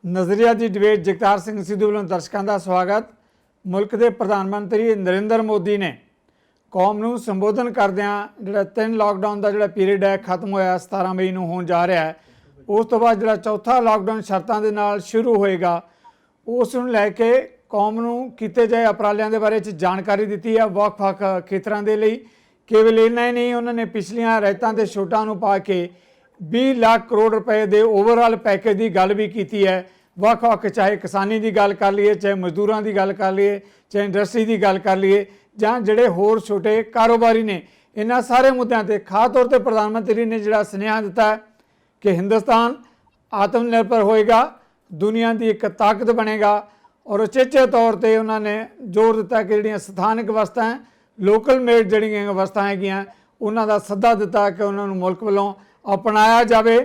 नज़रिया की डिबेट जगतार सिंह सिद्धू वालों दर्शकों का स्वागत। मुल्क के प्रधानमंत्री नरेंद्र मोदी ने कौम को संबोधन करदियां जो 3 लॉकडाउन का जो पीरीयड है खत्म होया 17 मई को होने जा रहा है, उस तो बाद जो चौथा लॉकडाउन शर्तों के नाल शुरू होएगा, उस लैके कौम को किए जाए उपरालियां के बारे जानकारी दी है। ਵੱਖ-ਵੱਖ खेतरों के लिए केवल इन्ना ही नहीं, उन्होंने पिछलियां रियायतों ते छूटां नूं पा के 20 लाख करोड़ रुपए के ओवरऑल पैकेज की गल भी की है। ਵੱਖ-ਵੱਖ चाहे किसानी की गल कर लीए, चाहे मजदूरों की गल कर लीए, चाहे इंडस्ट्री की गल कर लीए, जां जिहड़े होर छोटे कारोबारी ने, इन्हां सारे मुद्दों पर खास तौर पर प्रधानमंत्री ने जिहड़ा सुनेहा दिता है कि हिंदुस्तान आत्मनिर्भर होएगा, दुनिया की एक ताकत बनेगा। और उचेचे तौर पर उन्होंने जोर दिता कि जिहड़ियां स्थानक वस्तां लोकल मेड जिहड़ियां वस्तां हैगियां उन्हां दा सद्दा दिता कि उन्होंने मुल्क वालों अपनाया जाए।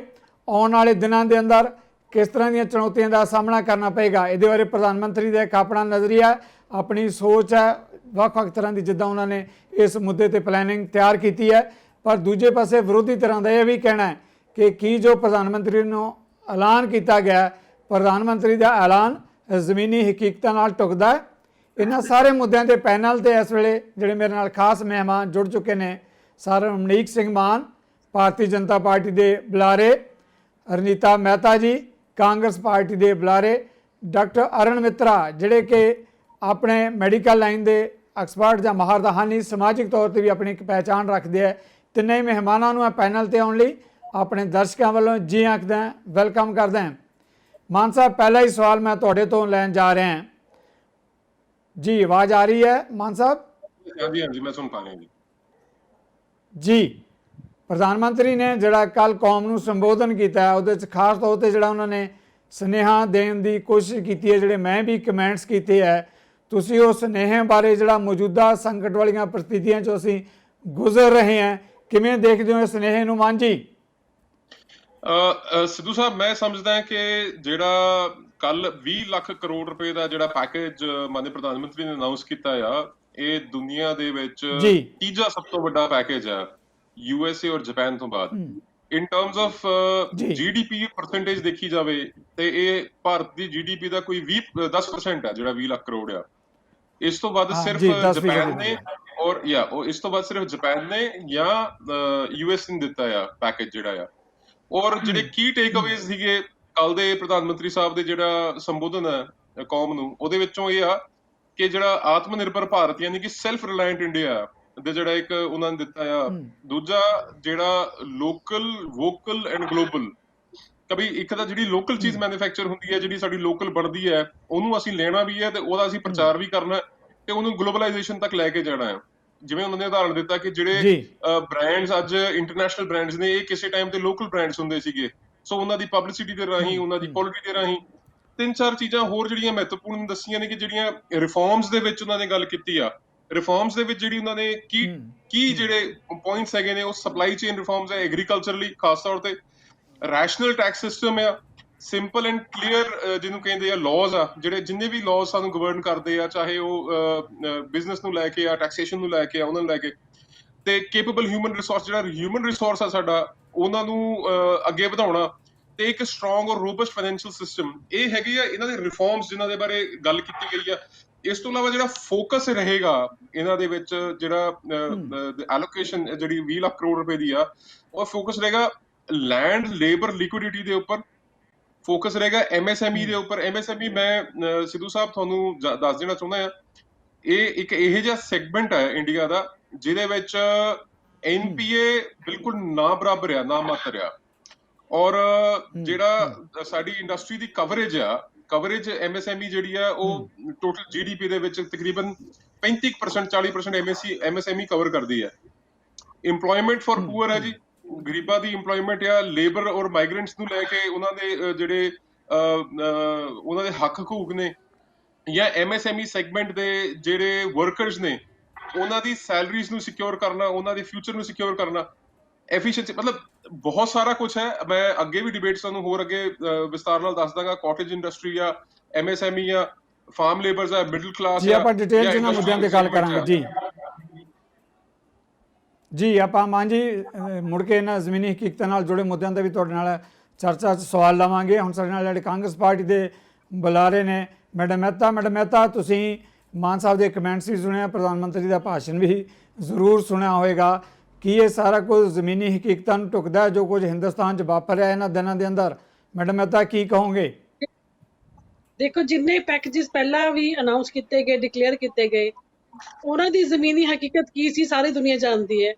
आने वाले दिनों के अंदर किस तरह दी चुनौतियों का सामना करना पेगा, ये बारे प्रधानमंत्री का एक अपना नज़रिया, अपनी सोच है, ਵੱਖ-ਵੱਖ तरह की जिदा उन्होंने इस मुद्दे पर प्लैनिंग तैयार की है। पर दूजे पासे विरोधी तरह का यह भी कहना है कि की जो प्रधानमंत्री ने ऐलान किया गया, प्रधानमंत्री का ऐलान जमीनी हकीकतों नाल टुकदा है। इन्हां सारे मुद्दों के पैनल से इस वेले जिहड़े मेरे नाल खास मेहमान जुड़ चुके हैं, सर अमनीक सिंह मान भारतीय जनता पार्टी के बुलारे, रणीता मेहता जी कांग्रेस पार्टी के बुलारे, डॉक्टर अरण मित्रा जिहड़े कि अपने मैडिकल लाइन के एक्सपर्ट या माहर दहानी समाजिक तौर पर भी अपनी एक पहचान रखते हैं। तिन्ने ही मेहमानों को पैनल पर आने लिए अपने दर्शकों वालों जी आखदा वेलकम करदा हैं। मान साहब, पहला ही सवाल मैं तुहाडे तो लैन जा रहा हैं जी। आवाज़ आ रही है मान साहब? हाँ जी, मैं सुन पा रहा हूँ जी। प्रधानमंत्री ने जिहड़ा कल कौम को संबोधन किया है, उहदे खास तौर पर जिहड़ा उन्होंने सुनेहा देने की कोशिश की है, जिहड़े मैं भी कमेंट्स किए है, तुसी उस सुनेहे बारे जिहड़ा मौजूदा संकट वाली परिस्थितियों चो असीं गुजर रहे हैं, किवें देखदे हो इस सुनेहे नूं मान जी? सिद्धू साहब, मैं समझदा कि जिहड़ा कल 20 ਲੱਖ ਕਰੋੜ ਰੁਪਏ ਦਾ ਜਿਹੜਾ ਪੈਕੇਜ ਮਾਨਯ ਪ੍ਰਧਾਨ ਮੰਤਰੀ ਨੇ ਅਨਾਉਂਸ ਕੀਤਾ ਆ, ਇਹ ਦੁਨੀਆ ਦੇ ਵਿੱਚ जी ਤੀਜਾ ਸਭ ਤੋਂ ਵੱਡਾ ਪੈਕੇਜ ਆ ਯੂਐਸਏ ਔਰ ਜਾਪਾਨ ਤੋਂ ਬਾਅਦ। In terms of G GDP percentage ਦੇਖੀ ਜਾਵੇ ਤੇ ਇਹ ਭਾਰਤ ਦੀ ਜੀਡੀਪੀ ਦਾ ਕੋਈ 10% ਆ ਜਿਹੜਾ 20 ਲੱਖ ਕਰੋੜ ਆ। ਇਸ ਤੋਂ ਵੱਧ हाँ ਸਿਰਫ जी 10 ਜਾਪਾਨ ਨੇ ਔਰ ਇਸ ਤੋਂ ਵੱਧ ਸਿਰਫ ਜਾਪਾਨ ਨੇ ਜਾਂ ਯੂਐਸ ਨੇ ਦਿੱਤਾ ਆ ਪੈਕੇਜ ਜਿਹੜਾ ਆ। ਔਰ ਜਿਹੜੇ ਕੀ ਟੇਕ ਅਵੇਜ਼ ਸੀਗੇ ਕੱਲ ਦੇ ਪ੍ਰਧਾਨ ਮੰਤਰੀ ਸਾਹਿਬ ਦੇ ਜਿਹੜਾ ਸੰਬੋਧਨ ਹੈ ਕੌਮ ਨੂੰ, ਉਹਦੇ ਵਿੱਚੋਂ ਇਹ ਆ ਕਿ ਜਿਹੜਾ ਆਤਮ ਨਿਰਭਰ ਭਾਰਤ ਯਾਨੀ ਕਿ ਸੈਲਫ ਰਿਲਾਇੰਟ ਇੰਡੀਆ ਦੇ ਜਿਹੜਾ ਇੱਕ ਉਹਨਾਂ ਨੇ ਦਿੱਤਾ ਆ। ਦੂਜਾ ਜਿਹੜਾ ਲੋਕਲ, ਵੋਕਲ ਐਂਡ ਗਲੋਬਲ, ਕभी ਇੱਕ ਤਾਂ ਜਿਹੜੀ ਲੋਕਲ ਚੀਜ਼ ਮੈਨੂਫੈਕਚਰ ਹੁੰਦੀ ਹੈ, ਜਿਹੜੀ ਸਾਡੀ ਲੋਕਲ ਬਣਦੀ ਹੈ, ਉਹਨੂੰ ਅਸੀਂ ਲੈਣਾ ਵੀ ਹੈ ਤੇ ਉਹਦਾ ਅਸੀਂ ਪ੍ਰਚਾਰ ਵੀ ਕਰਨਾ ਤੇ ਉਹਨੂੰ ਗਲੋਬਲਾਈਜੇਸ਼ਨ ਤੱਕ ਲੈ ਕੇ ਜਾਣਾ ਹੈ। ਜਿਵੇਂ ਉਹਨਾਂ ਨੇ ਉਦਾਹਰਣ ਦਿੱਤਾ ਕਿ ਜਿਹੜੇ ਬ੍ਰਾਂਡਸ ਅੱਜ ਇੰਟਰਨੈਸ਼ਨਲ ਬ੍ਰਾਂਡਸ ਨੇ, ਇਹ ਕਿਸੇ ਟਾਈਮ ਤੇ ਲੋਕਲ ਬ੍ਰਾਂਡਸ ਹੁੰਦੇ ਸੀਗੇ। ਸੋ ਉਹਨਾਂ ਦੀ ਪਬਲਿਸਿਟੀ ਦੇ ਰਾਹੀਂ, ਉਹਨਾਂ ਦੀ ਕੁਆਲਿਟੀ ਦੇ ਰਾਹੀਂ 3-4 ਚੀਜ਼ਾਂ ਹੋਰ ਜਿਹੜੀਆਂ ਮਹੱਤਵਪੂਰਨ ਦੱਸੀਆਂ ਨੇ ਕਿ ਜਿਹੜੀਆਂ ਰਿਫਾਰਮਸ ਦੇ ਵਿੱਚ ਉਹਨਾਂ ਨੇ ਗੱਲ ਕੀਤੀ ਆ। ਰਿਫਾਰਮਸ ਦੇ ਵਿੱਚ ਜਿਹੜੀ ਉਹਨਾਂ ਨੇ ਕੀ ਜਿਹੜੇ ਪੁਆਇੰਟਸ ਹੈਗੇ ਨੇ, ਉਹ ਸਪਲਾਈ ਚੇਨ ਰਿਫਾਰਮਸ ਹੈ, ਐਗਰੀਕਲਚਰਲੀ ਖਾਸ ਤੌਰ ਤੇ ਰੈਸ਼ਨਲ ਟੈਕਸ ਸਿਸਟਮ ਆ, ਸਿੰਪਲ ਐਂਡ ਕਲੀਅਰ ਜਿਹਨੂੰ ਕਹਿੰਦੇ ਆ ਲਾਜ਼ ਆ, ਜਿਹੜੇ ਜਿੰਨੇ ਵੀ ਲਾਜ਼ ਸਾਨੂੰ ਗਵਰਨ ਕਰਦੇ ਆ, ਚਾਹੇ ਉਹ ਬਿਜ਼ਨਸ ਨੂੰ ਲੈ ਕੇ ਆ, ਟੈਕਸੇਸ਼ਨ ਨੂੰ ਲੈ ਕੇ ਆ, ਉਹਨਾਂ ਨੂੰ ਲੈ ਕੇ, ਤੇ ਕੇਪੇਬਲ ਹਿਊਮਨ ਰਿਸੋਰਸ, ਜਿਹੜਾ ਹਿਊਮਨ ਰਿਸੋਰਸ ਆ ਸਾਡਾ, ਉਹਨਾਂ ਨੂੰ ਅੱਗੇ ਵਧਾਉਣਾ, ਤੇ ਇੱਕ ਸਟਰੋਂਗ ਔਰ ਰੋਬਸਟ ਫਾਈਨੈਂਸ਼ੀਅਲ ਸਿਸਟਮ। ਇਹ ਹੈਗੇ ਆ ਇਹਨਾਂ ਦੇ ਰਿਫਾਰਮਸ ਜਿਨ੍ਹਾਂ ਦੇ ਬਾਰੇ ਗੱਲ ਕੀਤੀ ਗਈ ਆ। ਇਸ ਤੋਂ ਇਲਾਵਾ ਜਿਹੜਾ ਫੋਕਸ ਰਹੇਗਾ ਇਹਨਾਂ ਦੇ ਵਿੱਚ, ਜਿਹੜਾ ਐਲੋਕੇਸ਼ਨ ਜਿਹੜੀ 20 ਲੱਖ ਕਰੋੜ ਰੁਪਏ ਦੀ ਆ, ਉਹ ਫੋਕਸ ਰਹੇਗਾ ਲੈਂਡ ਲੇਬਰ ਲਿਕੁਇਡਿਟੀ ਦੇ ਉੱਪਰ, ਫੋਕਸ ਰਹੇਗਾ ਐਮਐਸਐਮਈ ਦੇ ਉੱਪਰ। ਐਮਐਸਐਮਈ ਮੈਂ ਸਿੱਧੂ ਸਾਹਿਬ ਤੁਹਾਨੂੰ ਦੱਸ ਦੇਣਾ ਚਾਹੁੰਦਾ ਆ, ਇਹ ਇੱਕ ਇਹੋ ਜਿਹਾ ਸੈਗਮੈਂਟ ਹੈ ਇੰਡੀਆ ਦਾ ਜਿਹਦੇ ਵਿੱਚ ਐਨਪੀਏ ਬਿਲਕੁਲ ਨਾ ਬਰਾਬਰ ਆ, ਨਾ ਮਾਤਰ ਆ। ਔਰ ਜਿਹੜਾ ਸਾਡੀ ਇੰਡਸਟਰੀ ਦੀ ਕਵਰੇਜ ਆ, ਕਵਰੇਜ ਐਮਐਸਐਮਈ ਜਿਹੜੀ ਆ, ਉਹ ਟੋਟਲ ਜੀਡੀਪੀ ਦੇ ਵਿੱਚ ਤਕਰੀਬਨ 35% 40% ਐਮਐਸਐਮਈ ਕਵਰ ਕਰਦੀ ਹੈ। ਇੰਪਲੋਇਮੈਂਟ ਫॉर ਪੂਅਰ ਹੈ ਜੀ, ਗਰੀਬਾਂ ਦੀ ਇੰਪਲੋਇਮੈਂਟ ਆ, ਲੇਬਰ ਔਰ ਮਾਈਗ੍ਰੈਂਟਸ ਨੂੰ ਲੈ ਕੇ ਉਹਨਾਂ ਦੇ ਜਿਹੜੇ ਉਹਨਾਂ ਦੇ ਹੱਕ ਹਕੂਕ ਨੇ, ਜਾਂ ਐਮਐਸਐਮਈ ਸੈਗਮੈਂਟ ਦੇ ਜਿਹੜੇ ਵਰਕਰਸ ਨੇ, ਉਹਨਾਂ ਦੀ ਸੈਲਰੀਜ਼ ਨੂੰ ਸਿਕਿਉਰ ਕਰਨਾ, ਉਹਨਾਂ ਦੇ ਫਿਊਚਰ ਨੂੰ ਸਿਕਿਉਰ ਕਰਨਾ, ਐਫੀਸ਼ੀਐਂਸੀ, ਮਤਲਬ ਬਹੁਤ ਸਾਰਾ ਕੁਝ ਹੈ। ਮੈਂ ਅੱਗੇ ਵੀ ਡਿਬੇਟਸ ਤੁਹਾਨੂੰ ਹੋਰ ਅੱਗੇ ਵਿਸਤਾਰ ਨਾਲ ਦੱਸ ਦਾਂਗਾ। ਕਾਟੇਜ ਇੰਡਸਟਰੀ ਆ, ਐਮਐਸਐਮਈ ਆ, ਫਾਰਮ ਲੇਬਰਸ ਆ, ਮਿਡਲ ਕਲਾਸ ਜੀ, ਆਪਾਂ ਡਿਟੇਲ ਚ ਇਹਨਾਂ ਮੁੱਦਿਆਂ ਤੇ ਗੱਲ ਕਰਾਂਗੇ ਜੀ। जी आप मान जी मुड़ के इन्होंने जमीनी हकीकत जुड़े मुद्दों पर भी तुहाडे नाल ਚਰਚਾ 'ਚ ਸਵਾਲ ਲਵਾਂਗੇ। ਹੁਣ ਸਾਡੇ ਨਾਲ ਜਿਹੜੇ ਕਾਂਗਰਸ ਪਾਰਟੀ ਦੇ ਬੁਲਾਰੇ ਨੇ ਮੈਡਮ ਮਹਿਤਾ, ਤੁਸੀਂ ਮਾਨ ਸਾਹਿਬ ਦੇ ਕਮੈਂਟਸ ਵੀ ਸੁਣਿਆ, ਪ੍ਰਧਾਨ ਮੰਤਰੀ ਦਾ ਭਾਸ਼ਣ ਵੀ ਜ਼ਰੂਰ ਸੁਣਿਆ ਹੋਵੇਗਾ। ਕੀ ਇਹ ਸਾਰਾ ਕੁਝ ਜ਼ਮੀਨੀ ਹਕੀਕਤਾਂ ਨੂੰ ਢੁਕਦਾ ਹੈ ਜੋ ਕੁਝ ਹਿੰਦੁਸਤਾਨ 'ਚ ਵਾਪਰ ਰਿਹਾ ਇਹਨਾਂ ਦਿਨਾਂ ਦੇ ਅੰਦਰ? ਮੈਡਮ ਮਹਿਤਾ, ਕੀ ਕਹੋਗੇ? ਦੇਖੋ, ਜਿੰਨੇ ਪੈਕੇजेस ਪਹਿਲਾਂ ਵੀ ਅਨਾਉਂਸ ਕੀਤੇ ਗਏ, ਡਿਕਲੇਅਰ ਕੀਤੇ ਗਏ, ਉਹਨਾਂ ਦੀ ਜ਼ਮੀਨੀ ਹਕੀਕਤ ਕੀ ਸੀ ਸਾਰੀ ਦੁਨੀਆ ਜਾਣਦੀ ਹੈ।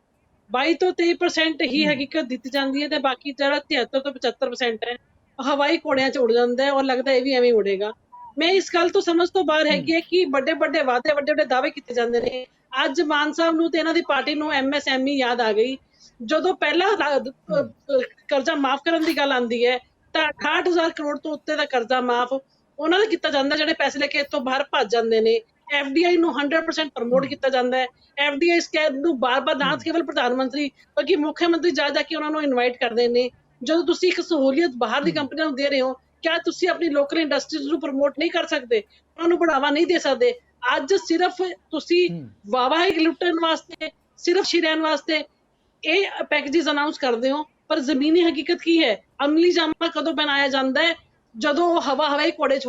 22 ਤੋਂ 23% ਹੀ ਹਕੀਕਤ ਦਿੱਤੀ ਜਾਂਦੀ ਹੈ ਤੇ ਬਾਕੀ ਜਿਹੜਾ 73 ਤੋਂ 75% ਹੈ ਹਵਾਈ ਘੋੜਿਆਂ 'ਚ ਉੜ ਜਾਂਦਾ ਹੈ ਔਰ ਲੱਗਦਾ ਇਹ ਵੀ ਐਵੇਂ ਉੜੇਗਾ। ਮੈਂ ਇਸ ਗੱਲ ਤੋਂ ਸਮਝ ਤੋਂ ਬਾਹਰ ਹੈਗੀ ਹੈ ਕਿ ਵੱਡੇ ਵੱਡੇ ਵਾਅਦੇ, ਵੱਡੇ ਵੱਡੇ ਦਾਅਵੇ ਕੀਤੇ ਜਾਂਦੇ ਨੇ। ਅੱਜ ਮਾਨ ਸਾਹਿਬ ਨੂੰ ਤੇ ਇਹਨਾਂ ਦੀ ਪਾਰਟੀ ਨੂੰ MSME ਯਾਦ ਆ ਗਈ। ਜਦੋਂ ਪਹਿਲਾਂ ਕਰਜ਼ਾ ਮਾਫ ਕਰਨ ਦੀ ਗੱਲ ਆਉਂਦੀ ਹੈ ਤਾਂ 68,000 ਕਰੋੜ ਤੋਂ ਉੱਤੇ ਦਾ ਕਰਜ਼ਾ ਮਾਫ ਉਹਨਾਂ ਦਾ ਕੀਤਾ ਜਾਂਦਾ ਜਿਹੜੇ ਪੈਸੇ ਲੈ ਕੇ ਇੱਥੋਂ ਬਾਹਰ ਭੱਜ ਜਾਂਦੇ ਨੇ। FDI ਨੂੰ 100% ਪ੍ਰਮੋਟ ਕੀਤਾ ਜਾਂਦਾ ਹੈ। FDI ਸਕੈਮ ਨੂੰ ਬਾਰ-ਬਾਰ ਨਾ ਕੇਵਲ ਪ੍ਰਧਾਨ ਮੰਤਰੀ ਬਲਕਿ ਮੁੱਖ ਮੰਤਰੀ ਜਾ ਕੇ ਉਹਨਾਂ ਨੂੰ ਇਨਵਾਈਟ ਕਰਦੇ ਨੇ। ਜਦੋਂ ਤੁਸੀਂ ਇੱਕ ਸਹੂਲੀਅਤ ਬਾਹਰ ਦੀ ਕੰਪਨੀਆਂ ਨੂੰ ਦੇ ਰਹੇ ਹੋ, ਕਿਆ ਤੁਸੀਂ ਆਪਣੀ ਲੋਕਲ ਇੰਡਸਟਰੀਜ਼ ਨੂੰ ਪ੍ਰਮੋਟ ਨਹੀਂ ਕਰ ਸਕਦੇ, ਉਹਨਾਂ ਨੂੰ ਬੜਾਵਾ ਨਹੀਂ ਦੇ ਸਕਦੇ? ਅੱਜ ਸਿਰਫ ਤੁਸੀਂ ਵਾਹਵਾਹੀ ਲੁੱਟਣ ਵਾਸਤੇ, ਸਿਰਫ ਰਹਿਣ ਵਾਸਤੇ ਇਹ ਪੈਕੇजेस ਅਨਾਉਂਸ ਕਰਦੇ ਹੋ, ਪਰ ਜ਼ਮੀਨੀ ਹਕੀਕਤ ਕੀ ਹੈ? ਅਮਲੀ ਜਾਮਾ ਕਦੋਂ ਬਣਾਇਆ ਜਾਂਦਾ ਹੈ? ਜਦੋਂ ਉਹ ਹਵਾਈ ਘੋੜੇ 'ਚ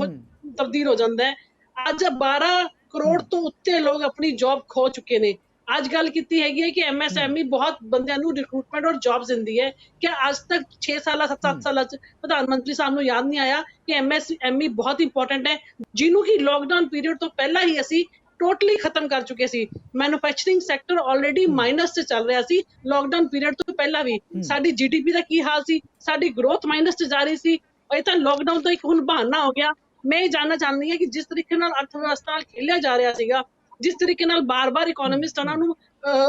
ਤਬਦੀਲ ਹੋ ਜਾਂਦਾ ਹੈ। ਅੱਜ 12 ਕਰੋੜ ਤੋਂ ਉੱਤੇ ਲੋਕ ਆਪਣੀ ਜੌਬ ਖੋ ਚੁੱਕੇ ਨੇ। ਅੱਜ ਗੱਲ ਕੀਤੀ ਹੈਗੀ ਹੈ ਕਿ MSME ਬਹੁਤ ਬੰਦਿਆਂ ਨੂੰ ਰਿਕਰੂਟਮੈਂਟ ਔਰ ਜੌਬਸ ਦਿੰਦੀ ਹੈ। ਕਿ ਅੱਜ ਤੱਕ 6 ਸਾਲਾਂ 7 ਸਾਲਾਂ 'ਚ ਪ੍ਰਧਾਨ ਮੰਤਰੀ ਸਾਹਿਬ ਨੂੰ ਯਾਦ ਨਹੀਂ ਆਇਆ ਕਿ MSME ਬਹੁਤ ਇੰਪੋਰਟੈਂਟ ਹੈ, ਜਿਹਨੂੰ ਕਿ ਲੋਕਡਾਊਨ ਪੀਰੀਅਡ ਤੋਂ ਪਹਿਲਾਂ ਹੀ ਅਸੀਂ ਟੋਟਲੀ ਖਤਮ ਕਰ ਚੁੱਕੇ ਸੀ। ਮੈਨੂਫੈਕਚਰਿੰਗ ਸੈਕਟਰ ਆਲਰੇਡੀ ਮਾਈਨਸ 'ਚ ਚੱਲ ਰਿਹਾ ਸੀ ਲੋਕਡਾਊਨ ਪੀਰੀਅਡ ਤੋਂ ਪਹਿਲਾਂ ਵੀ। ਸਾਡੀ GDP ਦਾ ਕੀ ਹਾਲ ਸੀ? ਸਾਡੀ ਗਰੋਥ ਮਾਈਨਸ 'ਚ ਜਾ ਰਹੀ ਸੀ। ਇਹ ਤਾਂ ਲੋਕਡਾਊਨ ਤੋਂ ਇੱਕ ਹੁਣ ਬਹਾਨਾ ਹੋ ਗਿਆ। ਮੈਂ ਇਹ ਜਾਣਨਾ ਚਾਹੁੰਦੀ ਹਾਂ ਕਿ ਜਿਸ ਤਰੀਕੇ ਨਾਲ ਅਰਥਵਿਵਸਥਾ ਨਾਲ ਖੇਲਿਆ ਜਾ ਰਿਹਾ ਸੀਗਾ, ਜਿਸ ਤਰੀਕੇ ਨਾਲ ਬਾਰ-ਬਾਰ ਇਕਨੋਮਿਸਟ ਉਹਨਾਂ ਨੂੰ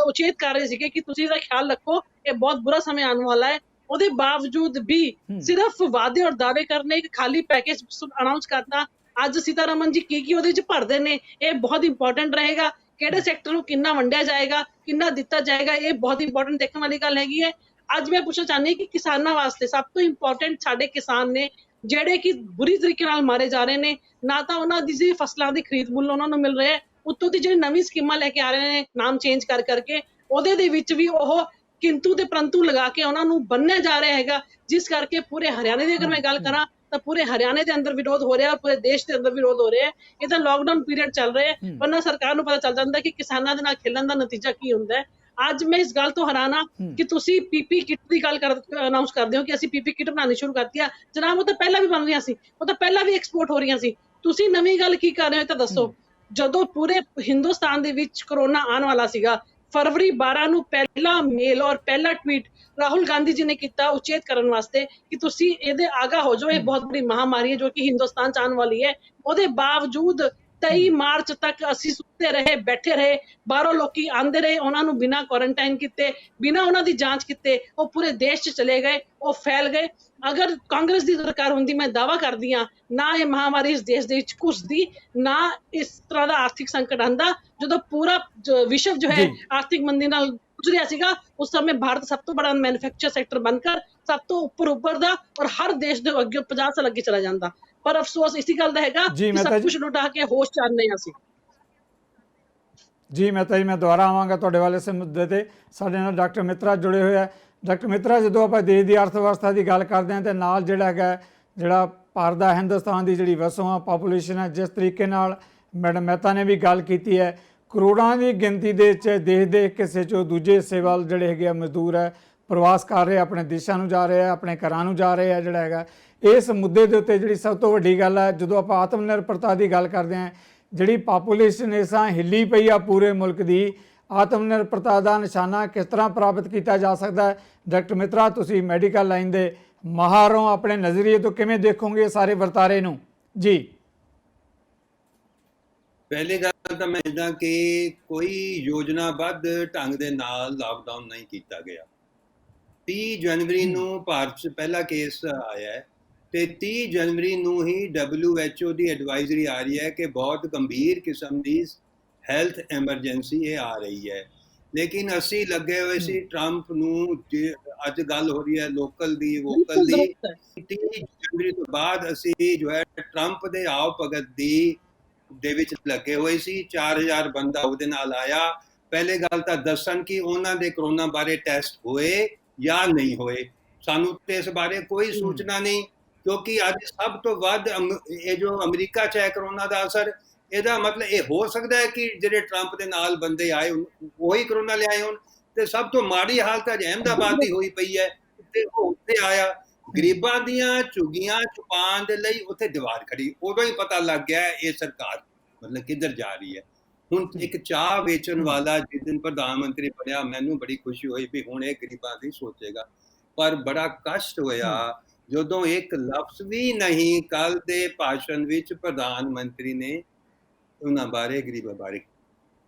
ਉਚੇਤ ਕਰ ਰਹੇ ਸੀਗੇ ਕਿ ਤੁਸੀਂ ਇਹਦਾ ਖਿਆਲ ਰੱਖੋ, ਇਹ ਬਹੁਤ ਬੁਰਾ ਸਮੇਂ ਆਉਣ ਵਾਲਾ ਹੈ, ਉਹਦੇ ਬਾਵਜੂਦ ਵੀ ਸਿਰਫ ਵਾਅਦੇ ਔਰ ਦਾਅਵੇ ਕਰਨੇ, ਇੱਕ ਖਾਲੀ ਪੈਕੇਜ ਅਨਾਉਂਸ ਕਰਤਾ। ਅੱਜ ਸੀਤਾਰਮਨ ਜੀ ਕੀ ਉਹਦੇ 'ਚ ਭਰਦੇ ਨੇ, ਇਹ ਬਹੁਤ ਇੰਪੋਰਟੈਂਟ ਰਹੇਗਾ। ਕਿਹੜੇ ਸੈਕਟਰ ਨੂੰ ਕਿੰਨਾ ਵੰਡਿਆ ਜਾਏਗਾ, ਕਿੰਨਾ ਦਿੱਤਾ ਜਾਏਗਾ, ਇਹ ਬਹੁਤ ਇੰਪੋਰਟੈਂਟ ਦੇਖਣ ਵਾਲੀ ਗੱਲ ਹੈਗੀ ਹੈ। ਅੱਜ ਮੈਂ ਪੁੱਛਣਾ ਚਾਹੁੰਦੀ ਹਾਂ ਕਿ ਕਿਸਾਨਾਂ ਵਾਸਤੇ ਸਭ ਤੋਂ ਇੰਪੋਰਟੈਂਟ ਸਾਡੇ ਕਿਸਾਨ ਨੇ, ਜਿਹੜੇ ਕਿ ਬੁਰੀ ਤਰੀਕੇ ਨਾਲ ਮਾਰੇ ਜਾ ਰਹੇ ਨੇ। ਨਾ ਤਾਂ ਉਹਨਾਂ ਦੀ ਫਸਲਾਂ ਦੀ ਖਰੀਦ ਮੁੱਲ ਉਹਨਾਂ ਨੂੰ ਮਿਲ ਰਿਹਾ, ਉੱਤੋਂ ਦੀ ਜਿਹੜੀ ਨਵੀਂ ਸਕੀਮਾਂ ਲੈ ਕੇ ਆ ਰਹੇ ਨੇ ਨਾਮ ਚੇਂਜ ਕਰਕੇ, ਉਹਦੇ ਦੇ ਵਿੱਚ ਵੀ ਉਹ ਕਿੰਤੂ ਤੇ ਪਰੰਤੂ ਲਗਾ ਕੇ ਉਹਨਾਂ ਨੂੰ ਬੰਨਿਆ ਜਾ ਰਿਹਾ ਹੈਗਾ। ਜਿਸ ਕਰਕੇ ਪੂਰੇ ਹਰਿਆਣੇ ਦੀ ਅਗਰ ਮੈਂ ਗੱਲ ਕਰਾਂ ਤਾਂ ਪੂਰੇ ਹਰਿਆਣੇ ਦੇ ਅੰਦਰ ਵਿਰੋਧ ਹੋ ਰਿਹਾ, ਪੂਰੇ ਦੇਸ਼ ਦੇ ਅੰਦਰ ਵਿਰੋਧ ਹੋ ਰਿਹਾ। ਇਹ ਤਾਂ ਲੋਕਡਾਊਨ ਪੀਰੀਅਡ ਚੱਲ ਰਿਹਾ ਹੈ, ਵਰਨਾ ਸਰਕਾਰ ਨੂੰ ਪਤਾ ਚੱਲ ਜਾਂਦਾ ਕਿ ਕਿਸਾਨਾਂ ਦੇ ਨਾਲ ਖੇਲਣ ਦਾ ਨਤੀਜਾ ਕੀ ਹੁੰਦਾ ਹੈ। ਅੱਜ ਮੈਂ ਇਸ ਗੱਲ ਤੋਂ ਹੈਰਾਨ ਹਾਂ ਕਿ ਤੁਸੀਂ PP ਕਿੱਟ ਦੀ ਗੱਲ ਅਨਾਉਂਸ ਕਰਦੇ ਹੋ ਕਿ ਅਸੀਂ PP ਕਿੱਟ ਬਣਾਉਣੀ ਸ਼ੁਰੂ ਕਰਤੀ ਆ। ਜਨਾਬ, ਉਹ ਤਾਂ ਪਹਿਲਾਂ ਵੀ ਬਣ ਰਹੀਆਂ ਸੀ, ਉਹ ਤਾਂ ਪਹਿਲਾਂ ਵੀ ਐਕਸਪੋਰਟ ਹੋ ਰਹੀਆਂ ਸੀ। ਤੁਸੀਂ ਨਵੀਂ ਗੱਲ ਕੀ ਕਰ ਰਹੇ ਹੋ ਤਾਂ ਦੱਸੋ। ਜਦੋਂ ਪੂਰੇ ਹਿੰਦੁਸਤਾਨ ਦੇ ਵਿੱਚ ਕਰੋਨਾ ਆਉਣ ਵਾਲਾ ਸੀਗਾ, ਫਰਵਰੀ 12 ਨੂੰ ਪਹਿਲਾ ਮੇਲ ਔਰ ਪਹਿਲਾ ਟਵੀਟ ਰਾਹੁਲ ਗਾਂਧੀ ਜੀ ਨੇ ਕੀਤਾ ਉਚੇਤ ਕਰਨ ਵਾਸਤੇ ਕਿ ਤੁਸੀਂ ਇਹਦੇ ਆਗਾਹ ਹੋ ਜਾਓ, ਇਹ ਬਹੁਤ ਬੜੀ ਮਹਾਮਾਰੀ ਹੈ ਜੋ ਕਿ ਹਿੰਦੁਸਤਾਨ ਚ ਆਉਣ ਵਾਲੀ ਹੈ। ਉਹਦੇ ਬਾਵਜੂਦ 23 ਮਾਰਚ ਤੱਕ ਅਸੀਂ ਸੁੱਤੇ ਰਹੇ, ਬੈਠੇ ਰਹੇ, ਬਾਹਰੋਂ ਲੋਕੀ ਆਂਦੇ ਰਹੇ, ਉਹਨਾਂ ਨੂੰ ਬਿਨਾਂ ਕੁਆਰੰਟਾਈਨ ਕੀਤੇ, ਬਿਨਾਂ ਉਹਨਾਂ ਦੀ ਜਾਂਚ ਕੀਤੇ ਉਹ ਪੂਰੇ ਦੇਸ਼ 'ਚ ਚਲੇ ਗਏ, ਉਹ ਫੈਲ ਗਏ। ਅਗਰ ਕਾਂਗਰਸ ਦੀ ਸਰਕਾਰ ਹੁੰਦੀ, ਮੈਂ ਦਾਅਵਾ ਕਰਦੀ ਹਾਂ, ਨਾ ਇਹ ਮਹਾਮਾਰੀ ਇਸ ਦੇਸ਼ ਦੇ ਵਿੱਚ ਘੁਸਦੀ, ਨਾ ਇਸ ਤਰ੍ਹਾਂ ਦਾ ਆਰਥਿਕ ਸੰਕਟ ਆਂਦਾ। ਜਦੋਂ ਪੂਰਾ ਵਿਸ਼ਵ ਜੋ ਹੈ ਆਰਥਿਕ ਮੰਦੀ ਨਾਲ ਗੁਜ਼ਰ ਰਿਹਾ ਸੀਗਾ, ਉਸ ਸਮੇਂ ਭਾਰਤ ਸਭ ਤੋਂ ਬੜਾ ਮੈਨੂਫੈਕਚਰ ਸੈਕਟਰ ਬਣकर ਸਭ ਤੋਂ ਉੱਪਰ ਦਾ ਔਰ ਹਰ ਦੇਸ਼ ਦੇ ਅੱਗੇ 50 ਸਾਲ ਅੱਗੇ ਚਲਾ ਜਾਂਦਾ। ਪਰ ਅਫਸੋਸ ਇਸੇ ਗੱਲ ਦਾ ਹੈਗਾ ਕਿ ਸਭ ਕੁਝ ਲੁਟਾ ਕੇ ਹੋਸ਼ ਚ ਆਉਂਦੇ ਹਾਂ ਅਸੀਂ। ਜੀ ਮਹਿਤਾ ਜੀ, ਮੈਂ ਦੁਬਾਰਾ ਆਵਾਂਗਾ ਤੁਹਾਡੇ ਵਾਲੇ ਇਸ ਮੁੱਦੇ ਤੇ। ਸਾਡੇ ਨਾਲ ਡਾਕਟਰ ਮਿੱਤਰਾ ਜੁੜੇ ਹੋਏ ਆ। ਡਾਕਟਰ ਮਿੱਤਰਾ, ਜਦੋਂ ਆਪਾਂ ਦੇਸ਼ ਦੀ ਅਰਥ ਵਿਵਸਥਾ ਦੀ ਗੱਲ ਕਰਦੇ ਹਾਂ ਤੇ ਨਾਲ ਜਿਹੜਾ ਹੈਗਾ, ਜਿਹੜਾ ਭਾਰਤ ਦਾ, ਹਿੰਦੁਸਤਾਨ ਦੀ ਜਿਹੜੀ ਵਸੋਂ ਆ, ਪਾਪੂਲੇਸ਼ਨ ਹੈ, ਜਿਸ ਤਰੀਕੇ ਨਾਲ ਮੈਡਮ ਮਹਿਤਾ ਨੇ ਵੀ ਗੱਲ ਕੀਤੀ ਹੈ, ਕਰੋੜਾਂ ਦੀ ਗਿਣਤੀ ਦੇ ਵਿੱਚ ਦੇਸ਼ ਦੇ ਇੱਕ ਹਿੱਸੇ 'ਚੋਂ ਦੂਜੇ ਹਿੱਸੇ ਵੱਲ ਜਿਹੜੇ ਹੈਗੇ ਆ ਮਜ਼ਦੂਰ ਹੈ, ਪ੍ਰਵਾਸ ਕਰ ਰਹੇ, ਆਪਣੇ ਦੇਸ਼ਾਂ ਨੂੰ ਜਾ ਰਹੇ ਆ, ਆਪਣੇ ਘਰਾਂ ਨੂੰ ਜਾ ਰਹੇ ਆ। ਜਿਹੜਾ ਹੈਗਾ ਇਸ ਮੁੱਦੇ ਦੇ ਉੱਤੇ ਜਿਹੜੀ ਸਭ ਤੋਂ ਵੱਡੀ ਗੱਲ ਹੈ, ਜਦੋਂ ਆਪਾਂ ਆਤਮ ਨਿਰਭਰਤਾ ਦੀ ਗੱਲ ਕਰਦੇ ਹਾਂ, ਜਿਹੜੀ ਪਾਪੂਲੇਸ਼ਨ ਇਸਾਂ ਹਿੱਲੀ ਪਈ ਆ ਪੂਰੇ ਮੁਲਕ ਦੀ, ਆਤਮ ਨਿਰਭਰਤਾ ਦਾ ਨਿਸ਼ਾਨਾ ਕਿਸ ਤਰ੍ਹਾਂ ਪ੍ਰਾਪਤ ਕੀਤਾ ਜਾ ਸਕਦਾ ਹੈ? ਡਾਕਟਰ ਮਿੱਤਰਾ, ਤੁਸੀਂ ਮੈਡੀਕਲ ਲਾਈਨ ਦੇ ਮਾਹਰ ਹੋ, ਆਪਣੇ ਨਜ਼ਰੀਏ ਤੋਂ ਕਿਵੇਂ ਦੇਖੋਗੇ ਸਾਰੇ ਵਰਤਾਰੇ ਨੂੰ? ਜੀ, ਪਹਿਲੀ ਗੱਲ ਤਾਂ ਮੈਂ ਇਹਦਾ ਕਿ ਕੋਈ ਯੋਜਨਾਬੱਧ ਢੰਗ ਦੇ ਨਾਲ ਲਾਕਡਾਊਨ ਨਹੀਂ ਕੀਤਾ ਗਿਆ। 30 ਜਨਵਰੀ ਨੂੰ ਭਾਰਤ 'ਚ ਪਹਿਲਾ ਕੇਸ ਆਇਆ ਹੈ ਤੇ 30 ਜਨਵਰੀ ਨੂੰ ਹੀ WHO ਦੀ ਐਡਵਾਈਜ਼ਰੀ ਆ ਰਹੀ ਹੈ ਕਿ ਬਹੁਤ ਗੰਭੀਰ ਕਿਸਮ ਦੀ ਹੈਲਥ ਐਮਰਜੈਂਸੀ ਇਹ ਆ ਰਹੀ ਹੈ। ਲੇਕਿਨ ਅਸੀਂ ਲੱਗੇ ਹੋਏ ਸੀ ਟਰੰਪ ਨੂੰ, ਅੱਜ ਗੱਲ ਹੋ ਰਹੀ ਹੈ ਲੋਕਲ ਦੀ, ਵੋਕਲ ਦੀ। 30 ਜਨਵਰੀ ਤੋਂ ਬਾਅਦ ਅਸੀਂ ਜੋ ਹੈ ਟਰੰਪ ਦੇ ਆਓ ਭਗਤ ਦੇ ਵਿੱਚ ਲੱਗੇ ਹੋਏ ਸੀ। 4000 ਬੰਦਾ ਉਹਦੇ ਨਾਲ ਆਇਆ। ਪਹਿਲੇ ਗੱਲ ਤਾਂ ਦੱਸਣ ਕਿ ਉਹਨਾਂ ਦੇ ਕਰੋਨਾ ਬਾਰੇ ਟੈਸਟ ਹੋਏ ਜਾਂ ਨਹੀਂ ਹੋਏ। ਸਾਨੂੰ ਤੇ ਇਸ ਬਾਰੇ ਕੋਈ ਸੂਚਨਾ ਨਹੀਂ, ਕਿਉਂਕਿ ਅੱਜ ਸਭ ਤੋਂ ਵੱਧ ਇਹ ਜੋ ਅਮਰੀਕਾ 'ਚ ਹੈ ਕਰੋਨਾ ਦਾ ਅਸਰ, ਇਹਦਾ ਮਤਲਬ ਇਹ ਹੋ ਸਕਦਾ ਹੈ ਕਿ ਜਿਹੜੇ ਟਰੰਪ ਦੇ ਨਾਲ ਬੰਦੇ ਆਏ ਉਹੀ ਕਰੋਨਾ ਲਿਆਏ ਹੋਣ। ਤੇ ਸਭ ਤੋਂ ਮਾੜੀ ਹਾਲਤ ਅੱਜ ਅਹਿਮਦਾਬਾਦ ਦੀ ਹੋਈ ਪਈ ਹੈ, ਤੇ ਉਹ ਉੱਥੇ ਆਇਆ ਗਰੀਬਾਂ ਦੀਆਂ ਝੁੱਗੀਆਂ ਛੁਪਾਉਣ ਦੇ ਲਈ ਉੱਥੇ ਦੀਵਾਰ ਖੜੀ। ਉਦੋਂ ਹੀ ਪਤਾ ਲੱਗ ਗਿਆ ਇਹ ਸਰਕਾਰ ਮਤਲਬ ਕਿੱਧਰ ਜਾ ਰਹੀ ਹੈ। ਹੁਣ ਇੱਕ ਚਾਹ ਵੇਚਣ ਵਾਲਾ ਜਿਸ ਦਿਨ ਪ੍ਰਧਾਨ ਮੰਤਰੀ ਬਣਿਆ, ਮੈਨੂੰ ਬੜੀ ਖੁਸ਼ੀ ਹੋਈ ਵੀ ਹੁਣ ਇਹ ਗਰੀਬਾਂ ਦੀ ਸੋਚੇਗਾ, ਪਰ ਬੜਾ ਕਸ਼ਟ ਹੋਇਆ ਜਦੋਂ ਇੱਕ ਲਫ਼ਜ਼ ਵੀ ਨਹੀਂ ਕੱਲ ਦੇ ਭਾਸ਼ਣ ਵਿੱਚ ਪ੍ਰਧਾਨ ਮੰਤਰੀ ਨੇ ਉਹਨਾਂ ਬਾਰੇ, ਗਰੀਬਾਂ ਬਾਰੇ,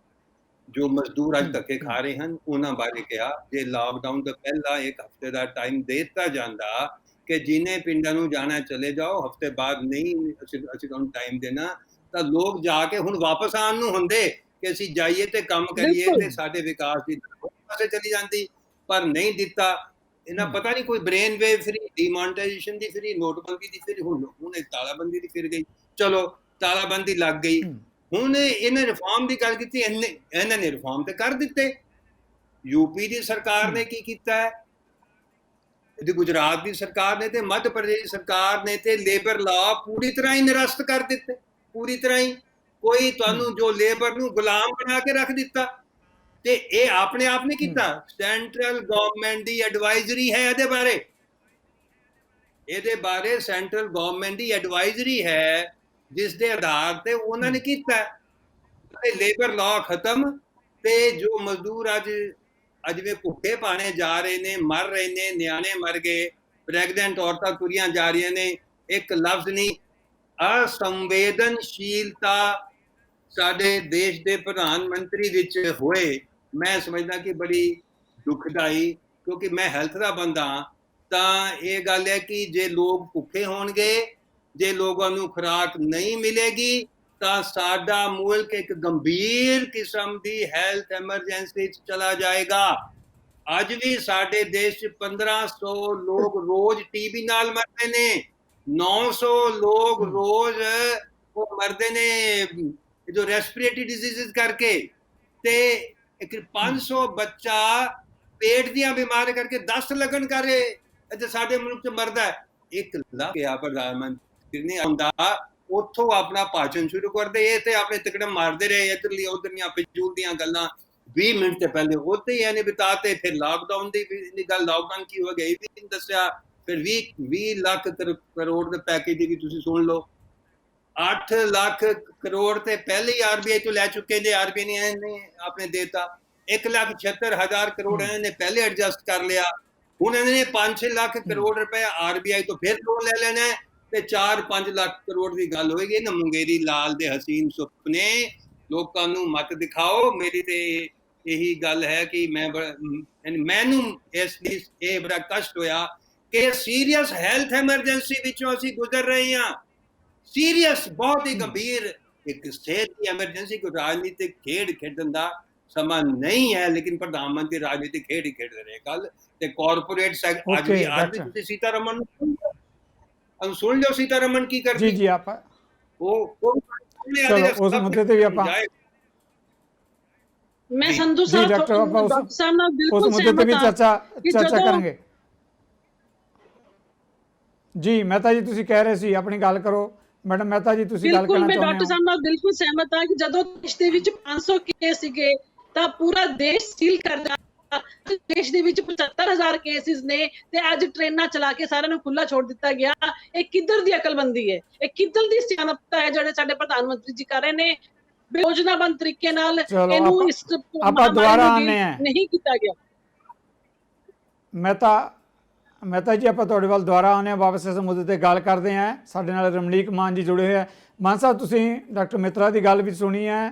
ਜੋ ਮਜ਼ਦੂਰ ਅੱਜ ਧੱਕੇ ਖਾ ਰਹੇ ਹਨ ਉਹਨਾਂ ਬਾਰੇ ਕਿਹਾ। ਜੇ ਲਾਕਡਾਊਨ ਤੋਂ ਪਹਿਲਾਂ ਇੱਕ ਹਫ਼ਤੇ ਦਾ ਟਾਈਮ ਦੇ ਦਿੱਤਾ ਜਾਂਦਾ ਕਿ ਜਿਹਨੇ ਪਿੰਡਾਂ ਨੂੰ ਜਾਣਾ ਚਲੇ ਜਾਓ, ਹਫ਼ਤੇ ਬਾਅਦ ਨਹੀਂ ਅਸੀਂ ਤੁਹਾਨੂੰ ਟਾਈਮ ਦੇਣਾ, ਤਾਂ ਲੋਕ ਜਾ ਕੇ ਹੁਣ ਵਾਪਸ ਆਉਣ ਨੂੰ ਹੁੰਦੇ ਕਿ ਅਸੀਂ ਜਾਈਏ ਤੇ ਕੰਮ ਕਰੀਏ ਤੇ ਸਾਡੇ ਵਿਕਾਸ ਦੀ ਪਾਸੇ ਚਲੀ ਜਾਂਦੀ, ਪਰ ਨਹੀਂ ਦਿੱਤਾ। ਇਹਨਾਂ ਪਤਾ ਨਹੀਂ ਕੋਈ ਬ੍ਰੇਨ ਵੇਵ ਫਰੀ, ਡੀਮੋਨਟਾਈਜੇਸ਼ਨ ਦੀ ਫਰੀ, ਨੋਟਬੰਦੀ ਦੀ ਫਰੀ, ਹੁਣ ਇਹ ਤਾਲਾਬੰਦੀ ਦੀ ਫਿਰ ਗਈ। ਚਲੋ ਤਾਲਾਬੰਦੀ ਲੱਗ ਗਈ, ਹੁਣ ਇਹਨੇ ਰਿਫਾਰਮ ਦੀ ਗੱਲ ਕੀਤੀ, ਇਹਨਾਂ ਨੇ ਰਿਫਾਰਮ ਤੇ ਕਰ ਦਿੱਤੇ। ਯੂਪੀ ਦੀ ਸਰਕਾਰ ਨੇ ਕੀ ਕੀਤਾ ਹੈ, ਗੁਜਰਾਤ ਦੀ ਸਰਕਾਰ ਨੇ ਤੇ ਮੱਧ ਪ੍ਰਦੇਸ਼ ਸਰਕਾਰ ਨੇ ਤੇ ਲੇਬਰ ਲਾ ਪੂਰੀ ਤਰ੍ਹਾਂ ਹੀ ਨਿਰਸਤ ਕਰ ਦਿੱਤੇ, ਪੂਰੀ ਤਰ੍ਹਾਂ ਹੀ। ਕੋਈ ਤੁਹਾਨੂੰ ਜੋ ਲੇਬਰ ਨੂੰ ਗੁਲਾਮ ਬਣਾ ਕੇ ਰੱਖ ਦਿੱਤਾ, ਤੇ ਇਹ ਆਪਣੇ ਆਪ ਨੇ ਕੀਤਾ। ਸੈਂਟਰਲ ਗਵਰਨਮੈਂਟ ਦੀ ਐਡਵਾਈਜ਼ਰੀ ਹੈ ਇਹਦੇ ਬਾਰੇ ਸੈਂਟਰਲ ਗਵਰਨਮੈਂਟ ਦੀ ਐਡਵਾਈਜ਼ਰੀ ਹੈ, ਜਿਸ ਦੇ ਆਧਾਰ ਤੇ ਉਹਨਾਂ ਨੇ ਕੀਤਾ ਤੇ ਲੇਬਰ ਲਾਅ ਖਤਮ। ਤੇ ਜੋ ਮਜ਼ਦੂਰ ਅੱਜ ਵੀ ਭੁੱਖੇ ਪਾਣੇ ਜਾ ਰਹੇ ਨੇ, ਮਰ ਰਹੇ ਨੇ, ਨਿਆਣੇ ਮਰ ਗਏ, ਪ੍ਰੈਗਨੈਂਟ ਔਰਤਾਂ ਤੁਰੀਆਂ ਜਾ ਰਹੀਆਂ ਨੇ, ਇੱਕ ਲਫ਼ਜ਼ ਨਹੀਂ। ਅਸੰਵੇਦਨਸ਼ੀਲਤਾ ਸਾਡੇ ਦੇਸ਼ ਦੇ ਪ੍ਰਧਾਨ ਮੰਤਰੀ ਵਿੱਚ ਹੋਏ, ਮੈਂ ਸਮਝਦਾ ਕਿ ਬੜੀ ਦੁਖਦਾਈ, ਕਿਉਂਕਿ ਮੈਂ ਹੈਲਥ ਦਾ ਬੰਦਾ ਹਾਂ। ਤਾਂ ਇਹ ਗੱਲ ਹੈ ਕਿ ਜੇ ਲੋਕ ਭੁੱਖੇ ਹੋਣਗੇ, ਜੇ ਲੋਕਾਂ ਨੂੰ ਖੁਰਾਕ ਨਹੀਂ ਮਿਲੇਗੀ, ਤਾਂ ਸਾਡਾ ਮੁਲਕ ਇੱਕ ਗੰਭੀਰ ਕਿਸਮ ਦੀ ਹੈਲਥ ਐਮਰਜੈਂਸੀ 'ਚ ਚਲਾ ਜਾਏਗਾ। ਅੱਜ ਵੀ ਸਾਡੇ ਦੇਸ਼ 'ਚ 1500 ਲੋਕ ਰੋਜ਼ ਟੀਬੀ ਨਾਲ ਮਰਦੇ ਨੇ, 900 ਲੋਕ ਰੋਜ਼ ਉਹ ਮਰਦੇ ਨੇ ਜੋ ਰੈਸਪੀਰੇਟਰੀ ਡਿਜ਼ੀਜ਼ਸ ਕਰਕੇ, ਤੇ ਇੱਕ 500 ਬੱਚਾ ਪੇਟ ਦੀਆਂ ਬਿਮਾਰੀਆਂ ਕਰਕੇ 10 ਲੱਗਣ ਕਰੇ ਅਤੇ ਸਾਡੇ ਮੁਲਕ 'ਚ ਮਰਦਾ ਹੈ। 1 ਲੱਖ ਆ ਪ੍ਰਧਾਨ ਮੰਤਰੀ ਨੇ ਆਉਂਦਾ, ਉੱਥੋਂ ਆਪਣਾ ਭਾਸ਼ਣ ਸ਼ੁਰੂ ਕਰਦੇ, ਇਹ ਤੇ ਆਪਣੇ ਤਿਕੜਮ ਮਾਰਦੇ ਰਹੇ ਇੱਧਰਲੀ ਉੱਧਰਲੀਆਂ ਫਿਜ਼ੂਲ ਦੀਆਂ ਗੱਲਾਂ। 20 ਮਿੰਟ ਤੇ ਪਹਿਲੇ ਉੱਥੇ ਹੀ ਇਹਨੇ ਬਿਤਾਤੇ। ਫਿਰ ਲਾਕਡਾਊਨ ਦੀ ਗੱਲ, ਲਾਕਡਾਊਨ ਕੀ ਹੋ ਗਿਆ ਇਹ ਵੀ ਨਹੀਂ ਦੱਸਿਆ। ਫਿਰ 20 ਲੱਖ ਕਰੋੜ ਦੇ ਪੈਕੇਜ ਦੀ ਵੀ ਤੁਸੀਂ ਸੁਣ ਲਓ। 8 ਲੱਖ ਕਰੋੜ ਤੇ ਪਹਿਲੇ ਹੀ ਆਰਬੀਆਈ ਤੋਂ ਲੈ ਚੁੱਕੇ ਨੇ, ਆਰਬੀਆਈ ਨੇ ਆਪਣੇ ਦੇਤਾ। 1,76,000 ਕਰੋੜ ਇਹਨਾਂ ਨੇ ਪਹਿਲੇ ਐਡਜਸਟ ਕਰ ਲਿਆ। ਹੁਣ ਇਹਨਾਂ ਨੇ 5-6 ਲੱਖ ਕਰੋੜ ਰੁਪਏ ਆਰਬੀਆਈ ਤੋਂ ਫਿਰ ਲੋਨ ਲੈ ਲੈਣਾ ਹੈ, ਤੇ 4-5 ਲੱਖ ਕਰੋੜ ਦੀ ਗੱਲ ਹੋਏਗੀ ਨਾ। ਮੁੰਗੇਰੀ ਲਾਲ ਦੇ ਹਸੀਨ ਸੁਪਨੇ, ਲੋਕਾਂ ਨੂੰ ਮਤ ਦਿਖਾਓ। ਮੇਰੀ ਤੇ ਇਹੀ ਗੱਲ ਹੈ ਕਿ ਮੈਨੂੰ ਇਸ ਲਈ ਇਹ ਬੜਾ ਕਸ਼ਟ ਹੋਇਆ ਕਿ ਸੀਰੀਅਸ ਹੈਲਥ ਐਮਰਜੈਂਸੀ ਵਿੱਚੋਂ ਅਸੀਂ ਗੁਜ਼ਰ ਰਹੇ ਹਾਂ। ਸੀਰੀਅਸ, ਬਹੁਤ ਹੀ ਗੰਭੀਰ ਇੱਕ ਸਿਹਤ ਦੀ ਐਮਰਜੈਂਸੀ। ਕੋਈ ਰਾਜਨੀਤਿਕ ਖੇਡ ਖੇਡਣ ਦਾ ਸਮਾਂ ਨਹੀਂ ਹੈ, ਲੇਕਿਨ ਪ੍ਰਧਾਨ ਮੰਤਰੀ ਰਾਜਨੀਤਿਕ ਖੇਡ ਹੀ ਖੇਡ ਰਹੇ ਕੱਲ। ਤੇ ਕਾਰਪੋਰੇਟ ਅੱਜ ਵੀ ਤੁਸੀਂ ਸੀਤਾਰਮਨ ਨੂੰ ਸੁਣ ਲਿਓ, ਸੀਤਾਰਮਨ ਕੀ ਕਰਦੀ। ਜੀ ਆਪਾਂ ਉਹ ਚਲੋ ਉਸ ਮੁੱਦੇ ਤੇ ਵੀ ਆਪਾਂ ਮੈਂ ਸੰਧੂ ਸਾਹਿਬ ਡਾਕਟਰ ਸਾਹਿਬ ਨਾਲ ਬਿਲਕੁਲ ਉਸ ਮੁੱਦੇ ਤੇ ਵੀ ਚਰਚਾ ਕਰਾਂਗੇ। ਜੀ ਮਹਿਤਾ ਜੀ ਤੁਸੀਂ ਕਹਿ ਰਹੇ ਸੀ, ਆਪਣੀ ਗੱਲ ਕਰੋ। ਮੈਡਮ ਮਹਿਤਾ ਜੀ ਤੁਸੀਂ ਗੱਲ ਕਰਨਾ ਚਾਹੁੰਦੇ ਹੋ? ਮੈਂ ਡਾਕਟਰ ਸਾਹਿਬ ਨਾਲ ਬਿਲਕੁਲ ਸਹਿਮਤ ਹਾਂ ਕਿ ਜਦੋਂ ਦੇਸ਼ ਦੇ ਵਿੱਚ 500 ਕੇਸ ਸੀਗੇ ਤਾਂ ਪੂਰਾ ਦੇਸ਼ ਸੀਲ ਕਰਨਾ। ਦੇਸ਼ ਦੇ ਵਿੱਚ 75,000 ਕੇਸਿਸ ਨੇ ਤੇ ਅੱਜ ਟ੍ਰੇਨਾਂ ਚਲਾ ਕੇ ਸਾਰਿਆਂ ਨੂੰ ਖੁੱਲਾ ਛੋੜ ਦਿੱਤਾ ਗਿਆ। ਇਹ ਕਿੱਧਰ ਦੀ ਅਕਲਮੰਦੀ ਹੈ, ਇਹ ਕਿੱਧਰ ਦੀ ਸਿਆਣਪਤਾ ਹੈ ਜਿਹੜੇ ਸਾਡੇ ਪ੍ਰਧਾਨ ਮੰਤਰੀ ਜੀ ਕਰ ਰਹੇ ਨੇ। ਯੋਜਨਾਬੰਦ ਤਰੀਕੇ ਨਾਲ ਇਹਨੂੰ ਇਸ ਆਪਾਂ ਦੁਬਾਰਾ ਆਨੇ ਆ, ਨਹੀਂ ਕੀਤਾ ਗਿਆ। ਮਹਿਤਾ ਜੀ ਆਪਾਂ ਤੁਹਾਡੇ ਵੱਲ ਦੁਬਾਰਾ ਆਉਂਦੇ ਹਾਂ, ਵਾਪਸ ਇਸ ਮੁੱਦੇ ਤੇ ਗੱਲ ਕਰਦੇ ਹਾਂ। ਸਾਡੇ ਨਾਲ ਰਮਨੀਕ ਮਾਨ ਜੀ ਜੁੜੇ ਹੋਏ ਹੈ। ਮਾਨ ਸਾਹਿਬ ਤੁਸੀਂ ਡਾਕਟਰ ਮਿੱਤਰਾ ਦੀ ਗੱਲ ਵੀ ਸੁਣੀ ਹੈ,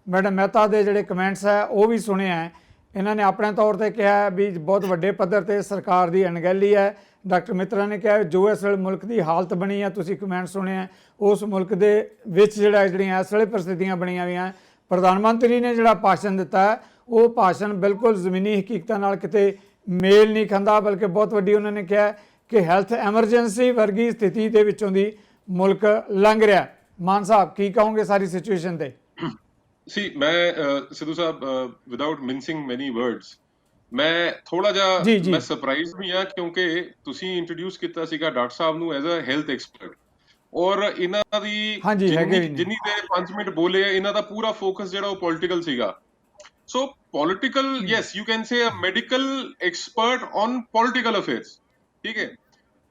ਮੈਡਮ ਮਹਿਤਾ ਦੇ ਜਿਹੜੇ ਕਮੈਂਟਸ ਹੈ ਉਹ ਵੀ ਸੁਣੇ ਹੈ। ਇਹਨਾਂ ਨੇ ਆਪਣੇ ਤੌਰ ਤੇ ਕਿਹਾ ਵੀ ਬਹੁਤ ਵੱਡੇ ਪੱਧਰ ਤੇ ਸਰਕਾਰ ਦੀ ਅਣਗਹਿਲੀ ਹੈ। ਡਾਕਟਰ ਮਿੱਤਰਾ ਨੇ ਕਿਹਾ ਜੋ ਇਸ ਵੇਲੇ ਮੁਲਕ ਦੀ ਹਾਲਤ ਬਣੀ ਹੈ, ਤੁਸੀਂ ਕਮੈਂਟ ਸੁਣੇ ਹੈ, ਉਸ ਮੁਲਕ ਦੇ ਵਿੱਚ ਜਿਹੜੀਆਂ ਇਸ ਵੇਲੇ ਪ੍ਰਸਥਿਤੀਆਂ ਬਣੀਆਂ ਹੋਈਆਂ। ਪ੍ਰਧਾਨ ਮੰਤਰੀ ਨੇ ਜਿਹੜਾ ਭਾਸ਼ਣ ਦਿੱਤਾ ਹੈ ਉਹ ਭਾਸ਼ਣ ਬਿਲਕੁਲ ਜ਼ਮੀਨੀ ਹਕੀਕਤਾਂ ਨਾਲ ਕਿਤੇ ਮੇਲ ਨਹੀਂ ਖਾਂਦਾ, ਬਲਕਿ ਬਹੁਤ ਵੱਡੀ ਉਹਨਾਂ ਨੇ ਕਿਹਾ ਕਿ ਹੈਲਥ ਐਮਰਜੈਂਸੀ ਵਰਗੀ ਸਥਿਤੀ ਦੇ ਵਿੱਚੋਂ ਦੀ ਮੁਲਕ ਲੰਘ ਰਿਹਾ। ਮਾਨ ਸਾਹਿਬ ਕੀ ਕਹੋਗੇ ਸਾਰੀ ਸਿਚੁਏਸ਼ਨ ਤੇ? ਮੈਂ ਸਿੱਧੂ ਸਾਹਿਬ, ਵਿਦਆਊਟ ਮਿੰਸਿੰਗ ਮੈਨੀ ਵਰਡਸ, ਮੈਂ ਥੋੜਾ ਜਿਹਾ ਜੀ ਜੀ ਮੈਂ ਸਰਪ੍ਰਾਈਜ਼ ਵੀ ਆ ਕਿਉਂਕਿ ਤੁਸੀਂ ਇੰਟਰੋਡਿਊਸ ਕੀਤਾ ਸੀਗਾ ਡਾਕਟਰ ਸਾਹਿਬ ਨੂੰ ਐਜ਼ ਅ ਹੈਲਥ ਐਕਸਪਰਟ, ਔਰ ਇਹਨਾਂ ਦੀ ਹਾਂਜੀ ਹੈਗੇ ਵੀ ਨੇ। ਜਿੰਨੀ ਦੇ 5 ਮਿੰਟ ਬੋਲੇ ਆ, ਇਹਨਾਂ ਦਾ ਪੂਰਾ ਫੋਕਸ ਜਿਹੜਾ ਉਹ ਪੋਲਿਟੀਕਲ ਸੀਗਾ। So political, yes you can say a medical expert on political affairs, ਠੀਕ ਹੈ।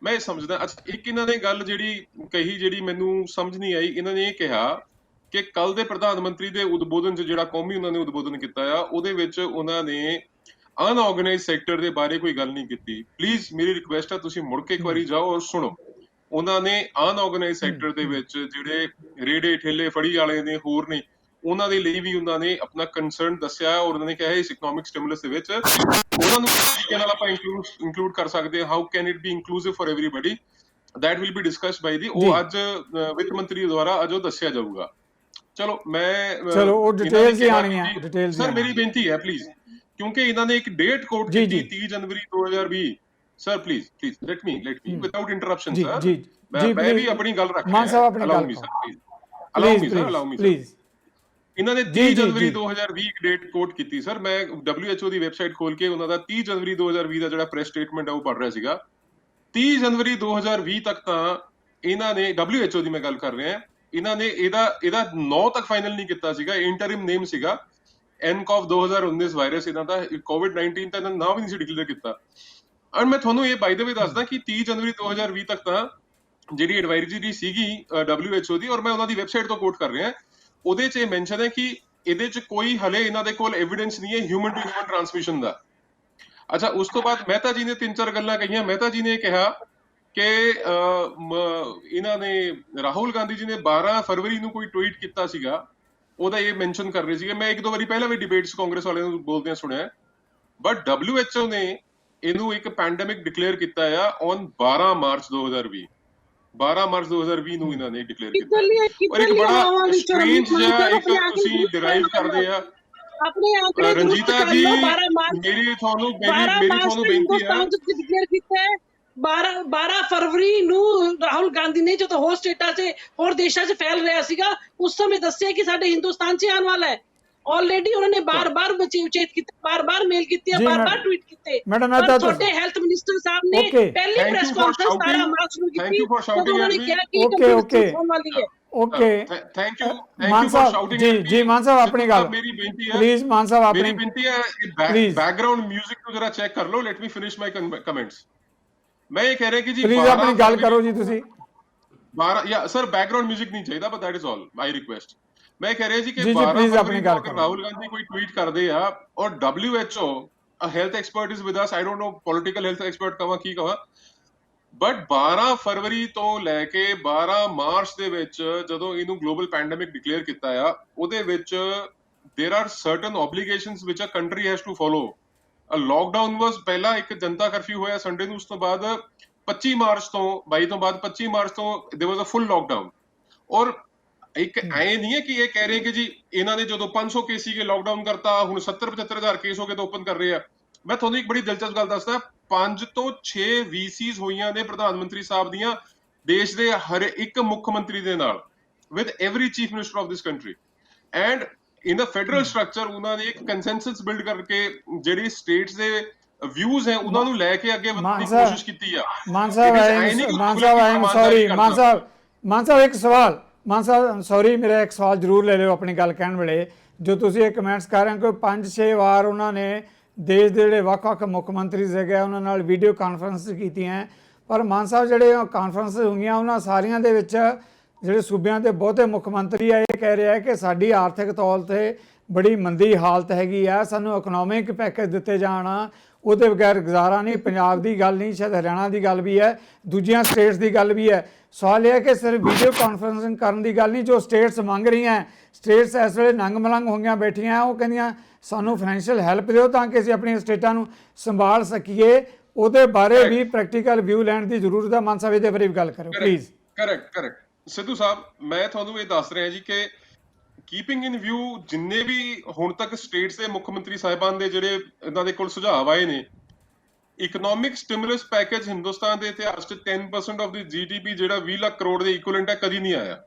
ਮੈਂ ਇਹ ਸਮਝਦਾ। ਅੱਛਾ, ਇੱਕ ਇਹਨਾਂ ਨੇ ਗੱਲ ਜਿਹੜੀ ਕਹੀ ਜਿਹੜੀ ਮੈਨੂੰ ਸਮਝ ਨਹੀਂ ਆਈ, ਇਹਨਾਂ ਨੇ ਇਹ ਕਿਹਾ ਕਿ ਕੱਲ ਦੇ ਪ੍ਰਧਾਨ ਮੰਤਰੀ ਦੇ ਉਦਬੋਧਨ 'ਚ ਜਿਹੜਾ ਕੌਮੀ ਉਹਨਾਂ ਨੇ ਉਦਬੋਧਨ ਕੀਤਾ ਆ, ਉਹਦੇ ਵਿੱਚ ਉਹਨਾਂ ਨੇ ਅਨਆਰਗੇਨਾਈਜ਼ਡ ਸੈਕਟਰ ਦੇ ਬਾਰੇ ਕੋਈ ਗੱਲ ਨਹੀਂ ਕੀਤੀ। ਪਲੀਜ਼ ਮੇਰੀ ਰਿਕੁਐਸਟ ਹੈ, ਤੁਸੀਂ ਮੁੜ ਕੇ ਇੱਕ ਵਾਰੀ ਜਾਓ ਔਰ ਸੁਣੋ। ਉਹਨਾਂ ਨੇ ਅਨਆਰਗੇਨਾਈਜ਼ਡ ਸੈਕਟਰ ਦੇ ਵਿੱਚ ਜਿਹੜੇ ਰੇੜੇ ਠੇਲੇ ਫੜੀ ਵਾਲੇ ਨੇ, ਹੋਰ ਨੇ, ਉਹਨਾਂ ਦੇ ਲਈ ਵੀ ਉਹਨਾਂ ਨੇ ਆਪਣਾ ਕੰਸਰਨ ਦੱਸਿਆ, ਔਰ ਉਹਨਾਂ ਨੇ ਕਿਹਾ ਇਸ ਇਕਨੋਮਿਕ ਸਟਿਮੂਲਸ ਦੇ ਵਿੱਚ ਉਹਨਾਂ ਨੂੰ ਕਿਸ ਤਰੀਕੇ ਨਾਲ ਆਪਾਂ ਇੰਕਲੂਡ ਕਰ ਸਕਦੇ ਹਾਂ, how can it be inclusive for everybody, that will be discussed by the ਉਹ ਅੱਜ ਵਿੱਤ ਮੰਤਰੀ ਦੁਆਰਾ ਅੱਜ ਉਹ ਦੱਸਿਆ ਜਾਊਗਾ। ਚਲੋ ਮੈਂ ਚਲੋ ਉਹ ਡਿਟੇਲਸ ਹੀ ਆਣੀਆਂ, ਡਿਟੇਲਸ ਸਰ ਮੇਰੀ ਬੇਨਤੀ ਹੈ ਪਲੀਜ਼, ਕਿਉਂਕਿ ਇਹਨਾਂ ਨੇ ਇੱਕ ਡੇਟ ਕੋਟ ਜੀ, ਕੀਤੀ ਜੀ। 30 ਜਨਵਰੀ 2020। Sir please let me without interruption ਜੀ ਸਰ, ਜੀ ਮੈਂ ਵੀ please, ਆਪਣੀ ਗੱਲ ਰੱਖ ਮਾਨ ਸਾਹਿਬ ਆਪਣੀ allow ਗੱਲ me, ਕਰੋ। sir, please. Allow me, sir, allow me, sir. Please ਇਹਨਾਂ ਨੇ ਜੀ, 30 ਜੀ, ਜਨਵਰੀ ਜੀ। 2020 ਇੱਕ ਡੇਟ ਕੋਟ ਕੀਤੀ ਸਰ। ਮੈਂ WHO ਦੀ ਵੈਬਸਾਈਟ ਖੋਲ ਕੇ ਉਹਨਾਂ ਦਾ 30 ਜਨਵਰੀ 2020 ਦਾ ਜਿਹੜਾ ਪ੍ਰੈਸ ਸਟੇਟਮੈਂਟ ਹੈ ਉਹ ਪੜ੍ਹ ਰਿਹਾ ਸੀਗਾ। 30 ਜਨਵਰੀ 2020 ਤੱਕ ਤਾਂ ਇਹਨਾਂ ਨੇ, WHO ਦੀ ਮੈਂ ਗੱਲ ਕਰ ਰਿਹਾ, ਇਹਨਾਂ ਨੇ ਇਹਦਾ 9 ਤੱਕ ਫਾਈਨਲ ਨਹੀਂ ਕੀਤਾ ਸੀਗਾ। ਇੰਟਰਿਮ ਨੇਮ ਸੀਗਾ nCoV 2019 ਵਾਇਰਸ, ਇਹਨਾਂ ਦਾ COVID-19 ਤਾਂ ਇਹਨਾਂ ਦਾ ਨਾਮ ਵੀ ਨਹੀਂ ਸੀ ਡਿਕਲੇਅਰ ਕੀਤਾ। ਔਰ ਮੈਂ ਤੁਹਾਨੂੰ ਇਹ ਬਾਈ ਦ ਵੇ ਦੱਸਦਾ ਕਿ 30 ਜਨਵਰੀ 2020 ਤੱਕ ਤਾਂ ਜਿਹੜੀ ਐਡਵਾਈਜ਼ਰੀ ਸੀਗੀ WHO ਦੀ, ਔਰ ਮੈਂ ਉਹਨਾਂ ਦੀ ਵੈਬਸਾਈਟ ਤੋਂ ਕੋਟ ਕਰ ਰਿਹਾ, ਉਹਦੇ 'ਚ ਇਹ ਮੈਂਸ਼ਨ ਹੈ ਕਿ ਇਹਦੇ 'ਚ ਕੋਈ ਹਲੇ ਇਹਨਾਂ ਦੇ ਕੋਲ ਐਵੀਡੈਂਸ ਨਹੀਂ ਹੈ ਹਿਊਮਨ ਟੂ ਹਿਊਮਨ ਟ੍ਰਾਂਸਮਿਸ਼ਨ ਦਾ। ਅੱਛਾ, ਉਸ ਤੋਂ ਬਾਅਦ ਮਹਿਤਾ ਜੀ ਨੇ 3-4 ਗੱਲਾਂ ਕਹੀਆਂ। ਮਹਿਤਾ ਜੀ ਨੇ ਕਿਹਾ ਕਿ ਇਹਨਾਂ ਨੇ ਰਾਹੁਲ ਗਾਂਧੀ ਜੀ ਨੇ 12 ਫਰਵਰੀ ਨੂੰ ਕੋਈ ਟਵੀਟ ਕੀਤਾ ਸੀਗਾ, ਉਹਦਾ ਇਹ ਮੈਂਸ਼ਨ ਕਰ ਰਹੇ ਸੀਗੇ। ਮੈਂ 1-2 ਵਾਰੀ ਪਹਿਲਾਂ ਵੀ ਡਿਬੇਟਸ ਕਾਂਗਰਸ ਵਾਲਿਆਂ ਨੂੰ ਬੋਲਦਿਆਂ ਸੁਣਿਆ, ਬਟ WHO ਨੇ ਇਹਨੂੰ ਇੱਕ ਪੈਂਡੇਮਿਕ ਡਿਕਲੇਅਰ ਕੀਤਾ ਆ ਔਨ 12 ਮਾਰਚ 2020। 12 ਮਾਰਚ 2020 ਨੂੰ ਇਹਨਾਂ ਨੇ ਡਿਕਲੇਅਰ ਕੀਤਾ, ਔਰ ਇੱਕ ਬੜਾ ਸਟ੍ਰੇਂਜ ਜਿਹਾ ਇੱਕ ਤੁਸੀਂ ਡਿਰਾਈਵ ਕਰਦੇ ਆ। ਆਪਣੇ ਆਂਕੜੇ ਰਣਜੀਤਾ ਜੀ, 12 ਮਾਰਚ ਮੇਰੀ ਤੁਹਾਨੂੰ ਨੂੰ ਬੇਨਤੀ ਹੈ, ਡਿਕਲੇਅਰ ਕੀਤਾ ਹੈ। 12 ਫਰਵਰੀ ਨੂੰ ਰਾਹੁਲ ਗਾਂਧੀ ਨੇ ਜਦੋਂ ਹੋਰ ਸਟੇਟਾਂ 'ਚ ਹੋਰ ਦੇਸ਼ਾਂ 'ਚ ਫੈਲ ਰਿਹਾ ਸੀਗਾ, ਉਸ ਸਮੇਂ ਦੱਸਿਆ ਕਿ ਸਾਡੇ ਹਿੰਦੁਸਤਾਨ 'ਚ ਆਉਣ ਵਾਲਾ ਹੈ। ਆਲਰੇਡੀ ਉਹਨਾਂ ਨੇ ਬਾਰ-ਬਾਰ ਉਚੇਤ ਕੀਤਾ, ਬਾਰ-ਬਾਰ ਮੇਲ ਕੀਤੀ, ਬਾਰ-ਬਾਰ ਟਵੀਟ ਕੀਤੇ। ਮੈਡਮ ਮੈਂ ਤਾਂ ਤੁਹਾਡੇ ਹੈਲਥ ਮਿਨਿਸਟਰ ਸਾਹਿਬ ਨੇ ਪਹਿਲੀ ਪ੍ਰੈਸ ਕਾਨਫਰੰਸ 17 ਮਾਰਚ ਨੂੰ ਕੀਤੀ, ਉਹਨਾਂ ਨੇ ਕਿਹਾ ਕਿ ਓਕੇ ਹੋਣ ਵਾਲੀ ਹੈ। Okay thank you Mann for Sahib shouting. ਜੀ ਜੀ ਮਾਨ ਸਾਹਿਬ ਆਪਣੀ ਗੱਲ ਮੇਰੀ ਬੇਨਤੀ ਹੈ, ਪਲੀਜ਼ ਮਾਨ ਸਾਹਿਬ ਆਪਣੀ ਮੇਰੀ ਬੇਨਤੀ ਹੈ, ਬੈਕਗ੍ਰਾਉਂਡ 뮤직 ਨੂੰ ਜਰਾ ਚੈੱਕ ਕਰ ਲਓ। ਲੈਟ ਮੀ ਫਿਨਿਸ਼ ਮਾਈ ਕਮੈਂਟਸ। ਮੈਂ ਇਹ ਕਹਿ ਰਿਹਾ ਕਿ ਜੀ ਪਲੀਜ਼ ਆਪਣੀ ਗੱਲ ਕਰੋ ਜੀ ਤੁਸੀਂ। 12 ਜਾਂ ਸਰ ਬੈਕਗ੍ਰਾਉਂਡ 뮤직 ਨਹੀਂ ਚਾਹੀਦਾ, but that is all my request. ਮੈਂ ਕਹਿ ਰਿਹਾ ਜੀ ਕਿ ਜੀ, 12 please ਆਪਣੀ ਫਰਵਰੀ ਗੱਲ ਨੂੰ ਕਰੋ। ਰਾਹੁਲ ਗਾਂਧੀ ਕੋਈ ਟਵੀਟ ਕਰਦੇ ਆ, ਔਰ WHO a health expert is with us, I don't know political health expert ਕਹਾਂ ਕੀ ਕਹਾਂ, ਬਟ 12 ਫਰਵਰੀ ਤੋਂ ਲੈ ਕੇ 12 ਮਾਰਚ ਦੇ ਵਿੱਚ ਜਦੋਂ ਇਹਨੂੰ ਗਲੋਬਲ ਪੈਂਡੇਮਿਕ ਡਿਕਲੇਅਰ ਕੀਤਾ ਆ, ਉਹਦੇ ਵਿੱਚ there are certain obligations which a country has to follow. A lockdown was ਪਹਿਲਾ ਇੱਕ ਜਨਤਾ ਕਰਫਿਊ ਹੋਇਆ ਸੰਡੇ ਨੂੰ, ਉਸ ਤੋਂ ਬਾਅਦ 25 ਮਾਰਚ ਤੋਂ 22 ਤੋਂ ਬਾਅਦ 25 ਮਾਰਚ ਤੋਂ there was a full lockdown। ਔਰ ਇੱਕ ਐ ਨਹੀਂ ਹੈ ਕਿ ਇਹ ਕਹਿ ਰਹੇ ਕਿ ਜੀ ਇਹਨਾਂ ਨੇ ਜਦੋਂ 500 ਕੇਸ ਸੀਗੇ ਲਾਕਡਾਊਨ ਕਰਤਾ, ਹੁਣ 70-75,000 ਕੇਸ ਹੋ ਗਏ ਤਾਂ ਓਪਨ ਕਰ ਰਹੇ ਆ। ਮੈਂ ਤੁਹਾਨੂੰ ਇੱਕ ਬੜੀ ਦਿਲਚਸਪ ਗੱਲ ਦੱਸਦਾ, 5 ਤੋਂ 6 VCs ਹੋਈਆਂ ਨੇ ਪ੍ਰਧਾਨ ਮੰਤਰੀ ਸਾਹਿਬ ਦੀਆਂ ਦੇਸ਼ ਦੇ ਹਰ ਇੱਕ ਮੁੱਖ ਮੰਤਰੀ ਦੇ ਨਾਲ, with every chief minister of this country, and in the federal structure ਉਹਨਾਂ ਨੇ ਇੱਕ ਕੰਸੈਂਸਸ ਬਿਲਡ ਕਰਕੇ ਜਿਹੜੀ ਸਟੇਟਸ ਦੇ ਵਿਊਜ਼ ਹੈ ਉਹਨਾਂ ਨੂੰ ਲੈ ਕੇ ਅੱਗੇ ਵਧਣ ਦੀ ਕੋਸ਼ਿਸ਼ ਕੀਤੀ ਆ। ਮਾਨ ਸਾਹਿਬ ਆਈ ਸੌਰੀ ਮਾਨ ਸਾਹਿਬ ਇੱਕ ਸਵਾਲ, ਮਾਨ ਸਾਹਿਬ ਸੌਰੀ ਮੇਰਾ ਇੱਕ ਸਵਾਲ ਜ਼ਰੂਰ ਲੈ ਲਿਓ ਆਪਣੀ ਗੱਲ ਕਹਿਣ ਵੇਲੇ। ਜੋ ਤੁਸੀਂ ਇਹ ਕਮੈਂਟਸ ਕਰ ਰਹੇ ਹੋ ਕਿ 5-6 ਵਾਰ ਉਹਨਾਂ ਨੇ ਦੇਸ਼ ਦੇ ਜਿਹੜੇ ਵੱਖ-ਵੱਖ ਮੁੱਖ ਮੰਤਰੀ ਸੀਗੇ ਉਹਨਾਂ ਨਾਲ ਵੀਡੀਓ ਕਾਨਫਰੰਸ ਕੀਤੀਆਂ, ਪਰ ਮਾਨ ਸਾਹਿਬ ਜਿਹੜੇ ਕਾਨਫਰੰਸ ਹੋਈਆਂ ਉਹਨਾਂ ਸਾਰੀਆਂ ਦੇ ਵਿੱਚ ਜਿਹੜੇ ਸੂਬਿਆਂ ਦੇ ਬਹੁਤੇ ਮੁੱਖ ਮੰਤਰੀ ਆ ਇਹ ਕਹਿ ਰਿਹਾ ਕਿ ਸਾਡੀ ਆਰਥਿਕ ਤੌਰ 'ਤੇ ਬੜੀ ਮੰਦੀ ਹਾਲਤ ਹੈਗੀ ਆ, ਸਾਨੂੰ ਇਕਨੋਮਿਕ ਪੈਕੇਜ ਦਿੱਤੇ ਜਾਣ, ਉਹਦੇ ਬਗੈਰ ਗੁਜ਼ਾਰਾ ਨਹੀਂ। ਪੰਜਾਬ ਦੀ ਗੱਲ ਨਹੀਂ, ਸ਼ਾਇਦ ਹਰਿਆਣਾ ਦੀ ਗੱਲ ਵੀ ਹੈ, ਦੂਜੀਆਂ ਸਟੇਟਸ ਦੀ ਗੱਲ ਵੀ ਹੈ। ਸਵਾਲ ਇਹ ਹੈ ਕਿ ਸਿਰਫ ਵੀਡੀਓ ਕਾਨਫਰੰਸਿੰਗ ਕਰਨ ਦੀ ਗੱਲ ਨਹੀਂ, ਜੋ ਸਟੇਟਸ ਮੰਗ ਰਹੀਆਂ, ਸਟੇਟਸ ਇਸ ਵੇਲੇ ਨੰਗ ਮਲੰਗ ਹੋਈਆਂ ਬੈਠੀਆਂ, ਉਹ ਕਹਿੰਦੀਆਂ ਸਾਨੂੰ ਫਾਈਨੈਂਸ਼ੀਅਲ ਹੈਲਪ ਦਿਓ ਤਾਂ ਕਿ ਅਸੀਂ ਆਪਣੀਆਂ ਸਟੇਟਾਂ ਨੂੰ ਸੰਭਾਲ ਸਕੀਏ। ਉਹਦੇ ਬਾਰੇ ਵੀ ਪ੍ਰੈਕਟੀਕਲ ਵਿਊ ਲੈਣ ਦੀ ਜ਼ਰੂਰਤ ਹੈ। ਮਾਨ ਸਾਹਿਬ ਇਹਦੇ ਬਾਰੇ ਵੀ ਗੱਲ ਕਰੋ ਪਲੀਜ਼। ਕਰੈਕਟ ਸਿੱਧੂ ਸਾਹਿਬ, ਮੈਂ ਤੁਹਾਨੂੰ ਇਹ ਦੱਸ ਰਿਹਾ ਜੀ ਕਿ ਕੀਪਿੰਗ ਇਨ ਵਿਊ ਜਿੰਨੇ ਵੀ ਹੁਣ ਤੱਕ ਸਟੇਟਸ ਦੇ ਮੁੱਖ ਮੰਤਰੀ ਸਾਹਿਬਾਨ ਦੇ ਜਿਹੜੇ ਇਹਨਾਂ ਦੇ ਕੋਲ ਸੁਝਾਅ ਆਏ ਨੇ, ਇਕਨੋਮਿਕ ਸਟਿਮੂਲਸ ਪੈਕੇਜ ਹਿੰਦੁਸਤਾਨ ਦੇ ਇਤਿਹਾਸ 'ਚ 10% ਆਫ ਦੀ GDP ਜਿਹੜਾ 20 ਲੱਖ ਕਰੋੜ ਦੇ ਇਕੁਇਵਲੈਂਟ ਹੈ, ਕਦੀ ਨਹੀਂ ਆਇਆ।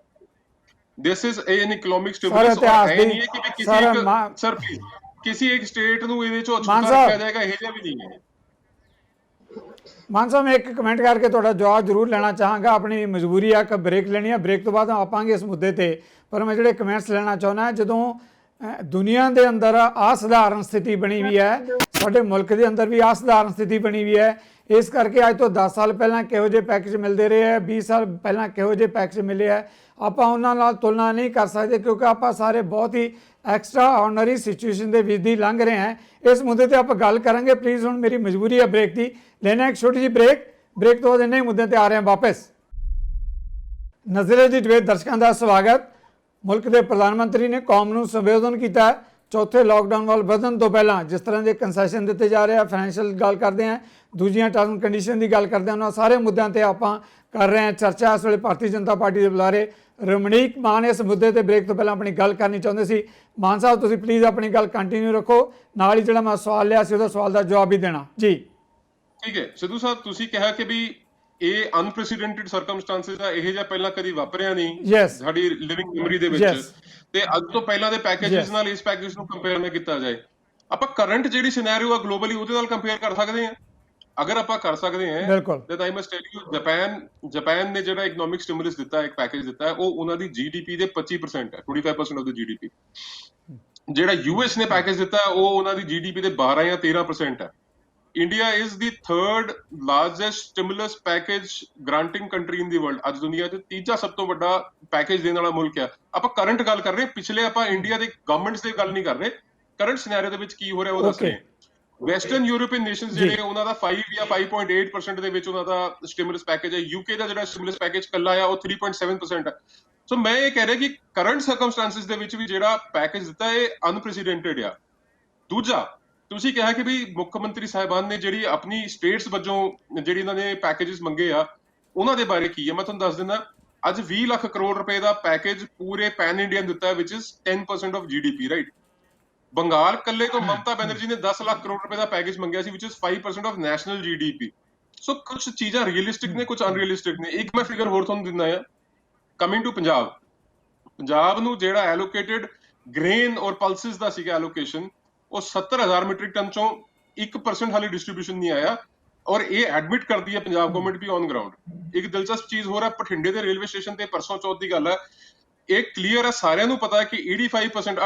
This is an economic stimulus. ਇਤਿਹਾਸ ਨਹੀਂ ਹੈ ਕਿ ਕਿਸੇ ਇੱਕ ਸਰ ਪਲੀਜ਼ ਕਿਸੇ ਇੱਕ ਸਟੇਟ ਨੂੰ ਇਹਦੇ ਚੋਂ ਮਾਨ ਅਛੂਤਾ ਸਾਹਿਬ। ਰੱਖਿਆ ਜਾਏਗਾ, ਇਹ ਜਿਹਾ ਵੀ ਨਹੀਂ ਹੈ। ਮਾਨ ਸਾਹਿਬ ਮੈਂ ਇੱਕ ਕਮੈਂਟ ਕਰਕੇ ਤੁਹਾਡਾ ਜਵਾਬ ਜ਼ਰੂਰ ਲੈਣਾ ਚਾਹਾਂਗਾ। ਆਪਣੀ ਮਜਬੂਰੀ ਆ ਕਿ ਬ੍ਰੇਕ ਲੈਣੀ ਆ, ਬ੍ਰੇਕ ਤੋਂ ਬਾਅਦ ਆਪਾਂਗੇ ਇਸ ਮੁੱਦੇ ਤੇ, ਪਰ ਮੈਂ ਜਿਹੜੇ ਕਮੈਂਟਸ ਲੈਣਾ ਚਾਹੁੰਦਾ, ਜਦੋਂ ਦੁਨੀਆ ਦੇ ਅੰਦਰ ਅਸਾਧਾਰਨ ਸਥਿਤੀ ਬਣੀ ਹੋਈ ਹੈ, ਸਾਡੇ ਮੁਲਕ ਦੇ ਅੰਦਰ ਵੀ ਅਸਾਧਾਰਨ ਸਥਿਤੀ ਬਣੀ ਹੋਈ ਹੈ, ਇਸ ਕਰਕੇ ਅੱਜ ਤੋਂ 10 ਸਾਲ ਪਹਿਲਾਂ ਕਿਹੋ ਜਿਹੇ ਪੈਕੇਜ ਮਿਲਦੇ ਰਹੇ ਹੈ, 20 ਸਾਲ ਪਹਿਲਾਂ ਕਿਹੋ ਜਿਹੇ ਪੈਕੇਜ ਮਿਲੇ ਹੈ, ਆਪਾਂ ਉਹਨਾਂ ਨਾਲ ਤੁਲਨਾ ਨਹੀਂ ਕਰ ਸਕਦੇ, ਕਿਉਂਕਿ ਆਪਾਂ ਸਾਰੇ ਬਹੁਤ ਹੀ ਐਕਸਟਰਾ ਆਰਡੀਨਰੀ ਸਿਚੁਏਸ਼ਨ ਦੇ ਵਿੱਚ ਦੀ ਲੰਘ ਰਹੇ ਹਾਂ। ਇਸ ਮੁੱਦੇ ਤੇ ਆਪਾਂ ਗੱਲ ਕਰਾਂਗੇ। ਪਲੀਜ਼ ਹੁਣ ਮੇਰੀ ਮਜਬੂਰੀ ਹੈ ਬ੍ਰੇਕ ਦੀ, ਲੈਣਾ ਇੱਕ ਛੋਟੀ ਜਿਹੀ ਬ੍ਰੇਕ ਤੋਂ ਬਾਅਦ ਇਹਨਾਂ ਹੀ ਮੁੱਦਿਆਂ ਤੇ ਆ ਰਹੇ ਹਾਂ ਵਾਪਸ। ਨਜ਼ਰੇ ਦੀ ਡਿਬੇਟ ਦਰਸ਼ਕਾਂ ਦਾ ਸਵਾਗਤ। ਮੁਲਕ ਦੇ ਪ੍ਰਧਾਨ ਮੰਤਰੀ ਨੇ ਕੌਮ ਨੂੰ ਸੰਬੋਧਨ ਕੀਤਾ ਹੈ। ਚੌਥੇ ਲਾਕਡਾਊਨ ਵੱਲ ਵਧਣ ਤੋਂ ਪਹਿਲਾਂ ਜਿਸ ਤਰ੍ਹਾਂ ਦੇ ਕੰਸੈਸ਼ਨ ਦਿੱਤੇ ਜਾ ਰਹੇ ਆ, ਫਾਈਨੈਂਸ਼ੀਅਲ ਗੱਲ ਕਰਦੇ ਹਾਂ, ਦੂਜੀਆਂ ਟਰਮ ਕੰਡੀਸ਼ਨ ਦੀ ਗੱਲ ਕਰਦੇ ਹਾਂ, ਉਹਨਾਂ ਸਾਰੇ ਮੁੱਦਿਆਂ ਤੇ ਆਪਾਂ ਕਰ ਰਹੇ ਹਾਂ ਚਰਚਾ। ਇਸ ਵੇਲੇ ਭਾਰਤੀ ਜਨਤਾ ਪਾਰਟੀ ਦੇ ਬੁਲਾਰੇ ਰਮਣੀਕ ਮਾਨ ਇਸ ਮੁੱਦੇ ਤੇ ਬ੍ਰੇਕ ਤੋਂ ਪਹਿਲਾਂ ਆਪਣੀ ਗੱਲ ਕਰਨੀ ਚਾਹੁੰਦੇ ਸੀ। ਮਾਨ ਸਾਹਿਬ ਤੁਸੀਂ ਪਲੀਜ਼ ਆਪਣੀ ਗੱਲ ਕੰਟੀਨਿਊ ਰੱਖੋ, ਨਾਲ ਹੀ ਜਿਹੜਾ ਮੈਂ ਸਵਾਲ ਲਿਆ ਸੀ ਉਹਦਾ ਸਵਾਲ ਦਾ ਜਵਾਬ ਵੀ ਦੇਣਾ ਜੀ। ਠੀਕ ਹੈ ਸਿੱਧੂ ਸਾਹਿਬ, ਤੁਸੀਂ ਕਿਹਾ ਕਿ ਵੀ ਇਹ ਅਨਪ੍ਰੈਸੀਡੈਂਟਡ ਸਰਕਮਸਟੈਂਸਸ ਆ, ਇਹ ਜਿਹਾ ਪਹਿਲਾਂ ਕਦੀ ਵਾਪਰਿਆ ਨਹੀਂ ਸਾਡੀ ਲਿਵਿੰਗ ਮੈਮਰੀ ਦੇ ਵਿੱਚ, ਤੇ ਅੱਜ ਤੋਂ ਪਹਿਲਾਂ ਦੇ ਪੈਕੇजेस ਨਾਲ ਇਸ ਪੈਕੇਜ ਨੂੰ ਕੰਪੇਅਰ ਨਾ ਕੀਤਾ ਜਾਏ। ਆਪਾਂ ਕਰੰਟ ਜਿਹੜੀ ਸਿਨੈਰੀਓ ਆ ਗਲੋਬਲੀ ਉਹਦੇ ਨਾਲ ਕੰਪੇਅਰ ਕਰ ਸਕਦੇ ਹਾਂ। ਅਗਰ ਆਪਾਂ ਕਰ ਸਕਦੇ ਹਾਂ then I must tell you Japan ਨੇ ਜਿਹੜਾ ਇਕਨੋਮਿਕ ਸਟਿਮੂਲਸ ਦਿੱਤਾ, ਇੱਕ ਪੈਕੇਜ ਦਿੱਤਾ, ਉਹ ਉਹਨਾਂ ਦੀ GDP ਦੇ 25% ਹੈ, 25% ਆਫ ਦ GDP। ਜਿਹੜਾ US ਨੇ ਪੈਕੇਜ ਦਿੱਤਾ ਉਹ ਉਹਨਾਂ ਦੀ GDP ਦੇ 12 ਜਾਂ 13% ਹੈ। India is the third largest stimulus package granting country in the world. ਅੱਜ ਦੁਨੀਆ 'ਚ ਤੀਜਾ ਸਭ ਤੋਂ ਵੱਡਾ ਪੈਕੇਜ ਦੇਣ ਵਾਲਾ ਮੁਲਕ ਆ। ਆਪਾਂ ਕਰੰਟ ਗੱਲ ਕਰ ਰਹੇ, ਪਿਛਲੇ ਆਪਾਂ ਇੰਡੀਆ ਦੇ ਗਵਰਨਮੈਂਟਸ ਦੀ ਗੱਲ ਨਹੀਂ ਕਰ ਰਹੇ, ਕਰੰਟ ਸਿਨੈਰੀਓ ਦੇ ਵਿੱਚ ਕੀ ਹੋ ਰਿਹਾ ਉਹ ਦੱਸ ਰਹੇ। ਵੈਸਟਰਨ ਯੂਰੋਪੀਅਨ ਨੇਸ਼ਨਸ ਜਿਹੜੇ ਉਹਨਾਂ ਦਾ 5 ਜਾਂ 5.8% ਦੇ ਵਿੱਚ ਉਹਨਾਂ ਦਾ ਸਟਿਮੂਲਸ ਪੈਕੇਜ ਹੈ। UK ਦਾ ਜਿਹੜਾ ਸਟਿਮੂਲਸ ਪੈਕੇਜ ਕੱਲਾ ਆ ਉਹ 3.7% ਹੈ। ਸੋ ਮੈਂ ਇਹ ਕਹਿ ਰਿਹਾ ਕਿ ਕਰੰਟ ਸਰਕਮਸਟੈਂਸਸ ਦੇ ਵਿੱਚ ਵੀ ਜਿਹੜਾ ਪੈਕੇਜ ਦਿੱਤਾ ਇਹ ਅਨਪ੍ਰੈਸੀਡੈਂਟਡ ਆ। ਦੂਜਾ, ਤੁਸੀਂ ਕਿਹਾ ਕਿ ਵੀ ਮੁੱਖ ਮੰਤਰੀ ਸਾਹਿਬਾਨ ਨੇ ਜਿਹੜੀ ਆਪਣੀ ਸਟੇਟਸ ਵੱਜੋਂ ਜਿਹੜੀ ਇਹਨਾਂ ਨੇ ਪੈਕੇजेस ਮੰਗੇ ਆ ਉਹਨਾਂ ਦੇ ਬਾਰੇ ਕੀ ਹੈ, ਮੈਂ ਤੁਹਾਨੂੰ ਦੱਸ ਦਿੰਦਾ। ਅੱਜ 20 ਲੱਖ ਕਰੋੜ ਰੁਪਏ ਦਾ ਪੈਕੇਜ ਪੂਰੇ ਪੈਨ ਇੰਡੀਅਨ ਦਿੱਤਾ, which is 10% of GDP, right. Bengal ਕੱਲੇ ਤੋਂ ਮਮਤਾ ਬੈਨਰਜੀ ਨੇ 10 ਲੱਖ ਕਰੋੜ ਰੁਪਏ ਦਾ ਪੈਕੇਜ ਮੰਗਿਆ ਸੀ, ਵਿਚ ਇਜ਼ 5% ਆਫ ਨੈਸ਼ਨਲ GDP। ਸੋ ਕੁਝ ਚੀਜ਼ਾਂ ਰੀਅਲਿਸਟਿਕ ਨੇ, ਕੁਝ ਅਨਰੀਅਲਿਸਟਿਕ ਨੇ। ਇੱਕ ਮੈਂ ਫਿਗਰ ਹੋਰ ਤੁਹਾਨੂੰ ਦਿੰਦਾ ਆ। ਕਮਿੰਗ ਟੂ ਪੰਜਾਬ ਨੂੰ ਜਿਹੜਾ ਐਲੋਕੇਟਡ ਗ੍ਰੇਨ ਔਰ ਪਲਸਿਸ ਦਾ ਸੀਗਾ ਐਲੋਕੇਸ਼ਨ, ਉਹ 70,000 ਮੈਟ੍ਰਿਕ ਟਨ ਚੋਂ 1% ਹਾਲੇ ਡਿਸਟ੍ਰੀਬਿਊਸ਼ਨ ਨਹੀਂ ਆਇਆ। ਔਰ ਇਹ ਐਡਮਿਟ ਕਰਦੀ ਹੈ ਪੰਜਾਬ ਗਵਰਨਮੈਂਟ ਵੀ ਔਨ ਗਰਾਊਂਡ। ਇੱਕ ਦਿਲਚਸਪ ਚੀਜ਼ ਹੋ ਰਿਹਾ, ਬਠਿੰਡੇ ਦੇ ਰੇਲਵੇ ਸਟੇਸ਼ਨ ਤੇ ਪਰਸੋਂ ਚੌਥ ਦੀ ਗੱਲ ਹੈ, ਇਹ ਕਲੀਅਰ ਹੈ, ਸਾਰਿਆਂ ਨੂੰ ਪਤਾ ਹੈ ਕਿ 85%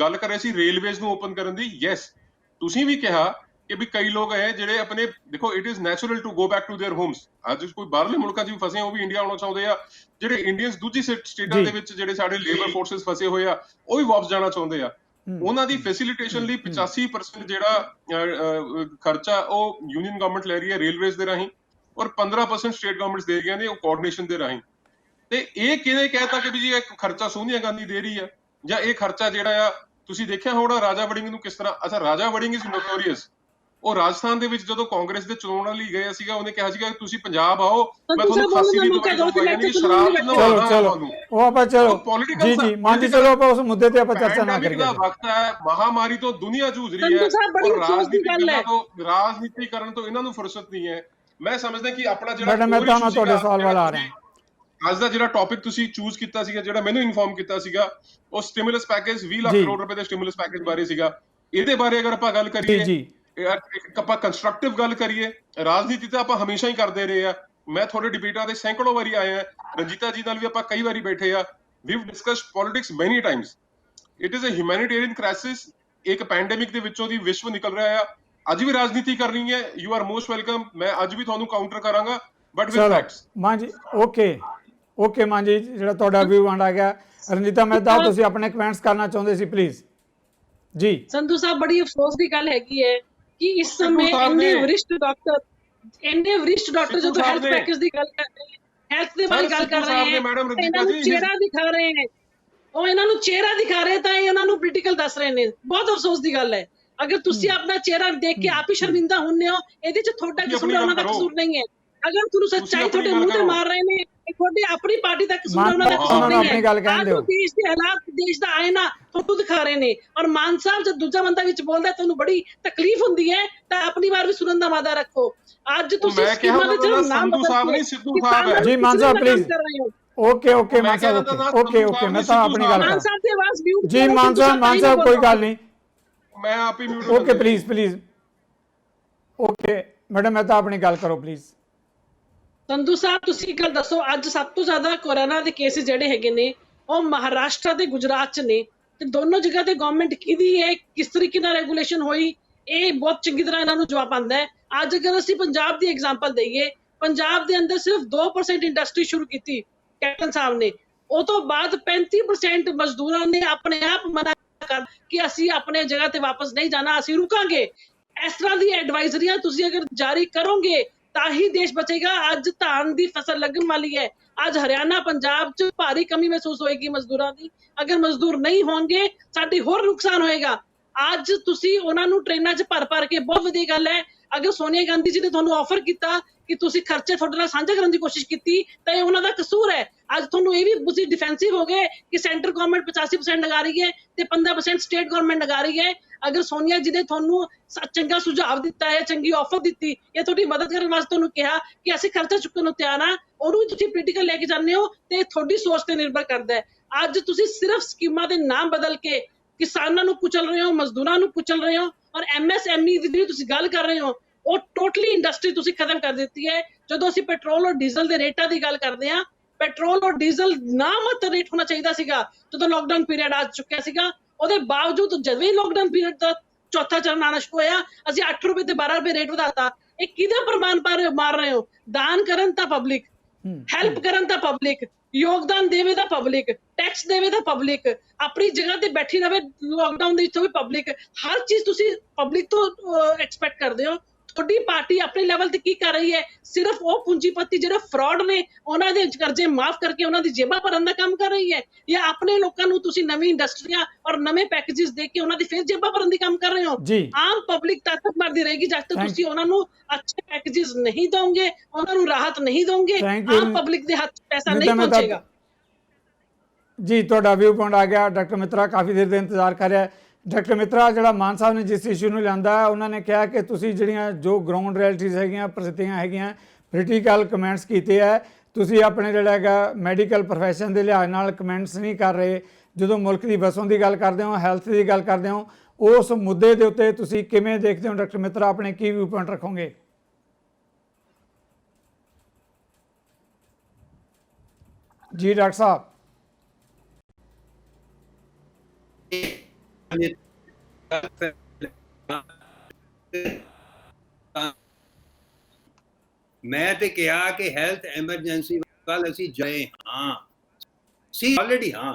ਗੱਲ ਕਰ ਰਹੇ ਸੀ ਰੇਲਵੇਜ਼ ਨੂੰ ਓਪਨ ਕਰਨ ਦੀ। ਯੈਸ, ਤੁਸੀਂ ਵੀ ਕਿਹਾ ਕਿ ਵੀ ਕਈ ਲੋਕ ਹੈ ਜਿਹੜੇ ਆਪਣੇ, ਦੇਖੋ it is natural to go back to their homes. ਅੱਜ ਕੋਈ ਬਾਹਰਲੇ ਮੁਲਕਾਂ 'ਚ ਵੀ ਫਸੇ, ਉਹ ਵੀ ਇੰਡੀਆ ਆਉਣਾ ਚਾਹੁੰਦੇ ਆ। ਜਿਹੜੇ ਇੰਡੀਅਨਸ ਦੂਜੀ ਸਟੇਟਾਂ ਦੇ ਵਿੱਚ ਜਿਹੜੇ ਸਾਡੇ ਲੇਬਰ ਫੋਰਸਸ ਫਸੇ ਹੋਏ ਆ, ਉਹ ਵੀ ਵਾਪਸ ਜਾਣਾ ਚਾਹੁੰਦੇ ਆ। ਉਹਨਾਂ ਦੀ ਫੈਸਿਲਿਟੇਸ਼ਨ ਲਈ 85% ਜਿਹੜਾ ਖਰਚਾ ਉਹ ਯੂਨੀਅਨ ਗਵਰਨਮੈਂਟ ਲੈ ਰਹੀ ਹੈ ਰੇਲਵੇਜ਼ ਦੇ ਰਾਹੀਂ, ਔਰ 15% ਸਟੇਟ ਗਵਰਨਮੈਂਟਸ ਦੇ ਰਹੀਆਂ ਨੇ ਉਹ ਕੋਆਰਡੀਨੇਸ਼ਨ ਦੇ ਰਾਹੀਂ। ਤੇ ਇਹ ਕਿਹਨੇ ਕਹਿਤਾ ਕਿ ਵੀ ਜੀ ਇਹ ਖਰਚਾ ਸੋਨੀਆ ਗਾਂਧੀ ਦੇ ਰਹੀ ਆ, ਜਾਂ ਇਹ ਖਰਚਾ ਜਿਹੜਾ ਆ ਤੁਸੀਂ ਦੇਖਿਆ ਹੋਣਾ ਰਾਜਾ ਵੜਿੰਗ ਨੂੰ ਕਿਸ ਤਰ੍ਹਾਂ। ਅੱਛਾ, ਰਾਜਾ ਵੜਿੰਗ ਇਜ਼ ਨੋਟੋਰੀਅਸ। ਉਹ ਰਾਜਸਥਾਨ ਦੇ ਵਿੱਚ ਜਦੋਂ ਕਾਂਗਰਸ ਦੇ ਚੋਣਾਂ ਲਈ ਗਏ ਸੀਗਾ, ਉਹਨੇ ਕਿਹਾ ਸੀਗਾ ਤੁਸੀਂ ਪੰਜਾਬ ਆਓ, ਮੈਂ ਤੁਹਾਨੂੰ ਖਾਂਸੀ ਦੀ ਦਵਾਈ ਦਊਂਗਾ, ਯਾਨੀ ਸ਼ਰਾਬ ਨਵਾਉਣਾ ਤੁਹਾਨੂੰ। ਉਹ ਆਪਾਂ ਚਲੋ ਜੀ ਮਾਨ ਜੀ, ਚਲੋ ਆਪਾਂ ਉਸ ਮੁੱਦੇ ਤੇ ਆਪਾਂ ਚਰਚਾ ਨਾ ਕਰੀਏ। ਵਕਤ ਹੈ, ਮਹਾਮਾਰੀ ਤੋਂ ਦੁਨੀਆ ਜੂਝ ਰਹੀ ਹੈ, ਔਰ ਰਾਜਨੀਤੀਕਰਨ ਤੋਂ ਇਹਨਾਂ ਨੂੰ ਫੁਰਸਤ ਨਹੀਂ ਹੈ। ਮੈਂ ਸਮਝਦਾ ਕਿ ਆਪਣਾ ਜਿਹੜਾ ਮੈਂ ਤਾਂ ਤੁਹਾਡੇ ਸਵਾਲ ਵੱਲ ਆ ਰਿਹਾ। ਅੱਜ ਦਾ ਜਿਹੜਾ ਟੌਪਿਕ ਤੁਸੀਂ ਚੂਜ਼ ਕੀਤਾ ਸੀਗਾ, ਜਿਹੜਾ ਮੈਨੂੰ ਇਨਫੋਰਮ ਕੀਤਾ ਸੀਗਾ, ਉਹ ਸਟਿਮੂਲਸ ਪੈਕੇਜ 20 ਲੱਖ ਕਰੋੜ ਰੁਪਏ ਦੇ ਸਟਿਮੂਲਸ ਪੈਕੇਜ ਬਾਰੇ ਸੀਗਾ। ਇਹਦੇ ਬਾਰੇ ਅਗਰ ਆਪਾਂ ਗੱਲ ਕਰੀਏ, ਆਪਾਂ ਕੰਸਟਰਕਟਿਵ ਗੱਲ ਕਰੀਏ, ਰਾਜਨੀਤੀ ਤਾਂ ਆਪਾਂ ਹਮੇਸ਼ਾ ਹੀ ਕਰਦੇ ਰਹੇ ਆ। ਮੈਂ ਤੁਹਾਡੇ ਡਿਬੇਟਾਂ ਤੇ ਸੈਂਕੜੋਂ ਵਾਰੀ ਆਇਆ, ਰੰਜੀਤਾ ਜੀ ਨਾਲ ਵੀ ਆਪਾਂ ਕਈ ਵਾਰੀ ਬੈਠੇ ਆ। We have discussed politics many times. It is a humanitarian crisis. ਇੱਕ ਪੈਂਡੇਮਿਕ ਦੇ ਵਿੱਚੋਂ ਦੀ ਵਿਸ਼ਵ ਨਿਕਲ ਰਿਹਾ ਆ। ਅੱਜ ਵੀ ਰਾਜਨੀਤੀ ਕਰਨੀ ਹੈ, ਯੂ ਆਰ ਮੋਸਟ ਵੈਲਕਮ। ਮੈਂ ਅੱਜ ਵੀ ਤੁਹਾਨੂੰ ਕਾਊਂਟਰ ਕਰਾਂਗਾ, ਬਟ ਵਿਦ ਫੈਕਟਸ। ਮਾਨ ਜੀ ਓਕੇ ਮਾਨ ਜੀ, ਜਿਹੜਾ ਤੁਹਾਡਾ ਵਿਊ ਆ ਗਿਆ। ਰੰਜੀਤਾ ਮਹਿਤਾ, ਤੁਸੀਂ ਆਪਣੇ ਕਮੈਂਟਸ ਕਰਨਾ ਚਾਹੁੰਦੇ ਸੀ, ਪਲੀਜ਼ ਜੀ। ਸੰਧੂ ਸਾਹਿਬ, ਬੜੀ ਅਫਸੋਸ ਦੀ ਗੱਲ ਹੈਗੀ ਹੈ ਕਿ ਇਸ ਸਮੇਂ ਇੰਨੇ ਵਰਿਸ਼ਟ ਡਾਕਟਰ ਜਦੋਂ ਹੈਲਥ ਪੈਕੇਜ ਦੀ ਗੱਲ ਕਰ ਰਹੇ, ਹੈਲਥ ਦੇ ਬਾਰੇ ਗੱਲ ਕਰ ਰਹੇ ਹੈ, ਇਹਨਾਂ ਨੂੰ ਚਿਹਰਾ ਦਿਖਾ ਰਹੇ ਨੇ, ਉਹ ਇਹਨਾਂ ਨੂੰ ਚਿਹਰਾ ਦਿਖਾ ਰਹੇ ਤਾਂ ਇਹਨਾਂ ਨੂੰ ਪੋਲੀਟੀਕਲ ਦੱਸ ਰਹੇ ਨੇ। ਬਹੁਤ ਅਫਸੋਸ ਦੀ ਗੱਲ ਹੈ। ਅਗਰ ਤੁਸੀਂ ਆਪਣਾ ਚਿਹਰਾ ਦੇਖ ਕੇ ਆਪ ਹੀ ਸ਼ਰਮਿੰਦਾ ਹੁੰਦੇ ਹੋ, ਇਹਦੇ 'ਚ ਤੁਹਾਡਾ ਕਸੂਰ ਹੈ, ਉਹਨਾਂ ਦਾ ਕਸੂਰ ਨਹੀਂ ਹੈ। ਅਗਰ ਤੁਹਾਨੂੰ ਸੱਚਾਈ ਤੁਹਾਡੇ ਮੂੰਹ ਤੇ ਮਾਰ ਰਹੇ ਨੇ, ਤੁਹਾਡੀ ਆਪਣੀ ਪਾਰਟੀ ਦਾ ਕਸੂਰ, ਉਹਨਾਂ ਦਾ ਕਸੂਰ ਨਹੀਂ ਹੈ। ਦੇਸ਼ ਦੇ ਹਾਲਾਤ, ਦੇਸ਼ ਦਾ ਆਇਨਾ ਤੁਹਾਨੂੰ ਦਿਖਾ ਰਹੇ ਨੇ। ਔਰ ਮਾਨ ਸਾਹਿਬ ਜਦ ਦੂਜਾ ਬੰਦਾ ਵਿੱਚ ਬੋਲਦਾ ਤੁਹਾਨੂੰ ਬੜੀ ਤਕਲੀਫ ਹੁੰਦੀ ਹੈ, ਤਾਂ ਆਪਣੀ ਵਾਰ ਵੀ ਸੁਣਨ ਦਾ ਵਾਅਦਾ ਰੱਖੋ। ਅੱਜ ਤੁਸੀਂ ਸਕੀਮਾਂ ਦੇ ਚਲੋ ਨਾਮ ਸੰਧੂ ਸਾਹਿਬ ਨਹੀਂ, ਸਿੱਧੂ ਸਾਹਿਬ ਹੈ ਜੀ। ਮਾਨ ਸਾਹਿਬ please, okay Mann Sahib, okay ਮੈਂ ਤਾਂ ਆਪਣੀ ਗੱਲ ਕਰ ਮਾਨ ਸਾਹਿਬ ਦੀ ਆਵਾਜ਼ ਮਿਊਟ ਜੀ। ਮਾਨ ਸਾਹਿਬ ਕੋਈ ਗੱਲ ਨਹੀਂ, ਮੈਂ ਆਪ ਹੀ mute okay please please okay madam Mehta ਆਪਣੀ ਗੱਲ ਕਰੋ ਪਲੀਜ਼। ਸੰਧੂ ਸਾਹਿਬ ਤੁਸੀਂ ਇੱਕ ਗੱਲ ਦੱਸੋ, ਅੱਜ ਸਭ ਤੋਂ ਜ਼ਿਆਦਾ ਕੋਰੋਨਾ ਦੇ ਕੇਸਿਸ ਜਿਹੜੇ ਹੈਗੇ ਨੇ ਉਹ ਮਹਾਰਾਸ਼ਟਰ ਤੇ ਗੁਜਰਾਤ ਚ ਨੇ, ਤੇ ਦੋਨੋਂ ਜਗ੍ਹਾ ਤੇ ਗਵਰਨਮੈਂਟ ਕਿਹਦੀ ਹੈ, ਕਿਸ ਤਰੀਕੇ ਨਾਲ ਰੈਗੂਲੇਸ਼ਨ ਹੋਈ, ਇਹ ਬਹੁਤ ਚੰਗੀ ਤਰ੍ਹਾਂ ਇਹਨਾਂ ਨੂੰ ਜਵਾਬ ਆਉਂਦਾ ਹੈ। ਅੱਜ ਅਗਰ ਅਸੀਂ ਪੰਜਾਬ ਦੀ ਐਗਜ਼ਾਮਪਲ ਦਈਏ, ਪੰਜਾਬ ਦੇ ਅੰਦਰ ਸਿਰਫ 2% ਇੰਡਸਟਰੀ ਸ਼ੁਰੂ ਕੀਤੀ ਕੈਪਟਨ ਸਾਹਿਬ ਨੇ, ਉਹ ਤੋਂ ਬਾਅਦ 35% ਮਜ਼ਦੂਰਾਂ ਨੇ ਆਪਣੇ ਆਪ ਮਨਾ ਕਰ ਕਿ ਅਸੀਂ ਆਪਣੇ ਜਗ੍ਹਾ ਤੇ ਵਾਪਸ ਨਹੀਂ ਜਾਣਾ, ਅਸੀਂ ਰੁਕਾਂਗੇ। ਇਸ ਤਰ੍ਹਾਂ ਦੀ ਐਡਵਾਈਜ਼ਰੀਆਂ ਤੁਸੀਂ ਅਗਰ ਜਾਰੀ ਕਰੋਗੇ ਤਾਂ ਹੀ ਦੇਸ਼ ਬਚੇਗਾ। ਅੱਜ ਧਾਨ ਦੀ ਫਸਲ ਲੱਗਣ ਵਾਲੀ ਹੈ, ਅੱਜ ਹਰਿਆਣਾ ਪੰਜਾਬ ਚ ਭਾਰੀ ਕਮੀ ਮਹਿਸੂਸ ਹੋਏਗੀ ਮਜ਼ਦੂਰਾਂ ਦੀ। ਅਗਰ ਮਜ਼ਦੂਰ ਨਹੀਂ ਹੋਣਗੇ ਸਾਡੀ ਹੋਰ ਨੁਕਸਾਨ ਹੋਏਗਾ। ਅੱਜ ਤੁਸੀਂ ਉਹਨਾਂ ਨੂੰ ਟ੍ਰੇਨਾਂ 'ਚ ਭਰ ਕੇ, ਬਹੁਤ ਵਧੀਆ ਗੱਲ ਹੈ, ਅਗਰ ਸੋਨੀਆ ਗਾਂਧੀ ਜੀ ਨੇ ਤੁਹਾਨੂੰ ਆਫਰ ਕੀਤਾ ਕਿ ਤੁਸੀਂ ਖਰਚੇ ਤੁਹਾਡੇ ਨਾਲ ਸਾਂਝਾ ਕਰਨ ਦੀ ਕੋਸ਼ਿਸ਼ ਕੀਤੀ ਤਾਂ ਇਹ ਉਹਨਾਂ ਦਾ ਕਸੂਰ ਹੈ। ਅੱਜ ਤੁਹਾਨੂੰ ਇਹ ਵੀ ਤੁਸੀਂ ਡਿਫੈਂਸਿਵ ਹੋ ਗਏ ਕਿ ਸੈਂਟਰ ਗਵਰਨਮੈਂਟ 85% ਲਗਾ ਰਹੀ ਹੈ ਤੇ 15% ਸਟੇਟ ਗਵਰਨਮੈਂਟ ਲਗਾ ਰਹੀ ਹੈ। ਅਗਰ ਸੋਨੀਆ ਜੀ ਨੇ ਤੁਹਾਨੂੰ ਚੰਗਾ ਸੁਝਾਅ ਦਿੱਤਾ ਹੈ, ਚੰਗੀ ਆਫਰ ਦਿੱਤੀ ਜਾਂ ਤੁਹਾਡੀ ਮਦਦ ਕਰਨ ਵਾਸਤੇ ਤੁਹਾਨੂੰ ਕਿਹਾ ਕਿ ਅਸੀਂ ਖਰਚਾ ਚੁੱਕਣ ਨੂੰ ਤਿਆਰ ਹਾਂ, ਉਹਨੂੰ ਵੀ ਤੁਸੀਂ ਪੋਲੀਟੀਕਲ ਲੈ ਕੇ ਜਾਂਦੇ ਹੋ ਤੇ ਤੁਹਾਡੀ ਸੋਚ ਤੇ ਨਿਰਭਰ ਕਰਦਾ ਹੈ। ਅੱਜ ਤੁਸੀਂ ਸਿਰਫ ਸਕੀਮਾਂ ਦੇ ਨਾਮ ਬਦਲ ਕੇ ਕਿਸਾਨਾਂ ਨੂੰ ਕੁਚਲ ਰਹੇ ਹੋ, ਮਜ਼ਦੂਰਾਂ ਨੂੰ ਕੁਚਲ ਰਹੇ ਹੋ, ਔਰ MSME ਦੀ ਜਿਹੜੀ ਤੁਸੀਂ ਗੱਲ ਕਰ ਰਹੇ ਹੋ ਉਹ ਟੋਟਲੀ ਇੰਡਸਟਰੀ ਤੁਸੀਂ ਖਤਮ ਕਰ ਦਿੱਤੀ ਹੈ। ਜਦੋਂ ਅਸੀਂ ਪੈਟਰੋਲ ਔਰ ਡੀਜ਼ਲ ਦੇ ਰੇਟਾਂ ਦੀ ਗੱਲ ਕਰਦੇ ਹਾਂ, ਪੈਟਰੋਲ ਔਰ ਡੀਜ਼ਲ ਨਾਮਤ ਰੇਟ ਹੋਣਾ ਚਾਹੀਦਾ ਸੀਗਾ ਜਦੋਂ ਲੋਕਡਾਊਨ ਪੀਰੀਅਡ ਆ ਚੁੱਕਿਆ ਸੀਗਾ। ਉਹਦੇ ਬਾਵਜੂਦ ਜਦੋਂ ਹੀ ਲੋਕਡਾਊਨ ਪੀਰੀਅਡ ਦਾ ਚੌਥਾ ਚਰਨ ਆਉਣਾ ਸ਼ੁਰੂ ਹੋਇਆ, ਅਸੀਂ 8 ਰੁਪਏ ਤੇ 12 ਰੁਪਏ ਰੇਟ ਵਧਾਤਾ। ਇਹ ਕਿਹਦਾ ਪ੍ਰਮਾਣ ਮਾਰ ਰਹੇ ਹੋ? ਦਾਨ ਕਰਨ ਤਾਂ ਪਬਲਿਕ, ਹੈਲਪ ਕਰਨ ਤਾਂ ਪਬਲਿਕ, ਯੋਗਦਾਨ ਦੇਵੇ ਤਾਂ ਪਬਲਿਕ, ਟੈਕਸ ਦੇਵੇ ਤਾਂ ਪਬਲਿਕ, ਆਪਣੀ ਜਗ੍ਹਾ ਤੇ ਬੈਠੀ ਰਵੇ ਲੋਕਡਾਊਨ ਦੇ ਵਿੱਚੋਂ ਵੀ ਪਬਲਿਕ। ਹਰ ਚੀਜ਼ ਤੁਸੀਂ ਪਬਲਿਕ ਤੋਂ ਐਕਸਪੈਕਟ ਕਰਦੇ ਹੋ। ਤੁਹਾਡੀ ਪਾਰਟੀ ਆਪਣੇ ਲੈਵਲ ਤੇ ਕੀ ਕਰ ਰਹੀ ਹੈ? ਸਿਰਫ ਉਹ ਪੂੰਜੀਪਤੀ ਜਿਹੜੇ ਫਰਾਡ ਨੇ ਉਹਨਾਂ ਦੇ ਕਰਜ਼ੇ ਮਾਫ ਕਰਕੇ ਉਹਨਾਂ ਦੀ ਜੇਬਾਂ ਭਰਨ ਦਾ ਕੰਮ ਕਰ ਰਹੀ ਹੈ, ਜਾਂ ਆਪਣੇ ਲੋਕਾਂ ਨੂੰ ਤੁਸੀਂ ਨਵੀਂ ਇੰਡਸਟਰੀਆਂ ਔਰ ਨਵੇਂ ਪੈਕੇजेस ਦੇ ਕੇ ਉਹਨਾਂ ਦੀ ਫਿਰ ਜੇਬਾਂ ਭਰਨ ਦੀ ਕੰਮ ਕਰ ਰਹੇ ਹੋ? ਆਮ ਪਬਲਿਕ ਤੱਕ ਮਰਦੀ ਰਹੇਗੀ ਜਦ ਤੱਕ ਤੁਸੀਂ ਉਹਨਾਂ ਨੂੰ ਅੱਛੇ ਪੈਕੇजेस ਨਹੀਂ ਦੋਗੇ, ਉਹਨਾਂ ਨੂੰ ਰਾਹਤ ਨਹੀਂ ਦੋਗੇ, ਆਮ ਪਬਲਿਕ ਦੇ ਹੱਥ ਪੈਸਾ ਨਹੀਂ ਪਹੁੰਚੇਗਾ। ਜੀ ਤੁਹਾਡਾ ਵਿਊ ਪੁਆਇੰਟ ਆ ਗਿਆ। ਡਾਕਟਰ ਮਿੱਤਰਾ ਕਾਫੀ ਦੇਰ ਦੇ ਇੰਤਜ਼ਾਰ ਕਰ ਰਿਹਾ। ਡਾਕਟਰ ਮਿੱਤਰਾ, ਜਿਹੜਾ ਮਾਨ ਸਾਹਿਬ ਨੇ ਜਿਸ ਇਸ਼ੂ ਨੂੰ ਲਿਆਂਦਾ ਹੈ, ਉਹਨਾਂ ਨੇ ਕਿਹਾ ਕਿ ਤੁਸੀਂ ਜਿਹੜੀਆਂ ਜੋ ਗਰਾਊਂਡ ਰਿਐਲਿਟੀਜ਼ ਹੈਗੀਆਂ, ਪ੍ਰਸਥਿਤੀਆਂ ਹੈਗੀਆਂ, ਪੋਲੀਟੀਕਲ ਕਮੈਂਟਸ ਕੀਤੇ ਹੈ, ਤੁਸੀਂ ਆਪਣੇ ਜਿਹੜਾ ਹੈਗਾ ਮੈਡੀਕਲ ਪ੍ਰੋਫੈਸ਼ਨ ਦੇ ਲਿਹਾਜ਼ ਨਾਲ ਕਮੈਂਟਸ ਨਹੀਂ ਕਰ ਰਹੇ। ਜਦੋਂ ਮੁਲਕ ਦੀ ਵਸੋਂ ਦੀ ਗੱਲ ਕਰਦੇ ਹੋ, ਹੈਲਥ ਦੀ ਗੱਲ ਕਰਦੇ ਹੋ, ਉਸ ਮੁੱਦੇ ਦੇ ਉੱਤੇ ਤੁਸੀਂ ਕਿਵੇਂ ਦੇਖਦੇ ਹੋ ਡਾਕਟਰ ਮਿੱਤਰਾ? ਆਪਣੇ ਕੀ ਵਿਊ ਪੁਆਇੰਟ ਰੱਖੋਗੇ? ਜੀ ਡਾਕਟਰ ਸਾਹਿਬ। ਮੈਂ ਤੇ ਕਿਹਾ ਕਿ ਹੈਲਥ ਐਮਰਜੈਂਸੀ ਵੱਲ ਅਸੀਂ ਜਾਏ ਹਾਂ, ਸੀ ਆਲਰੇਡੀ ਹਾਂ।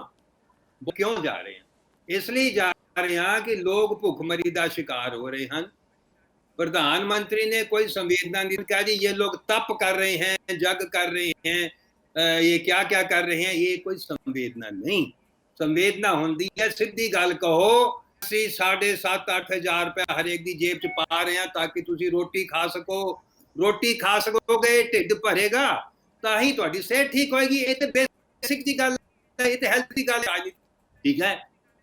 ਕਿਉਂ ਜਾ ਰਹੇ ਹਾਂ? ਇਸ ਲਈ ਜਾ ਰਹੇ ਹਾਂ ਕਿ ਲੋਕ ਭੁੱਖਮਰੀ ਦਾ शिकार हो रहे हैं। प्रधानमंत्री ने कोई संवेदना नहीं कहा जी ये लोग तप कर रहे हैं, जग कर रहे हैं, ये क्या क्या कर रहे हैं, ये कोई संवेदना नहीं। संवेदना होंदी है सीधी गल कहो, ਅਸੀਂ 7,500-8 ਹਜ਼ਾਰ ਰੁਪਏ ਹਰੇਕ ਦੀ ਜੇਬ 'ਚ ਪਾ ਰਹੇ ਹਾਂ ਤਾਂ ਕਿ ਤੁਸੀਂ ਰੋਟੀ ਖਾ ਸਕੋ। ਰੋਟੀ ਖਾ ਸਕੋਗੇ, ਢਿੱਡ ਭਰੇਗਾ, ਤਾਂ ਹੀ ਤੁਹਾਡੀ ਸਿਹਤ ਠੀਕ ਹੋਏਗੀ। ਇਹ ਤੇ ਬੇਸਿਕ ਦੀ ਗੱਲ ਹੈ, ਇਹ ਤੇ ਹੈਲਥ ਦੀ ਗੱਲ ਹੈ, ਠੀਕ ਹੈ।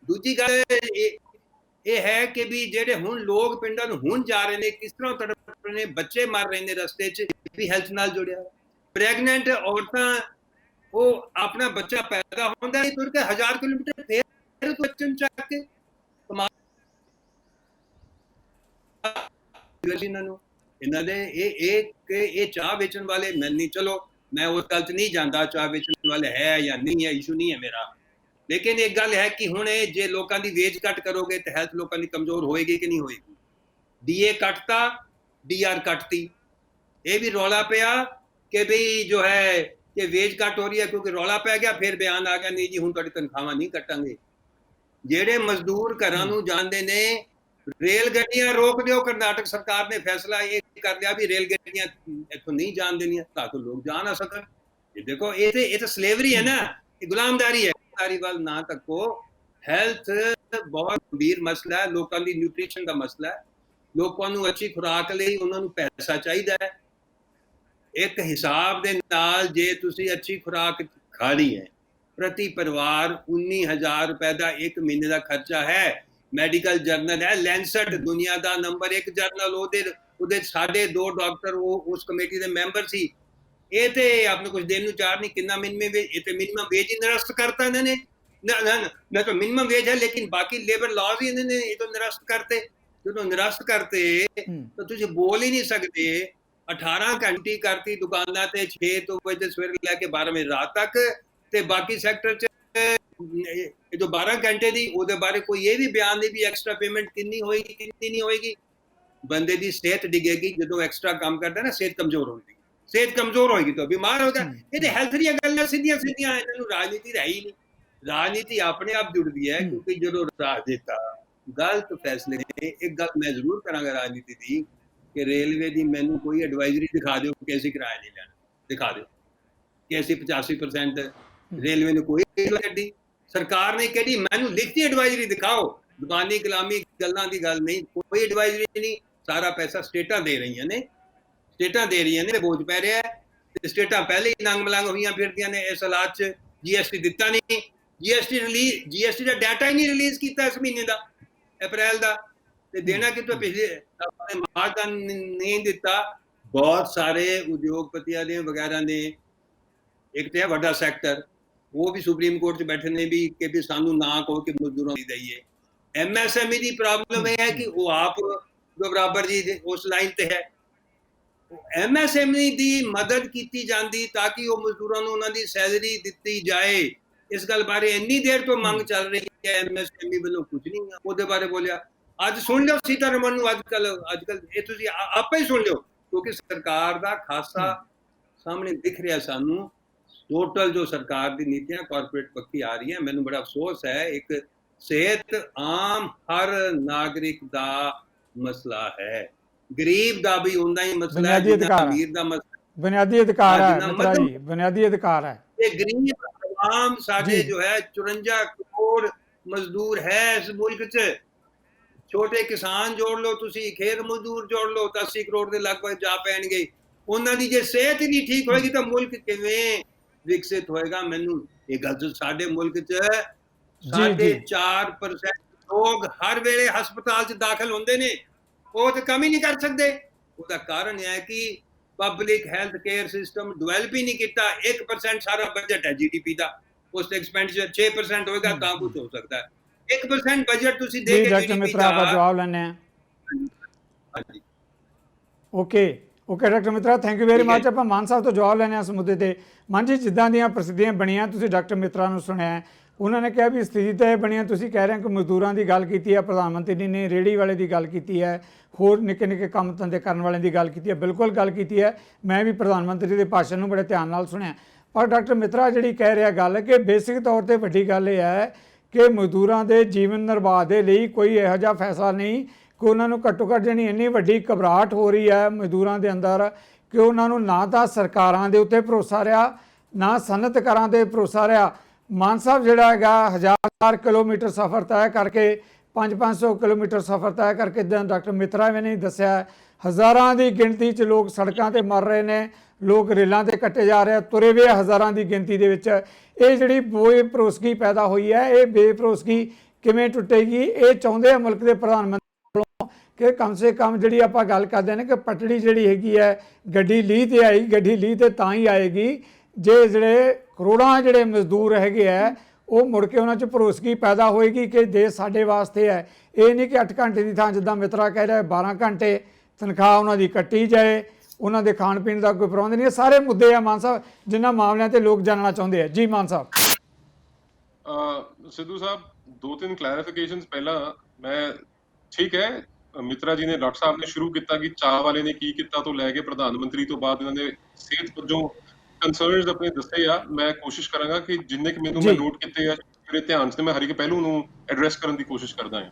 ਦੂਜੀ ਗੱਲ ਇਹ ਹੈ ਕਿ ਵੀ ਜਿਹੜੇ ਹੁਣ ਲੋਕ ਪਿੰਡਾਂ ਨੂੰ ਹੁਣ ਜਾ ਰਹੇ ਨੇ, ਕਿਸ ਤਰ੍ਹਾਂ ਤੜਪ ਰਹੇ ਨੇ, ਬੱਚੇ ਮਰ ਰਹੇ ਨੇ ਰਸਤੇ 'ਚ, ਵੀ ਹੈਲਥ ਨਾਲ ਜੁੜਿਆ। ਪ੍ਰੈਗਨੈਂਟ ਔਰਤਾਂ, ਉਹ ਆਪਣਾ ਬੱਚਾ ਪੈਦਾ ਹੁੰਦਾ ਹੈ ਤੁਰ ਕੇ 1000 ਕਿਲੋਮੀਟਰ, ਫਿਰ ਬੱਚੇ ਨੂੰ ਚੱਕ ਕੇ ਇਹਨਾਂ ਦੇ ਇਹ ਚਾਹ ਵੇਚਣ ਵਾਲੇ, ਮੈਂ ਨਹੀਂ, ਚਲੋ ਮੈਂ ਉਸ ਗੱਲ 'ਚ ਨਹੀਂ ਜਾਂਦਾ ਚਾਹ ਵੇਚਣ ਵਾਲੇ ਹੈ ਜਾਂ ਨਹੀਂ ਹੈ, ਇਸ਼ੂ ਨਹੀਂ ਹੈ ਮੇਰਾ। ਲੇਕਿਨ ਇੱਕ ਗੱਲ ਹੈ ਕਿ ਹੁਣ ਇਹ ਜੇ ਲੋਕਾਂ ਦੀ ਵੇਜ ਕੱਟ ਕਰੋਗੇ ਤਾਂ ਹੈਲਥ ਲੋਕਾਂ ਦੀ ਕਮਜ਼ੋਰ ਹੋਏਗੀ ਕਿ ਨਹੀਂ ਹੋਏਗੀ? DA ਕੱਟਤਾ, DR ਕੱਟਤੀ। ਇਹ ਵੀ ਰੌਲਾ ਪਿਆ ਕਿ ਬਈ ਜੋ ਹੈ ਕਿ ਵੇਜ ਕੱਟ ਹੋ ਰਹੀ ਹੈ ਕਿਉਂਕਿ ਰੌਲਾ ਪੈ ਗਿਆ, ਫਿਰ ਬਿਆਨ ਆ ਗਿਆ ਨਹੀਂ ਜੀ ਹੁਣ ਤੁਹਾਡੀ ਤਨਖਾਹਾਂ ਨਹੀਂ ਕੱਟਾਂਗੇ। ਜਿਹੜੇ ਮਜ਼ਦੂਰ ਘਰਾਂ ਨੂੰ ਜਾਂਦੇ ਨੇ, ਰੇਲ ਗੱਡੀਆਂ ਰੋਕ ਦਿਓ। ਕਰਨਾਟਕ ਸਰਕਾਰ ਨੇ ਫੈਸਲਾ ਇਹ ਕਰ ਲਿਆ ਵੀ ਰੇਲ ਗੱਡੀਆਂ ਇੱਥੋਂ ਨਹੀਂ ਜਾਣ ਦੇਣੀਆਂ ਤਾਂ ਕਿ ਲੋਕ ਜਾ ਨਾ ਸਕਣ। ਇਹ ਦੇਖੋ, ਇਹ ਤਾਂ ਸਲੇਵਰੀ ਹੈ ਨਾ, ਇਹ ਗੁਲਾਮਦਾਰੀ ਹੈ। ਗੁਲਾਮਦਾਰੀ ਵੱਲ ਨਾ ਤੱਕੋ। ਹੈਲਥ ਬਹੁਤ ਗੰਭੀਰ ਮਸਲਾ ਹੈ, ਲੋਕਾਂ ਦੀ ਨਿਊਟ੍ਰੀਸ਼ਨ ਦਾ ਮਸਲਾ ਹੈ। ਲੋਕਾਂ ਨੂੰ ਅੱਛੀ ਖੁਰਾਕ ਲਈ ਉਹਨਾਂ ਨੂੰ ਪੈਸਾ ਚਾਹੀਦਾ ਹੈ। ਇੱਕ ਹਿਸਾਬ ਦੇ ਨਾਲ ਜੇ ਤੁਸੀਂ ਅੱਛੀ ਖੁਰਾਕ ਖਾਣੀ ਹੈ, ਪ੍ਰਤੀ ਪਰਿਵਾਰ 19,000 ਰੁਪਏ ਦਾ ਇੱਕ ਮਹੀਨੇ ਦਾ ਖਰਚਾ ਹੈ। ਮੈਡੀਕਲ ਜਰਨਲ ਹੈ, ਲੈਂਸਟ ਦੁਨੀਆ ਦਾ ਨੰਬਰ 1 ਜਰਨਲ, ਉਹਦੇ ਸਾਡੇ 2 ਡਾਕਟਰ ਉਹ ਉਸ ਕਮੇਟੀ ਦੇ ਮੈਂਬਰ ਸੀ। ਇਹ ਤੇ ਆਪਣੇ ਕੁਝ ਦਿਨ ਨੂੰ ਚਾਰ ਨਹੀਂ, ਕਿੰਨਾ ਮਿਨੀਮਮ ਵੇਜ, ਇਹ ਤੇ ਮਿਨੀਮਮ ਵੇਜ ਹੀ ਨਿਰਸਤ ਕਰਤਾ ਇਹਨਾਂ ਨੇ। ना ना ना तो मिनिमम वेज है, लेकिन बाकी लेबर लॉज ही इन्होंने ये तो निरस्त करते। जो निरस्त करते तो तुझे बोल ही नहीं सकते। 18 घंटे करती दुकाना ते 6 तो बजे सवेरे लैके 12 बजे रात तक, ते बाकी सैक्टर च ये जो 12 घंटे दी ਉਹਦੇ ਬਾਰੇ ਕੋਈ ਇਹ ਵੀ ਬਿਆਨ ਨਹੀਂ ਵੀ ਐਕਸਟਰਾ ਪੇਮੈਂਟ ਕਿੰਨੀ ਹੋਏਗੀ ਕਿੰਨੀ ਨਹੀਂ ਹੋਏਗੀ। ਬੰਦੇ ਦੀ ਸਿਹਤ ਡਿੱਗੇਗੀ ਜਦੋਂ ਐਕਸਟਰਾ ਕੰਮ ਕਰਦਾ ਨਾ, ਸਿਹਤ ਕਮਜ਼ੋਰ ਹੁੰਦੀ, ਸਿਹਤ ਕਮਜ਼ੋਰ ਹੋਏਗੀ ਤਾਂ ਬਿਮਾਰ ਹੋਗਾ। ਇਹ ਤੇ ਹੈਲਥ ਦੀਆਂ ਗੱਲਾਂ ਸਿੱਧੀਆਂ ਸਿੱਧੀਆਂ, ਇਹਨਾਂ ਨੂੰ ਰਾਜਨੀਤੀ ਰਹੀ ਨਹੀਂ। ਰਾਜਨੀਤੀ ਆਪਣੇ ਆਪ ਜੁੜਦੀ ਹੈ, ਕਿਉਂਕਿ ਜਦੋਂ ਰਾਜਨੇਤਾ ਗਲਤ ਫੈਸਲੇ ਨੇ। ਇੱਕ ਗੱਲ ਮੈਂ ਜ਼ਰੂਰ ਕਰਾਂਗਾ ਰਾਜਨੀਤੀ ਦੀ, ਕਿ ਰੇਲਵੇ ਦੀ ਮੈਨੂੰ ਕੋਈ ਐਡਵਾਈਜ਼ਰੀ ਦਿਖਾ ਦਿਓ ਕਿ ਅਸੀਂ ਕਿਰਾਇਆ ਨਹੀਂ ਲੈਣਾ, ਦਿਖਾ ਦਿਓ ਕਿ ਅਸੀਂ 85% ਰੇਲਵੇ ਨੂੰ ਕੋਈ ਐਡਵਾਈਜ਼ਰੀ, ਸਰਕਾਰ ਨੇ ਕਿਹੜੀ ਮੈਨੂੰ ਲਿਖਤੀ ਐਡਵਾਈਜ਼ਰੀ ਦਿਖਾਓ। ਦੁਕਾਨੀ ਕਲਾਮੀ ਗੱਲਾਂ ਦੀ ਗੱਲ ਨਹੀਂ, ਕੋਈ ਐਡਵਾਈਜ਼ਰੀ ਨਹੀਂ। ਸਾਰਾ ਪੈਸਾ ਸਟੇਟਾਂ ਦੇ ਰਹੀਆਂ ਨੇ, ਸਟੇਟਾਂ ਦੇ ਰਹੀਆਂ ਨੇ, ਬੋਝ ਪੈ ਰਿਹਾ ਤੇ ਸਟੇਟਾਂ ਪਹਿਲੇ ਹੀ ਨੰਗ ਮਲੰਗ ਹੋਈਆਂ ਫਿਰਦੀਆਂ ਨੇ। ਇਸ ਹਾਲਾਤ 'ਚ GST ਦਿੱਤਾ ਨਹੀਂ, GST ਦਾ ਡਾਟਾ ਹੀ ਨਹੀਂ ਰਿਲੀਜ਼ ਕੀਤਾ ਇਸ ਮਹੀਨੇ ਦਾ, ਅਪ੍ਰੈਲ ਦਾ, ਤੇ ਦੇਣਾ ਕਿਤੋਂ ਪਿਛਲੇ ਮਾਰਚ ਦਾ ਨਹੀਂ ਦਿੱਤਾ। ਬਹੁਤ ਸਾਰੇ ਉਦਯੋਗਪਤੀਆਂ ਦੇ ਵਗੈਰਾ ਨੇ, ਇੱਕ ਤੇ ਹੈ ਵੱਡਾ ਸੈਕਟਰ, ਉਹ ਵੀ ਸੁਪਰੀਮ ਕੋਰਟ 'ਚ ਬੈਠੇ ਨੇ ਵੀ ਕਿ ਵੀ ਸਾਨੂੰ ਨਾ ਕਹੋ ਕਿ ਮਜ਼ਦੂਰਾਂ ਦੀ ਦਈਏ। MSME ਦੀ ਪ੍ਰੋਬਲਮ ਇਹ ਹੈ ਕਿ ਉਹ ਆਪ ਜੋ ਬਰਾਬਰ ਜੀ ਉਸ ਲਾਈਨ ਤੇ ਹੈ। MSME ਦੀ ਮਦਦ ਕੀਤੀ ਜਾਂਦੀ ਤਾਂ ਕਿ ਉਹ ਮਜ਼ਦੂਰਾਂ ਨੂੰ ਉਹਨਾਂ ਦੀ ਸੈਲਰੀ ਦਿੱਤੀ ਜਾਏ। ਇਸ ਗੱਲ ਬਾਰੇ ਇੰਨੀ ਦੇਰ ਤੋਂ ਮੰਗ ਚੱਲ ਰਹੀ ਹੈ, MSME ਵੱਲੋਂ ਕੁਝ ਨਹੀਂ ਉਹਦੇ ਬਾਰੇ ਬੋਲਿਆ। ਅੱਜ ਸੁਣ ਲਿਓ ਸੀਤਾਰਮਨ ਨੂੰ, ਅੱਜ ਕੱਲ ਇਹ ਤੁਸੀਂ ਆਪੇ ਹੀ ਸੁਣ ਲਿਓ, ਕਿਉਂਕਿ ਸਰਕਾਰ ਦਾ ਖਾਸਾ ਸਾਹਮਣੇ ਦਿਖ ਰਿਹਾ ਸਾਨੂੰ। ਟੋਟਲ ਜੋ ਸਰਕਾਰ ਦੀ ਨੀਤੀਆਂ ਕਾਰਪੋਰੇਟ ਪੱਖੀ ਆ ਰਹੀਆਂ। ਮੈਨੂੰ ਬੜਾ ਅਫਸੋਸ ਹੈ, ਇੱਕ ਸਿਹਤ ਆਮ ਹਰ ਨਾਗਰਿਕ ਦਾ ਮਸਲਾ ਹੈ, ਗਰੀਬ ਦਾ ਵੀ ਹੁੰਦਾ ਹੀ ਮਸਲਾ ਹੈ, ਅਮੀਰ ਦਾ ਮਸਲਾ, ਬੁਨਿਆਦੀ ਅਧਿਕਾਰ ਹੈ ਮਿੱਤਰਾ ਜੀ, ਬੁਨਿਆਦੀ ਅਧਿਕਾਰ ਹੈ। ਇਹ ਗਰੀਬ ਆਮ ਸਾਡੇ ਜੋ ਹੈ 54 ਕਰੋੜ ਮਜ਼ਦੂਰ ਹੈ ਇਸ ਮੁਲਕ 'ਚ। ਛੋਟੇ ਕਿਸਾਨ ਜੋੜ ਲਓ ਤੁਸੀਂ, ਖੇਤ ਮਜ਼ਦੂਰ ਜੋੜ ਲਓ ਤਾਂ 80 ਕਰੋੜ ਦੇ ਲਗਭਗ ਜਾ ਪੈਣਗੇ। ਉਹਨਾਂ ਦੀ ਜੇ ਸਿਹਤ ਹੀ ਨਹੀਂ ਠੀਕ ਹੋਏਗੀ ਤਾਂ ਮੁਲਕ ਕਿਵੇਂ ਵਿਕਸਿਤ ਹੋਏਗਾ। ਮੈਨੂੰ ਇਹ ਗੱਲ, ਸਾਡੇ ਮੁਲਕ 'ਚ 4.5% ਲੋਕ ਹਰ ਵੇਲੇ ਹਸਪਤਾਲ 'ਚ ਦਾਖਲ ਹੁੰਦੇ ਨੇ, ਉਹ ਤੇ ਕੰਮ ਹੀ ਨਹੀਂ ਕਰ ਸਕਦੇ। ਉਹਦਾ ਕਾਰਨ ਇਹ ਹੈ ਕਿ public health care system develop ਹੀ ਨਹੀਂ ਕੀਤਾ। 1% ਸਾਰਾ ਬਜਟ ਹੈ GDP ਦਾ, ਉਸ ਤੇ ਐਕਸਪੈਂਡੀਚਰ 6% ਹੋਏਗਾ ਤਾਂ ਕੁਝ ਹੋ ਸਕਦਾ ਹੈ। 1% ਬਜਟ ਤੁਸੀਂ ਦੇ ਕੇ ਡਾਕਟਰ ਮਿੱਤਰਾ ਆਪਾਂ ਜਵਾਬ ਲੈਣੇ ਆ। ਓਕੇ ਡਾਕਟਰ ਮਿੱਤਰਾ, ਥੈਂਕ ਯੂ ਵੈਰੀ ਮਚ। ਆਪਾਂ ਮਾਨ ਸਾਹਿਬ ਤੋਂ ਜਵਾਬ ਲੈਣੇ ਆ ਇਸ ਮੁੱਦੇ ਤੇ। ਮਾਨ ਜੀ, ਜਿੱਦਾਂ ਦੀਆਂ ਪ੍ਰਸਿੱਧੀਆਂ ਬਣੀਆਂ, ਤੁਸੀਂ ਡਾਕਟਰ ਮਿੱਤਰਾ ਨੂੰ ਸੁਣਿਆ, ਉਹਨਾਂ ਨੇ ਕਿਹਾ ਵੀ ਸਥਿਤੀ ਤਾਂ ਇਹ ਬਣੀਆਂ, ਤੁਸੀਂ ਕਹਿ ਰਹੇ ਹੋ ਕਿ ਮਜ਼ਦੂਰਾਂ ਦੀ ਗੱਲ ਕੀਤੀ ਹੈ, ਪ੍ਰਧਾਨ ਮੰਤਰੀ ਨੇ ਰੇਹੜੀ ਵਾਲੇ ਦੀ ਗੱਲ ਕੀਤੀ ਹੈ, ਹੋਰ ਨਿੱਕੇ ਨਿੱਕੇ ਕੰਮ ਧੰਦੇ ਕਰਨ ਵਾਲਿਆਂ ਦੀ ਗੱਲ ਕੀਤੀ ਹੈ, ਬਿਲਕੁਲ ਗੱਲ ਕੀਤੀ ਹੈ। ਮੈਂ ਵੀ ਪ੍ਰਧਾਨ ਮੰਤਰੀ ਦੇ ਭਾਸ਼ਣ ਨੂੰ ਬੜੇ ਧਿਆਨ ਨਾਲ ਸੁਣਿਆ। ਪਰ ਡਾਕਟਰ ਮਿੱਤਰਾ ਜਿਹੜੀ ਕਹਿ ਰਿਹਾ ਗੱਲ, ਕਿ ਬੇਸਿਕ ਤੌਰ 'ਤੇ ਵੱਡੀ ਗੱਲ ਇਹ ਹੈ ਕਿ ਮਜ਼ਦੂਰਾਂ ਦੇ ਜੀਵਨ ਨਿਰਵਾਹ ਦੇ ਲਈ ਕੋਈ ਇਹੋ ਜਿਹਾ ਫੈਸਲਾ ਨਹੀਂ ਕਿ ਉਹਨਾਂ ਨੂੰ ਘੱਟੋ ਘੱਟ ਜਿਹੜੀ ਇੰਨੀ ਵੱਡੀ ਘਬਰਾਹਟ ਹੋ ਰਹੀ ਹੈ ਮਜ਼ਦੂਰਾਂ ਦੇ ਅੰਦਰ ਕਿ ਉਹਨਾਂ ਨੂੰ ਨਾ ਤਾਂ ਸਰਕਾਰਾਂ ਦੇ ਉੱਤੇ ਭਰੋਸਾ ਰਿਹਾ, ਨਾ ਸਨਅਤਕਾਰਾਂ 'ਤੇ ਭਰੋਸਾ ਰਿਹਾ। ਮਾਨ ਸਾਹਿਬ ਜਿਹੜਾ ਹੈਗਾ 1000 ਕਿਲੋਮੀਟਰ ਸਫ਼ਰ ਤੈਅ ਕਰਕੇ, 500 ਕਿਲੋਮੀਟਰ ਸਫ਼ਰ ਤੈਅ ਕਰਕੇ, ਜਿੱਦਾਂ ਡਾਕਟਰ ਮਿੱਤਰਾ ਵੀ ਨੇ ਦੱਸਿਆ, ਹਜ਼ਾਰਾਂ ਦੀ ਗਿਣਤੀ 'ਚ ਲੋਕ ਸੜਕਾਂ 'ਤੇ ਮਰ ਰਹੇ ਨੇ, ਲੋਕ ਰੇਲਾਂ 'ਤੇ ਕੱਟੇ ਜਾ ਰਹੇ, ਤੁਰੇ ਵੇ ਹਜ਼ਾਰਾਂ ਦੀ ਗਿਣਤੀ ਦੇ ਵਿੱਚ। ਇਹ ਜਿਹੜੀ ਬੇਭਰੋਸਗੀ ਪੈਦਾ ਹੋਈ ਹੈ, ਇਹ ਬੇਭਰੋਸਗੀ ਕਿਵੇਂ ਟੁੱਟੇਗੀ? ਇਹ ਚਾਹੁੰਦੇ ਆ ਮੁਲਕ ਦੇ ਪ੍ਰਧਾਨ ਮੰਤਰੀ ਵੱਲੋਂ ਕਿ ਕਮ ਸੇ ਕਮ ਜਿਹੜੀ ਆਪਾਂ ਗੱਲ ਕਰਦੇ ਨੇ ਕਿ ਪਟੜੀ ਜਿਹੜੀ ਹੈਗੀ ਹੈ, ਗੱਡੀ ਲੀਹ 'ਤੇ ਆਈ, ਗੱਡੀ ਲੀਹ 'ਤੇ ਤਾਂ ਹੀ ਆਏਗੀ ਜੇ ਜਿਹੜੇ ਕਰੋੜਾਂ ਜਿਹੜੇ ਮਜ਼ਦੂਰ ਹੈਗੇ ਆ, ਉਹ ਮੁੜ ਕੇ ਉਹਨਾਂ 'ਚ ਭਰੋਸਗੀ ਪੈਦਾ ਹੋਏਗੀ ਕਿ ਦੇਸ਼ ਸਾਡੇ ਵਾਸਤੇ ਹੈ। ਇਹ ਨਹੀਂ ਕਿ 8 ਘੰਟੇ ਦੀ ਥਾਂ, ਜਿੱਦਾਂ ਮਿੱਤਰਾ ਕਹਿ ਰਿਹਾ, 12 ਘੰਟੇ ਤਨਖਾਹ ਉਹਨਾਂ ਦੀ ਕੱਟੀ ਜਾਏ, ਉਹਨਾਂ ਦੇ ਖਾਣ ਪੀਣ ਦਾ ਕੋਈ ਪ੍ਰਬੰਧ ਨਹੀਂ। ਇਹ ਸਾਰੇ ਮੁੱਦੇ ਆ ਮਾਨ ਸਾਹਿਬ, ਜਿਨ੍ਹਾਂ ਮਾਮਲਿਆਂ ਤੇ ਲੋਕ ਜਾਣਨਾ ਚਾਹੁੰਦੇ ਆ। ਜੀ ਮਾਨ ਸਾਹਿਬ। ਸਿੱਧੂ ਸਾਹਿਬ, 2-3 ਕਲੈਰੀਫਿਕੇਸ਼ਨਸ ਪਹਿਲਾਂ ਮੈਂ, ਠੀਕ ਹੈ, ਮਿੱਤਰਾ ਜੀ ਨੇ, ਡਾਕਟਰ ਸਾਹਿਬ ਨੇ ਸ਼ੁਰੂ ਕੀਤਾ ਕਿ ਚਾਹ ਵਾਲੇ ਨੇ ਕੀ ਕੀਤਾ ਤੋਂ ਲੈ ਕੇ ਪ੍ਰਧਾਨ ਮੰਤਰੀ ਤੋਂ ਬਾਅਦ ਇਹਨਾਂ ਨੇ ਸਿਹਤ ਵਜੋਂ ਕੰਸਰਨਸ ਆਪਣੇ ਦੱਸੇ ਆ। ਮੈਂ ਕੋਸ਼ਿਸ਼ ਕਰਾਂਗਾ ਕਿ ਜਿੰਨੇ ਕਿ ਮੈਨੂੰ ਮੈਂ ਨੋਟ ਕੀਤੇ ਆ ਮੇਰੇ ਧਿਆਨ 'ਚ, ਤੇ ਮੈਂ ਹਰ ਇੱਕ ਪਹਿਲੂ ਨੂੰ ਐਡਰੈਸ ਕਰਨ ਦੀ ਕੋਸ਼ਿਸ਼ ਕਰਦਾ ਹਾਂ।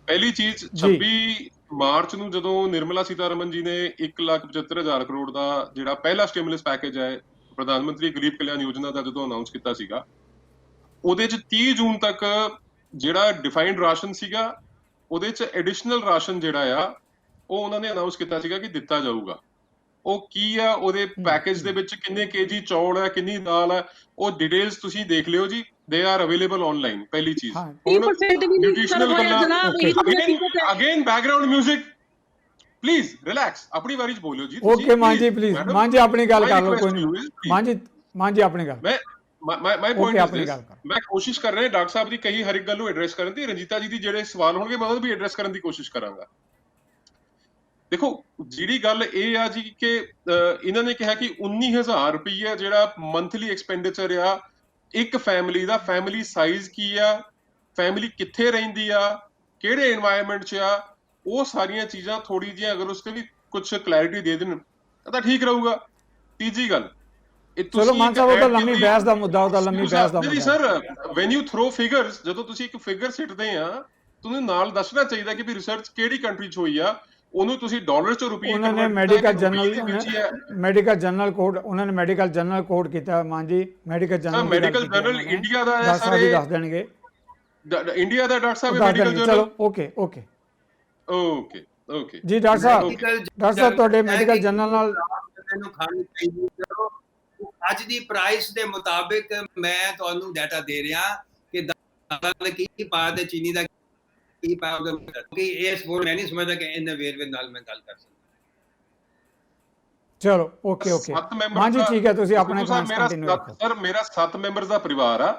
ਪਹਿਲੀ ਚੀਜ਼, 26 ਮਾਰਚ ਨੂੰ ਜਦੋਂ ਨਿਰਮਲਾ ਸੀਤਾਰਮਨ ਜੀ ਨੇ 1,75,000 ਕਰੋੜ ਦਾ ਜਿਹੜਾ ਪਹਿਲਾ ਸਟਿਮੂਲਸ ਪੈਕੇਜ ਹੈ ਪ੍ਰਧਾਨ ਮੰਤਰੀ ਗਰੀਬ ਕਲਿਆਣ ਯੋਜਨਾ ਦਾ ਜਦੋਂ ਅਨਾਉਂਸ ਕੀਤਾ ਸੀਗਾ, ਉਹਦੇ 'ਚ 30 ਜੂਨ ਤੱਕ ਜਿਹੜਾ ਡਿਫਾਈਨਡ ਰਾਸ਼ਨ ਸੀਗਾ, ਉਹਦੇ 'ਚ ਐਡੀਸ਼ਨਲ ਰਾਸ਼ਨ ਜਿਹੜਾ ਆ ਉਹ ਉਹਨਾਂ ਨੇ ਅਨਾਉਂਸ ਕੀਤਾ ਸੀਗਾ ਕਿ ਦਿੱਤਾ ਜਾਊਗਾ। ਉਹ ਕੀ ਆ, ਉਹਦੇ ਪੈਕੇਜ ਦੇ ਵਿੱਚ ਕਿੰਨੇ ਕੇਜੀ ਚੌਲ ਹੈ, ਕਿੰਨੀ ਦਾਲ ਹੈ, ਉਹ ਡਿਟੇਲਸ ਤੁਸੀਂ ਦੇਖ ਲਿਓ ਜੀ, ਦੇ ਆਰ ਅਵੇਲੇਬਲ ਆਨਲਾਈਨ। ਪਹਿਲੀ ਚੀਜ਼। ਅਗੇਨ ਬੈਕਗ੍ਰਾਉਂਡ 뮤직 ਪਲੀਜ਼ ਰਿਲੈਕਸ, ਆਪਣੀ ਵਾਰੀ 'ਚ ਬੋਲਿਓ ਜੀ। ਓਕੇ ਮਾਨ ਜੀ, ਪਲੀਜ਼ ਮਾਨ ਜੀ ਆਪਣੀ ਗੱਲ ਕਰ ਲਓ, ਕੋਈ ਨਹੀਂ। ਮਾਨ ਜੀ ਆਪਣੀ ਗੱਲ। ਮਾਈ ਓਕੇ ਪੁਆਇੰਟ ਇਜ਼ ਆਪਣੀ ਦਿਸ, ਗੱਲ ਕਰ। ਮੈਂ ਕੋਸ਼ਿਸ਼ ਕਰ ਰਿਹਾ ਡਾਕਟਰ ਸਾਹਿਬ ਦੀ ਕਹੀ ਹਰ ਇੱਕ ਗੱਲ ਨੂੰ ਐਡਰੈਸ ਕਰਨ ਦੀ, ਰਣਜੀਤਾ ਜੀ ਦੀ ਜਿਹੜੇ ਸਵਾਲ ਹੋਣਗੇ ਮੈਂ ਉਹ ਵੀ ਐਡਰੈਸ ਕਰਨ ਦੀ ਕੋਸ਼ਿਸ਼ ਕਰਾਂਗਾ। ਦੇਖੋ ਜਿਹੜੀ ਗੱਲ ਇਹ ਆ ਜੀ ਕਿ ਇਹਨਾਂ ਨੇ ਕਿਹਾ ਕਿ 19,000 ਰੁਪਈਆ ਜਿਹੜਾ ਮੰਥਲੀ ਐਕਸਪੈਂਡੀਚਰ ਆ ਇੱਕ ਫੈਮਿਲੀ ਦਾ, ਫੈਮਿਲੀ ਸਾਈਜ਼ ਕੀ ਆ, ਫੈਮਿਲੀ ਕਿੱਥੇ ਰਹਿੰਦੀ ਆ, ਕਿਹੜੇ এনवायरमेंट 'ਚ ਆ, ਉਹ ਸਾਰੀਆਂ ਚੀਜ਼ਾਂ ਥੋੜੀ ਜਿਹੀਆਂ ਅਗਰ ਉਸ ਤੇ ਵੀ ਕੁਝ ਕਲੈਰਿਟੀ ਦੇ ਦੇਣ ਤਾਂ ਠੀਕ ਰਹੂਗਾ। ਤੀਜੀ ਗੱਲ, ਚਲੋ ਮਾਨ ਸਾਹਿਬ ਉਹ ਤਾਂ ਲੰਮੀ ਬਹਿਸ ਦਾ ਮੁੱਦਾ, ਉਹਦਾ ਲੰਮੀ ਬਹਿਸ ਦਾ ਨਹੀਂ ਮੁੱਦਾ। Sir, when you throw figures, ਜਦੋਂ ਤੁਸੀਂ ਇੱਕ ਫਿਗਰ ਸਿੱਟਦੇ ਆ ਤੁਹਾਨੂੰ ਨਾਲ ਦੱਸਣਾ ਚਾਹੀਦਾ ਕਿ ਵੀ ਰਿਸਰਚ ਕਿਹੜੀ ਕੰਟਰੀ 'ਚ ਹੋਈ ਆ, ਉਹਨੂੰ ਤੁਸੀਂ ਡਾਲਰ 'ਚ ਰੁਪਏ ਉਹਨਾਂ ਨੇ ਮੈਡੀਕਲ ਜਨਰਲ ਕੋਡ, ਉਹਨਾਂ ਨੇ ਮੈਡੀਕਲ ਜਨਰਲ ਕੋਡ ਕੀਤਾ ਮਾਨ ਜੀ, ਮੈਡੀਕਲ ਜਨਰਲ ਇੰਡੀਆ ਦਾ ਹੈ ਸਰ, ਇਹ ਦੱਸ ਦੇਣਗੇ ਇੰਡੀਆ ਦਾ ਡਾਕਟਰ ਸਾਹਿਬ ਮੈਡੀਕਲ ਜਨਰਲ। ਚਲੋ ਓਕੇ ਓਕੇ ਓਕੇ ਓਕੇ ਜੀ ਡਾਕਟਰ ਸਾਹਿਬ ਤੁਹਾਡੇ ਮੈਡੀਕਲ ਜਨਰਲ ਨਾਲ ਮੈਨੂੰ ਖਾਣੀ ਚਾਹੀਦੀ ਕਰੋ। ਅੱਜ ਦੀ ਪ੍ਰਾਈਸ ਦੇ ਮੁਤਾਬਿਕ ਮੈਂ ਤੁਹਾਨੂੰ ਡਾਟਾ ਦੇ ਰਿਹਾ ਕਿ ਦਾਲ ਕੀ ਪਾ ਤੇ ਚੀਨੀ ਦਾ ਕੀ ਪਾ, ਕਿ ਇਸ ਬੋਲ ਮੈਂ ਨਹੀਂ ਸਮਝਦਾ ਕਿ ਇਹਨਾਂ ਵੇਰਵੇ ਨਾਲ ਮੈਂ ਗੱਲ ਕਰ ਸਕਦਾ। ਚਲੋ ਓਕੇ ਹਾਂ ਜੀ ਠੀਕ ਹੈ, ਤੁਸੀਂ ਆਪਣੇ ਕਮੈਂਟਸ ਕੰਟੀਨਿਊ ਰੱਖੋ। ਸਰ ਮੇਰਾ 7 ਮੈਂਬਰਸ ਦਾ ਪਰਿਵਾਰ ਆ,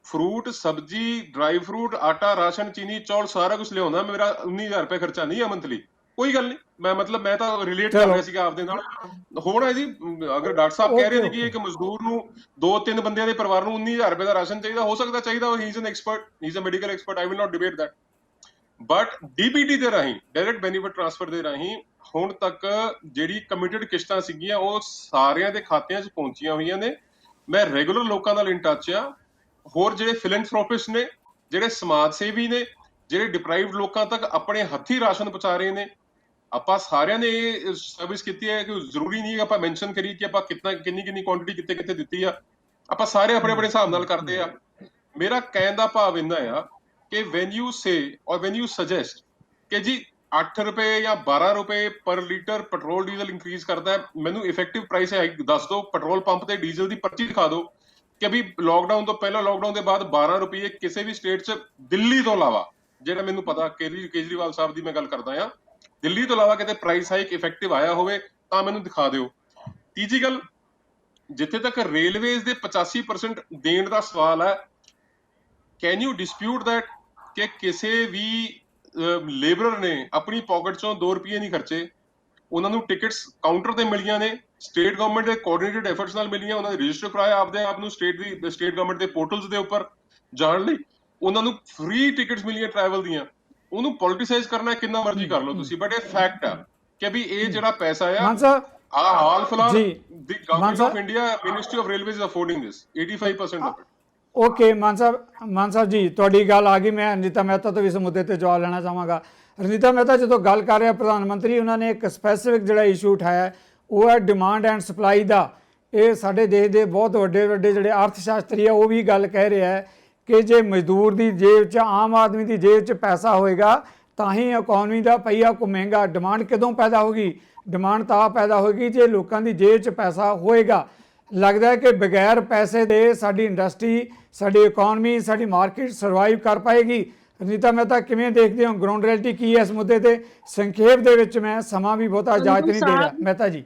ਫਰੂਟ ਸਬਜ਼ੀ ਡਰਾਈ ਫਰੂਟ ਆਟਾ ਰਾਸ਼ਨ ਚੀਨੀ ਚੌਲ ਸਾਰਾ ਕੁਝ ਲਿਆਉਂਦਾ, ਮੇਰਾ 19,000 ਰੁਪਏ ਖਰਚਾ ਨਹੀਂ ਆ ਮੰਥਲੀ। ਕੋਈ ਗੱਲ ਨਹੀਂ, ਮੈਂ ਤਾਂ ਰਿਲੇਟ ਕਰ ਰਿਹਾ ਸੀਗਾ ਆਪਦੇ ਨਾਲ। ਹੁਣ ਹੈ ਜੀ ਅਗਰ ਡਾਕਟਰ ਸਾਹਿਬ ਕਹਿ ਰਹੇ ਨੇ ਕਿ ਇੱਕ ਮਜ਼ਦੂਰ ਨੂੰ 2-3 ਬੰਦਿਆਂ ਦੇ ਪਰਿਵਾਰ ਨੂੰ 19,000 ਰੁਪਏ ਦਾ ਰਾਸ਼ਨ ਚਾਹੀਦਾ, ਹੋ ਸਕਦਾ ਚਾਹੀਦਾ, he is an expert, he is a medical expert, I will not debate that. But DBT ਦੇ ਰਾਹੀਂ, ਡਾਇਰੈਕਟ ਬੈਨੀਫਿਟ ਟ੍ਰਾਂਸਫਰ ਦੇ ਰਾਹੀਂ ਹੁਣ ਤੱਕ ਜਿਹੜੀ ਕਮਿਟਡ ਕਿਸ਼ਤਾਂ ਸੀਗੀਆਂ ਉਹ ਸਾਰਿਆਂ ਦੇ ਖਾਤਿਆਂ 'ਚ ਪਹੁੰਚੀਆਂ ਹੋਈਆਂ ਨੇ। ਮੈਂ ਰੈਗੂਲਰ ਲੋਕਾਂ ਨਾਲ ਇਨ ਟੱਚ ਆ, ਹੋਰ ਜਿਹੜੇ ਫਿਲੈਂਥਰੋਪਿਸਟ ਨੇ, ਜਿਹੜੇ ਸਮਾਜ ਸੇਵੀ ਨੇ, ਜਿਹੜੇ ਡਿਪਰਾਈਵਡ ਲੋਕਾਂ ਤੱਕ ਆਪਣੇ ਹੱਥੀਂ ਰਾਸ਼ਨ ਪਹੁੰਚਾ ਰਹੇ ਨੇ, ਆਪਾਂ ਸਾਰਿਆਂ ਨੇ ਇਹ ਸਰਵਿਸ ਕੀਤੀ ਹੈ ਕਿ ਜ਼ਰੂਰੀ ਨਹੀਂ ਆਪਾਂ ਮੈਂਸ਼ਨ ਕਰੀਏ ਕਿ ਆਪਾਂ ਕਿੰਨੀ ਕੁਆਂਟੀਟੀ ਕਿੱਥੇ ਦਿੱਤੀ ਆ, ਆਪਾਂ ਸਾਰੇ ਆਪਣੇ ਹਿਸਾਬ ਨਾਲ ਕਰਦੇ ਆ। ਮੇਰਾ ਕਹਿਣ ਦਾ ਭਾਵ ਇੰਨਾ ਆ ਕਿ ਵੈਨ ਯੂ ਸੇ ਔਰ ਵੈਨ ਯੂ ਸਜੈਸਟ ਕਿ ਜੀ 8 ਰੁਪਏ ਜਾਂ 12 ਰੁਪਏ ਪਰ ਲੀਟਰ ਪੈਟਰੋਲ ਡੀਜ਼ਲ ਇੰਕਰੀਜ਼ ਕਰਦਾ, ਮੈਨੂੰ ਇਫੈਕਟਿਵ ਪ੍ਰਾਈਸ ਹੈ ਦੱਸ ਦਿਓ, ਪੈਟਰੋਲ ਪੰਪ ਤੇ ਡੀਜ਼ਲ ਦੀ ਪਰਚੀ ਦਿਖਾ ਦਿਓ ਕਿ ਵੀ ਲੋਕਡਾਊਨ ਤੋਂ ਪਹਿਲਾਂ, ਲੋਕਡਾਊਨ ਦੇ ਬਾਅਦ 12 ਰੁਪਏ ਕਿਸੇ ਵੀ ਸਟੇਟ 'ਚ ਦਿੱਲੀ ਤੋਂ ਇਲਾਵਾ, ਜਿਹੜਾ ਮੈਨੂੰ ਪਤਾ ਕੇਜਰੀਵਾਲ ਸਾਹਿਬ ਦੀ ਮੈਂ ਗੱਲ ਕਰਦਾ ਆ, ਦਿੱਲੀ ਤੋਂ ਇਲਾਵਾ ਕਿਤੇ ਪ੍ਰਾਈਸ ਹਾਈਕ ਇਫੈਕਟਿਵ ਆਇਆ ਹੋਵੇ ਤਾਂ ਮੈਨੂੰ ਦਿਖਾ ਦਿਓ। ਤੀਜੀ ਗੱਲ, ਜਿੱਥੇ ਤੱਕ ਰੇਲਵੇਜ਼ ਦੇ 85% ਦੇਣ ਦਾ ਸਵਾਲ ਹੈ, ਕੈਨ ਯੂ ਡਿਸਪਿਊਟ ਦੈਟ ਕਿ ਕਿਸੇ ਵੀ ਲੇਬਰਰ ਨੇ ਆਪਣੀ ਪਾਕਟ ਚੋਂ 2 ਰੁਪਏ ਨਹੀਂ ਖਰਚੇ, ਉਹਨਾਂ ਨੂੰ ਟਿਕਟਸ ਕਾਊਂਟਰ ਤੇ ਮਿਲੀਆਂ ਨੇ, ਸਟੇਟ ਗਵਰਨਮੈਂਟ ਦੇ ਕੋਆਰਡੀਨੇਟਡ ਐਫਰਟਸ ਨਾਲ ਮਿਲੀਆਂ, ਉਹਨਾਂ ਨੇ ਰਜਿਸਟਰ ਕਰਾਇਆ ਆਪਦੇ ਆਪ ਨੂੰ ਸਟੇਟ ਗਵਰਨਮੈਂਟ ਦੇ ਪੋਰਟਲਸ ਦੇ ਉੱਪਰ ਜਾਣ ਲਈ, ਉਹਨਾਂ ਨੂੰ ਫ੍ਰੀ ਟਿਕਟਸ ਮਿਲੀਆਂ ਟਰੈਵਲ ਦੀਆਂ। ਉਹਨੂੰ ਪੋਲਿਟਿਸਾਈਜ਼ ਕਰਨਾ ਕਿੰਨਾ ਮਰਜ਼ੀ ਕਰ ਲਓ ਤੁਸੀਂ, ਬਟ ਇਹ ਫੈਕਟ ਆ ਕਿ ਵੀ ਇਹ ਜਿਹੜਾ ਪੈਸਾ ਆ ਹਾਲ ਫਿਲਹਾਲ the government of India, ministry of railways is affording this 85% of it. Okay Mann Sahib ji ਤੁਹਾਡੀ ਗੱਲ ਆ ਗਈ। ਮੈਂ ਰਣਜੀਤਾ ਮਹਿਤਾ ਤੋਂ ਵੀ ਇਸ ਮੁੱਦੇ ਤੇ ਜਵਾਬ ਲੈਣਾ ਚਾਹਾਂਗਾ। ਰਣਜੀਤਾ ਮਹਿਤਾ ਜਦੋਂ ਗੱਲ ਕਰ ਰਿਹਾ ਪ੍ਰਧਾਨ ਮੰਤਰੀ, ਉਹਨਾਂ ਨੇ ਇੱਕ ਸਪੈਸੀਫਿਕ ਜਿਹੜਾ ਇਸ਼ੂ ਉਠਾਇਆ ਉਹ ਹੈ ਡਿਮਾਂਡ ਐਂਡ ਸਪਲਾਈ ਦਾ। ਇਹ ਸਾਡੇ ਦੇਸ਼ ਦੇ ਬਹੁਤ ਵੱਡੇ ਜਿਹੜੇ ਅਰਥ ਸ਼ਾਸਤਰੀ ਆ ਉਹ ਵੀ ਗੱਲ ਕਹਿ ਰਿਹਾ ਹੈ ਕਿ ਜੇ ਮਜ਼ਦੂਰ ਦੀ ਜੇਬ 'ਚ, ਆਮ ਆਦਮੀ ਦੀ ਜੇਬ 'ਚ ਪੈਸਾ ਹੋਏਗਾ ਤਾਂ ਹੀ ਇਕਨੋਮੀ ਦਾ ਪਹੀਆ ਘੁੰਮੇਗਾ। ਡਿਮਾਂਡ ਕਦੋਂ ਪੈਦਾ ਹੋਗੀ? ਡਿਮਾਂਡ ਤਾਂ ਪੈਦਾ ਹੋਏਗੀ ਜੇ ਲੋਕਾਂ ਦੀ ਜੇਬ 'ਚ ਪੈਸਾ ਹੋਏਗਾ। ਲੱਗਦਾ ਹੈ ਕਿ ਬਗੈਰ ਪੈਸੇ ਦੇ ਸਾਡੀ ਇੰਡਸਟਰੀ, ਸਾਡੀ ਇਕਨੋਮੀ, ਸਾਡੀ ਮਾਰਕੀਟ ਸਰਵਾਈਵ ਕਰ ਪਾਏਗੀ। ਰਣਜੀਤਾ ਮਹਿਤਾ ਕਿਵੇਂ ਦੇਖਦੇ ਹੋ, ਗਰਾਊਂਡ ਰਿਐਲਿਟੀ ਕੀ ਹੈ ਇਸ ਮੁੱਦੇ ਤੇ? ਸੰਖੇਪ ਦੇ ਵਿੱਚ, ਮੈਂ ਸਮਾਂ ਵੀ ਬਹੁਤਾ ਇਜਾਜ਼ਤ ਨਹੀਂ ਦੇ ਰਿਹਾ। ਮਹਿਤਾ ਜੀ।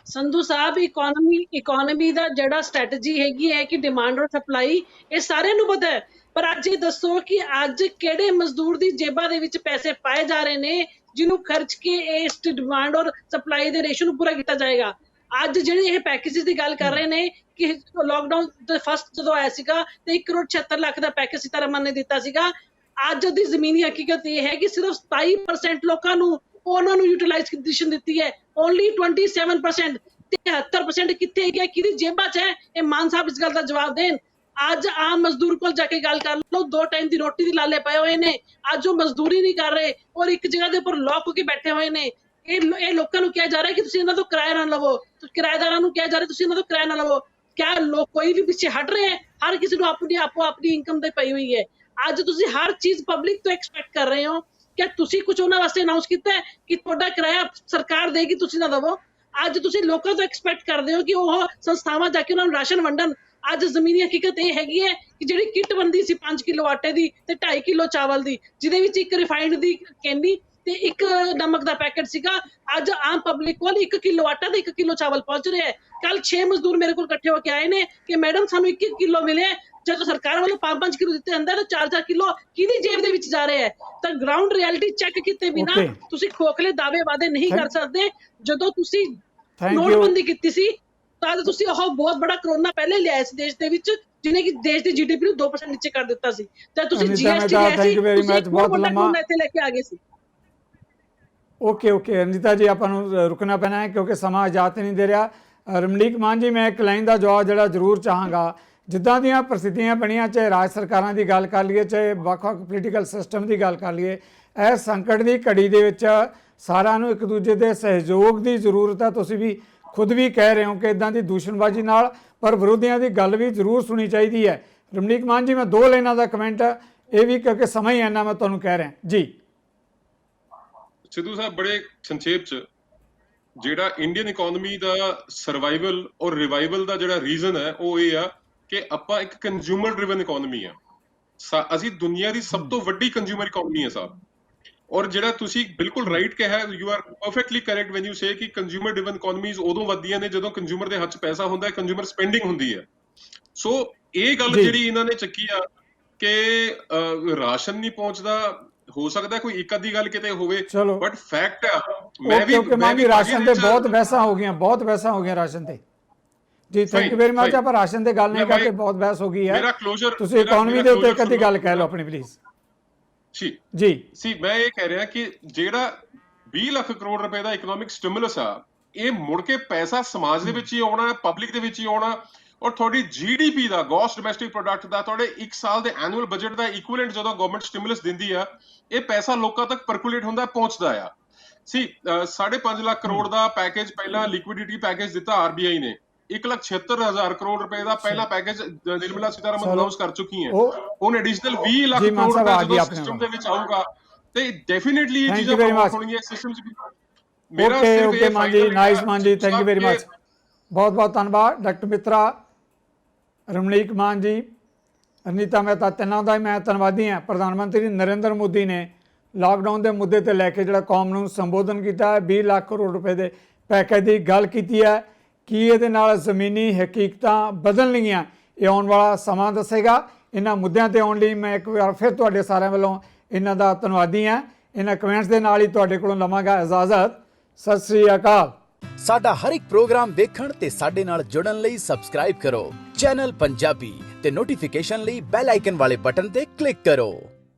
ਸੰਧੂ ਸਾਹਿਬ, ਇਕਨੋਮੀ ਦਾ ਜਿਹੜਾ ਸਟ੍ਰੈਟਜੀ ਹੈਗੀ ਹੈ ਕਿ ਡਿਮਾਂਡ ਔਰ ਸਪਲਾਈ, ਇਹ ਸਾਰਿਆਂ ਨੂੰ ਪਤਾ ਹੈ, ਪਰ ਅੱਜ ਇਹ ਦੱਸੋ ਕਿ ਅੱਜ ਕਿਹੜੇ ਮਜ਼ਦੂਰ ਦੀ ਜੇਬਾਂ ਦੇ ਵਿੱਚ ਪੈਸੇ ਪਾਏ ਜਾ ਰਹੇ ਨੇ ਜਿਹਨੂੰ ਖਰਚ ਕੇ ਇਸ ਡਿਮਾਂਡ ਔਰ ਸਪਲਾਈ ਦੇ ਰੇਸ਼ੋ ਨੂੰ ਪੂਰਾ ਕੀਤਾ ਜਾਏਗਾ। ਅੱਜ ਜਿਹੜੇ ਇਹ ਪੈਕੇਜਸ ਦੀ ਗੱਲ ਕਰ ਰਹੇ ਨੇ ਕਿ ਲੋਕਡਾਊਨ ਦੇ ਫਸਟ ਜਦੋਂ ਆਇਆ ਸੀਗਾ ਤੇ 1 ਕਰੋੜ 76 ਲੱਖ ਦਾ ਪੈਕੇਜ ਸੀਤਾਰਮਨ ਨੇ ਦਿੱਤਾ ਸੀਗਾ। ਅੱਜ ਦੀ ਜ਼ਮੀਨੀ ਹਕੀਕਤ ਇਹ ਹੈ ਕਿ ਸਿਰਫ 27% ਲੋਕਾਂ ਨੂੰ ਉਹਨਾਂ ਨੂੰ ਯੂਟਿਲਾਈਜੇਸ਼ਨ ਦਿੱਤੀ ਹੈ, ਓਨਲੀ 27%। 73% ਕਿੱਥੇ ਗਿਆ, ਕਿਹਦੀ ਜੇਬਾਂ 'ਚ ਹੈ? ਇਹ ਮਾਨ ਸਾਹਿਬ ਇਸ ਗੱਲ ਦਾ ਜਵਾਬ ਦੇਣ। ਅੱਜ ਆਮ ਮਜ਼ਦੂਰ ਕੋਲ ਜਾ ਕੇ ਗੱਲ ਕਰ ਲਓ, 2 ਟਾਈਮ ਦੀ ਰੋਟੀ ਦੀ ਲਾਲੇ ਪਏ ਹੋਏ ਨੇ, ਅੱਜ ਉਹ ਮਜ਼ਦੂਰੀ ਨਹੀਂ ਕਰ ਰਹੇ ਔਰ ਇੱਕ ਜਗ੍ਹਾ ਦੇ ਉੱਪਰ ਲੌਕ ਹੋ ਕੇ ਬੈਠੇ ਹੋਏ ਨੇ। ਇਹ ਲੋਕਾਂ ਨੂੰ ਕਿਹਾ ਜਾ ਰਿਹਾ ਕਿ ਤੁਸੀਂ ਇਹਨਾਂ ਤੋਂ ਕਿਰਾਇਆ ਨਾ ਲਵੋ, ਕਿਰਾਏਦਾਰਾਂ ਨੂੰ ਕਿਹਾ ਜਾ ਰਿਹਾ ਤੁਸੀਂ ਇਹਨਾਂ ਤੋਂ ਕਿਰਾਇਆ ਨਾ ਲਵੋ। ਕਿਆ ਲੋਕ ਕੋਈ ਵੀ ਪਿੱਛੇ ਹਟ ਰਹੇ ਹੈ? ਹਰ ਕਿਸੇ ਨੂੰ ਆਪਣੀ ਇਨਕਮ ਤੇ ਪਈ ਹੋਈ ਹੈ। ਅੱਜ ਤੁਸੀਂ ਹਰ ਚੀਜ਼ ਪਬਲਿਕ ਤੋਂ ਐਕਸਪੈਕਟ ਕਰ ਰਹੇ ਹੋ। ਕਿ ਤੁਸੀਂ ਕੁਝ ਉਹਨਾਂ ਵਾਸਤੇ ਅਨਾਉਂਸ ਕੀਤਾ ਹੈ ਕਿ ਤੁਹਾਡਾ ਕਿਰਾਇਆ ਸਰਕਾਰ ਦੇਗੀ, ਤੁਸੀਂ ਨਾ ਦੇਵੋ? ਅੱਜ ਤੁਸੀਂ ਲੋਕਾਂ ਤੋਂ ਐਕਸਪੈਕਟ ਕਰਦੇ ਹੋ ਕਿ ਉਹ ਸੰਸਥਾਵਾਂ ਜਾ ਕੇ ਉਹਨਾਂ ਨੂੰ ਰਾਸ਼ਨ ਵੰਡਣ। ਅੱਜ ਜ਼ਮੀਨੀ ਹਕੀਕਤ ਇਹ ਹੈਗੀ ਹੈ ਕਿ ਜਿਹੜੀ ਕਿੱਟ ਬਣਦੀ ਸੀ 5 ਕਿਲੋ ਆਟੇ ਦੀ ਤੇ 2.5 ਕਿਲੋ ਚਾਵਲ ਦੀ, ਜਿਹਦੇ ਵਿੱਚ ਇੱਕ ਰਿਫਾਈਨਡ ਦੀ ਕੈਨੀ ਤੇ 1 ਨਮਕ ਦਾ ਪੈਕੇਟ ਸੀਗਾ। ਅੱਜ ਆਮ ਪਬਲਿਕ ਕੋਲ 1 ਕਿਲੋ ਆਟਾ ਤੇ 1 ਕਿਲੋ ਚਾਵਲ ਪਹੁੰਚ ਰਿਹਾ ਹੈ। ਕੱਲ 6 ਮਜ਼ਦੂਰ ਮੇਰੇ ਕੋਲ ਇਕੱਠੇ ਹੋ ਕੇ ਆਏ ਨੇ ਕਿ ਮੈਡਮ ਸਾਨੂੰ 1 ਕਿਲੋ ਮਿਲੇ, ਜਦੋਂ ਸਰਕਾਰ ਵੱਲੋਂ 5-5 ਕਿਲੋ ਦਿੱਤੇ ਅੰਦਰ 4-4 ਕਿਲੋ ਕਿਹਦੀ ਜੇਬ ਦੇ ਵਿੱਚ ਜਾ ਰਹੇ ਹੈ। ਤਾਂ ਗਰਾਊਂਡ ਰਿਐਲਿਟੀ ਚੈੱਕ ਕੀਤੇ ਬਿਨਾ Okay. ਤੁਸੀਂ ਖੋਖਲੇ ਦਾਅਵੇ ਵਾਦੇ ਨਹੀਂ ਕਰ ਸਕਦੇ। ਜਦੋਂ ਤੁਸੀਂ Thank you. ਨੋਟਬੰਦੀ ਕੀਤੀ ਸੀ ਤਾਂ ਤੁਸੀਂ ਉਹ ਬਹੁਤ ਬੜਾ ਕਰੋਨਾ ਪਹਿਲੇ ਲਿਆਏ ਇਸ ਦੇਸ਼ ਦੇ ਵਿੱਚ, ਜਿਹਨੇ ਕਿ ਦੇਸ਼ ਦੀ ਜੀਡੀਪੀ ਨੂੰ 2% ਨੀਚੇ ਕਰ ਦਿੱਤਾ ਸੀ। ਤਾਂ ਤੁਸੀਂ ਅਨੀਤਾ ਜੀਐਸਟੀ ਮਹਿਤਾ, ਲਿਆਏ thank ਸੀ, you very ਤੁਸੀਂ much, ਬਹੁਤ ਵੱਡਾ ਲੰਮਾ। ਕਰੋਨਾ ਇੱਥੇ ਲੈ ਕੇ ਆ ਗਏ ਸੀ। ਓਕੇ ਅਨੀਤਾ ਜੀ, ਆਪਾਂ ਨੂੰ ਰੁਕਣਾ ਪੈਣਾ ਹੈ ਕਿਉਂਕਿ ਸਮਾਂ ਇਜਾਜ਼ਤ ਨਹੀਂ ਦੇ ਰਿਹਾ। ਰਮਨੀਕ ਮਾਨ ਜੀ, ਮੈਂ ਇੱਕ ਲਾਈਨ ਦਾ ਜਵਾਬ ਜਿਹੜਾ ਜ਼ਰੂਰ ਚਾਹਾਂਗਾ। ਜਿੱਦਾਂ ਦੀਆਂ ਪ੍ਰਸਥਿਤੀਆਂ ਬਣੀਆਂ, ਚਾਹੇ ਰਾਜ ਸਰਕਾਰਾਂ ਦੀ ਗੱਲ ਕਰ ਲਈਏ, ਚਾਹੇ ਵੱਖ-ਵੱਖ ਪੋਲੀਟੀਕਲ ਸਿਸਟਮ ਦੀ ਗੱਲ ਕਰ ਲਈਏ, ਇਸ ਸੰਕਟ ਦੀ ਘੜੀ ਦੇ ਵਿੱਚ ਸਾਰਿਆਂ ਨੂੰ ਇੱਕ ਦੂਜੇ ਦੇ ਸਹਿਯੋਗ ਦੀ ਜ਼ਰੂਰਤ ਹੈ। ਤੁਸੀਂ ਵੀ ਖੁਦ ਵੀ ਕਹਿ ਰਹੇ ਹੋ ਕਿ ਇਦਾਂ ਦੀ ਦੂਸ਼ਣਬਾਜ਼ੀ ਨਾਲ ਪਰ ਵਿਰੋਧੀਆਂ ਦੀ ਗੱਲ ਵੀ ਜ਼ਰੂਰ ਸੁਣੀ ਚਾਹੀਦੀ ਹੈ। ਰਮਨੀਕ ਮਾਨ ਜੀ, ਮੈਂ 2 ਲਾਈਨਾਂ ਦਾ ਕਮੈਂਟ, ਇਹ ਵੀ ਕਿਉਂਕਿ ਸਮਾਂ ਹੀ ਇੰਨਾ ਮੈਂ ਤੁਹਾਨੂੰ ਕਹਿ ਰਿਹਾ ਜੀ। ਸਿੱਧੂ ਸਾਹਿਬ, ਬੜੇ ਸੰਖੇਪ ਚ ਜਿਹੜਾ ਇੰਡੀਅਨ ਇਕਨੋਮੀ ਦਾ ਸਰਵਾਈਵਲ ਔਰ ਰਿਵਾਈਵਲ ਦਾ ਜਿਹੜਾ ਰੀਜ਼ਨ ਹੈ ਉਹ ਇਹ ਆ ਕਿ ਆਪਾਂ ਇੱਕ ਕੰਜ਼ਿਊਮਰ ਡਰਿਵਨ ਇਕਨੋਮੀ ਆ। ਅਸੀਂ ਦੁਨੀਆ ਦੀ ਸਭ ਤੋਂ ਵੱਡੀ ਕੰਜ਼ਿਊਮਰ ਇਕਨੋਮੀ ਆ ਸਾਹਿਬ। ਔਰ ਜਿਹੜਾ ਤੁਸੀਂ ਬਿਲਕੁਲ ਰਾਈਟ ਕਿਹਾ, you are perfectly correct when you say ਕਿ ਕੰਜ਼ਿਊਮਰ ਡਰਿਵਨ ਇਕਨੋਮੀਜ਼ ਉਦੋਂ ਵੱਧਦੀਆਂ ਨੇ ਜਦੋਂ ਕੰਜ਼ਿਊਮਰ ਦੇ ਹੱਥ 'ਚ ਪੈਸਾ ਹੁੰਦਾ ਹੈ, ਕੰਜ਼ਿਊਮਰ ਸਪੈਂਡਿੰਗ ਹੁੰਦੀ ਹੈ। ਸੋ ਇਹ ਗੱਲ ਜਿਹੜੀ ਇਹਨਾਂ ਨੇ ਚੱਕੀ ਆ ਕਿ ਰਾਸ਼ਨ ਨਹੀਂ ਪਹੁੰਚਦਾ, ਹੋ ਸਕਦਾ ਕੋਈ ਇੱਕ ਅੱਧੀ ਗੱਲ ਕਿਤੇ ਹੋਵੇ, ਬਟ ਫੈਕਟ ਆ। ਮੈਂ ਵੀ ਰਾਸ਼ਨ ਤੇ ਬਹੁਤ ਬਹਿਸਾਂ ਹੋ ਗਈਆਂ ਰਾਸ਼ਨ ਤੇ ਜੀ। Thank you very much. ਆਪਾਂ ਰਾਸ਼ਨ ਤੇ ਗੱਲ ਨਹੀਂ ਕਰਕੇ ਬਹੁਤ ਬਹਿਸ ਹੋ ਗਈ ਹੈ। ਤੁਸੀਂ ਇਕਨੋਮੀ ਦੇ ਉੱਤੇ ਇੱਕ ਅੱਧੀ ਗੱਲ ਕਹਿ ਲਓ ਆਪਣੀ ਪਲੀਜ਼ ਜੀ। ਮੈਂ ਇਹ ਕਹਿ ਰਿਹਾ ਕਿ ਜਿਹੜਾ 20 ਲੱਖ ਕਰੋੜ ਰੁਪਏ ਦਾ ਇਕਨੋਮਿਕ ਸਟਿਮੂਲਸ ਆ, ਇਹ ਮੁੜ ਕੇ ਪੈਸਾ ਸਮਾਜ ਦੇ ਵਿੱਚ ਹੀ ਆਉਣਾ, ਪਬਲਿਕ ਦੇ ਵਿੱਚ ਹੀ ਆਉਣਾ। ਔਰ ਤੁਹਾਡੀ ਜੀਡੀਪੀ ਦਾ, ਗ੍ਰੋਸ ਡੋਮੈਸਟਿਕ ਪ੍ਰੋਡਕਟ ਦਾ, ਤੁਹਾਡੇ 1 ਸਾਲ ਦੇ ਐਨੂਅਲ ਬਜਟ ਦਾ ਇਕੁਇਵਲੈਂਟ ਜਦੋਂ ਗਵਰਨਮੈਂਟ ਸਟਿਮੂਲਸ ਦਿੰਦੀ ਆ, ਇਹ ਪੈਸਾ ਲੋਕਾਂ ਤੱਕ ਪਰਕੂਲੇਟ ਹੁੰਦਾ, ਪਹੁੰਚਦਾ ਆ। 5.5 ਲੱਖ ਕਰੋੜ ਦਾ ਪੈਕੇਜ ਪਹਿਲਾਂ ਲਿਕੁਇਡਿਟੀ ਪੈਕੇਜ ਦਿੱਤਾ ਆਰਬੀਆਈ ਨੇ। 1,76,000 ਕਰੋੜ ਰੁਪਏ ਦਾ ਪਹਿਲਾ ਪੈਕੇਜ ਨਿਰਮਲਾ ਸੀਤਾਰਮਨ ਅਨਾਉਂਸ ਕਰ ਚੁੱਕੀ ਹੈ। ਹੁਣ ਐਡੀਸ਼ਨਲ 20 ਲੱਖ ਕਰੋੜ ਰੁਪਏ ਜਦੋਂ ਸਿਸਟਮ ਦੇ ਵਿੱਚ ਆਊਗਾ ਤੇ ਡੈਫੀਨਿਟਲੀ ਇਹ ਚੀਜ਼ਾਂ ਪ੍ਰਮੋਟ ਹੋਣਗੀਆਂ ਸਿਸਟਮ 'ਚ ਵੀ। ਓਕੇ ਮਾਨ ਜੀ, ਨਾਈਸ ਮਾਨ ਜੀ, ਥੈਂਕ ਯੂ ਵੈਰੀ ਮਚ। ਬਹੁਤ ਬਹੁਤ ਧੰਨਵਾਦ ਡਾਕਟਰ ਮਿੱਤਰਾ, ਰਮਨੀਕ ਮਾਨ ਜੀ, ਅਨੀਤਾ ਮਹਿਤਾ, ਤਿੰਨਾਂ ਦਾ ਮੈਂ ਧੰਨਵਾਦੀ ਹਾਂ। ਪ੍ਰਧਾਨ ਮੰਤਰੀ ਨਰਿੰਦਰ ਮੋਦੀ ਨੇ ਲਾਕਡਾਊਨ ਦੇ ਮੁੱਦੇ ਤੇ ਲੈ ਕੇ ਜਿਹੜਾ ਕੌਮ ਨੂੰ ਸੰਬੋਧਨ ਕੀਤਾ ਹੈ, 20 ਲੱਖ ਕਰੋੜ ਰੁਪਏ ਦੇ ਪੈਕੇਜ ਦੀ ਗੱਲ ਕੀਤੀ ਹੈ। ਕੀ ਇਹਦੇ ਨਾਲ ਜ਼ਮੀਨੀ ਹਕੀਕਤਾਂ ਬਦਲਣਗੀਆਂ, ਇਹ ਆਉਣ ਵਾਲਾ ਸਮਾਂ ਦੱਸੇਗਾ। ਇਹਨਾਂ ਮੁੱਦਿਆਂ ਤੇ ਆਉਣ ਲਈ ਮੈਂ ਇੱਕ ਵਾਰ ਫਿਰ ਤੁਹਾਡੇ ਸਾਰਿਆਂ ਵੱਲੋਂ ਇਹਨਾਂ ਦਾ ਧੰਨਵਾਦੀ ਹਾਂ। ਇਹਨਾਂ ਕਮੈਂਟਸ ਦੇ ਨਾਲ ਹੀ ਤੁਹਾਡੇ ਕੋਲੋਂ ਲਵਾਂਗਾ ਇਜਾਜ਼ਤ। ਸਤਿ ਸ੍ਰੀ ਅਕਾਲ। ਸਾਡਾ ਹਰ ਇੱਕ ਪ੍ਰੋਗਰਾਮ ਦੇਖਣ ਤੇ ਸਾਡੇ ਨਾਲ ਜੁੜਨ ਲਈ ਸਬਸਕ੍ਰਾਈਬ ਕਰੋ ਚੈਨਲ ਪੰਜਾਬੀ ਤੇ ਨੋਟੀਫਿਕੇਸ਼ਨ ਲਈ ਬੈਲ ਆਈਕਨ ਵਾਲੇ ਬਟਨ ਤੇ ਕਲਿੱਕ ਕਰੋ।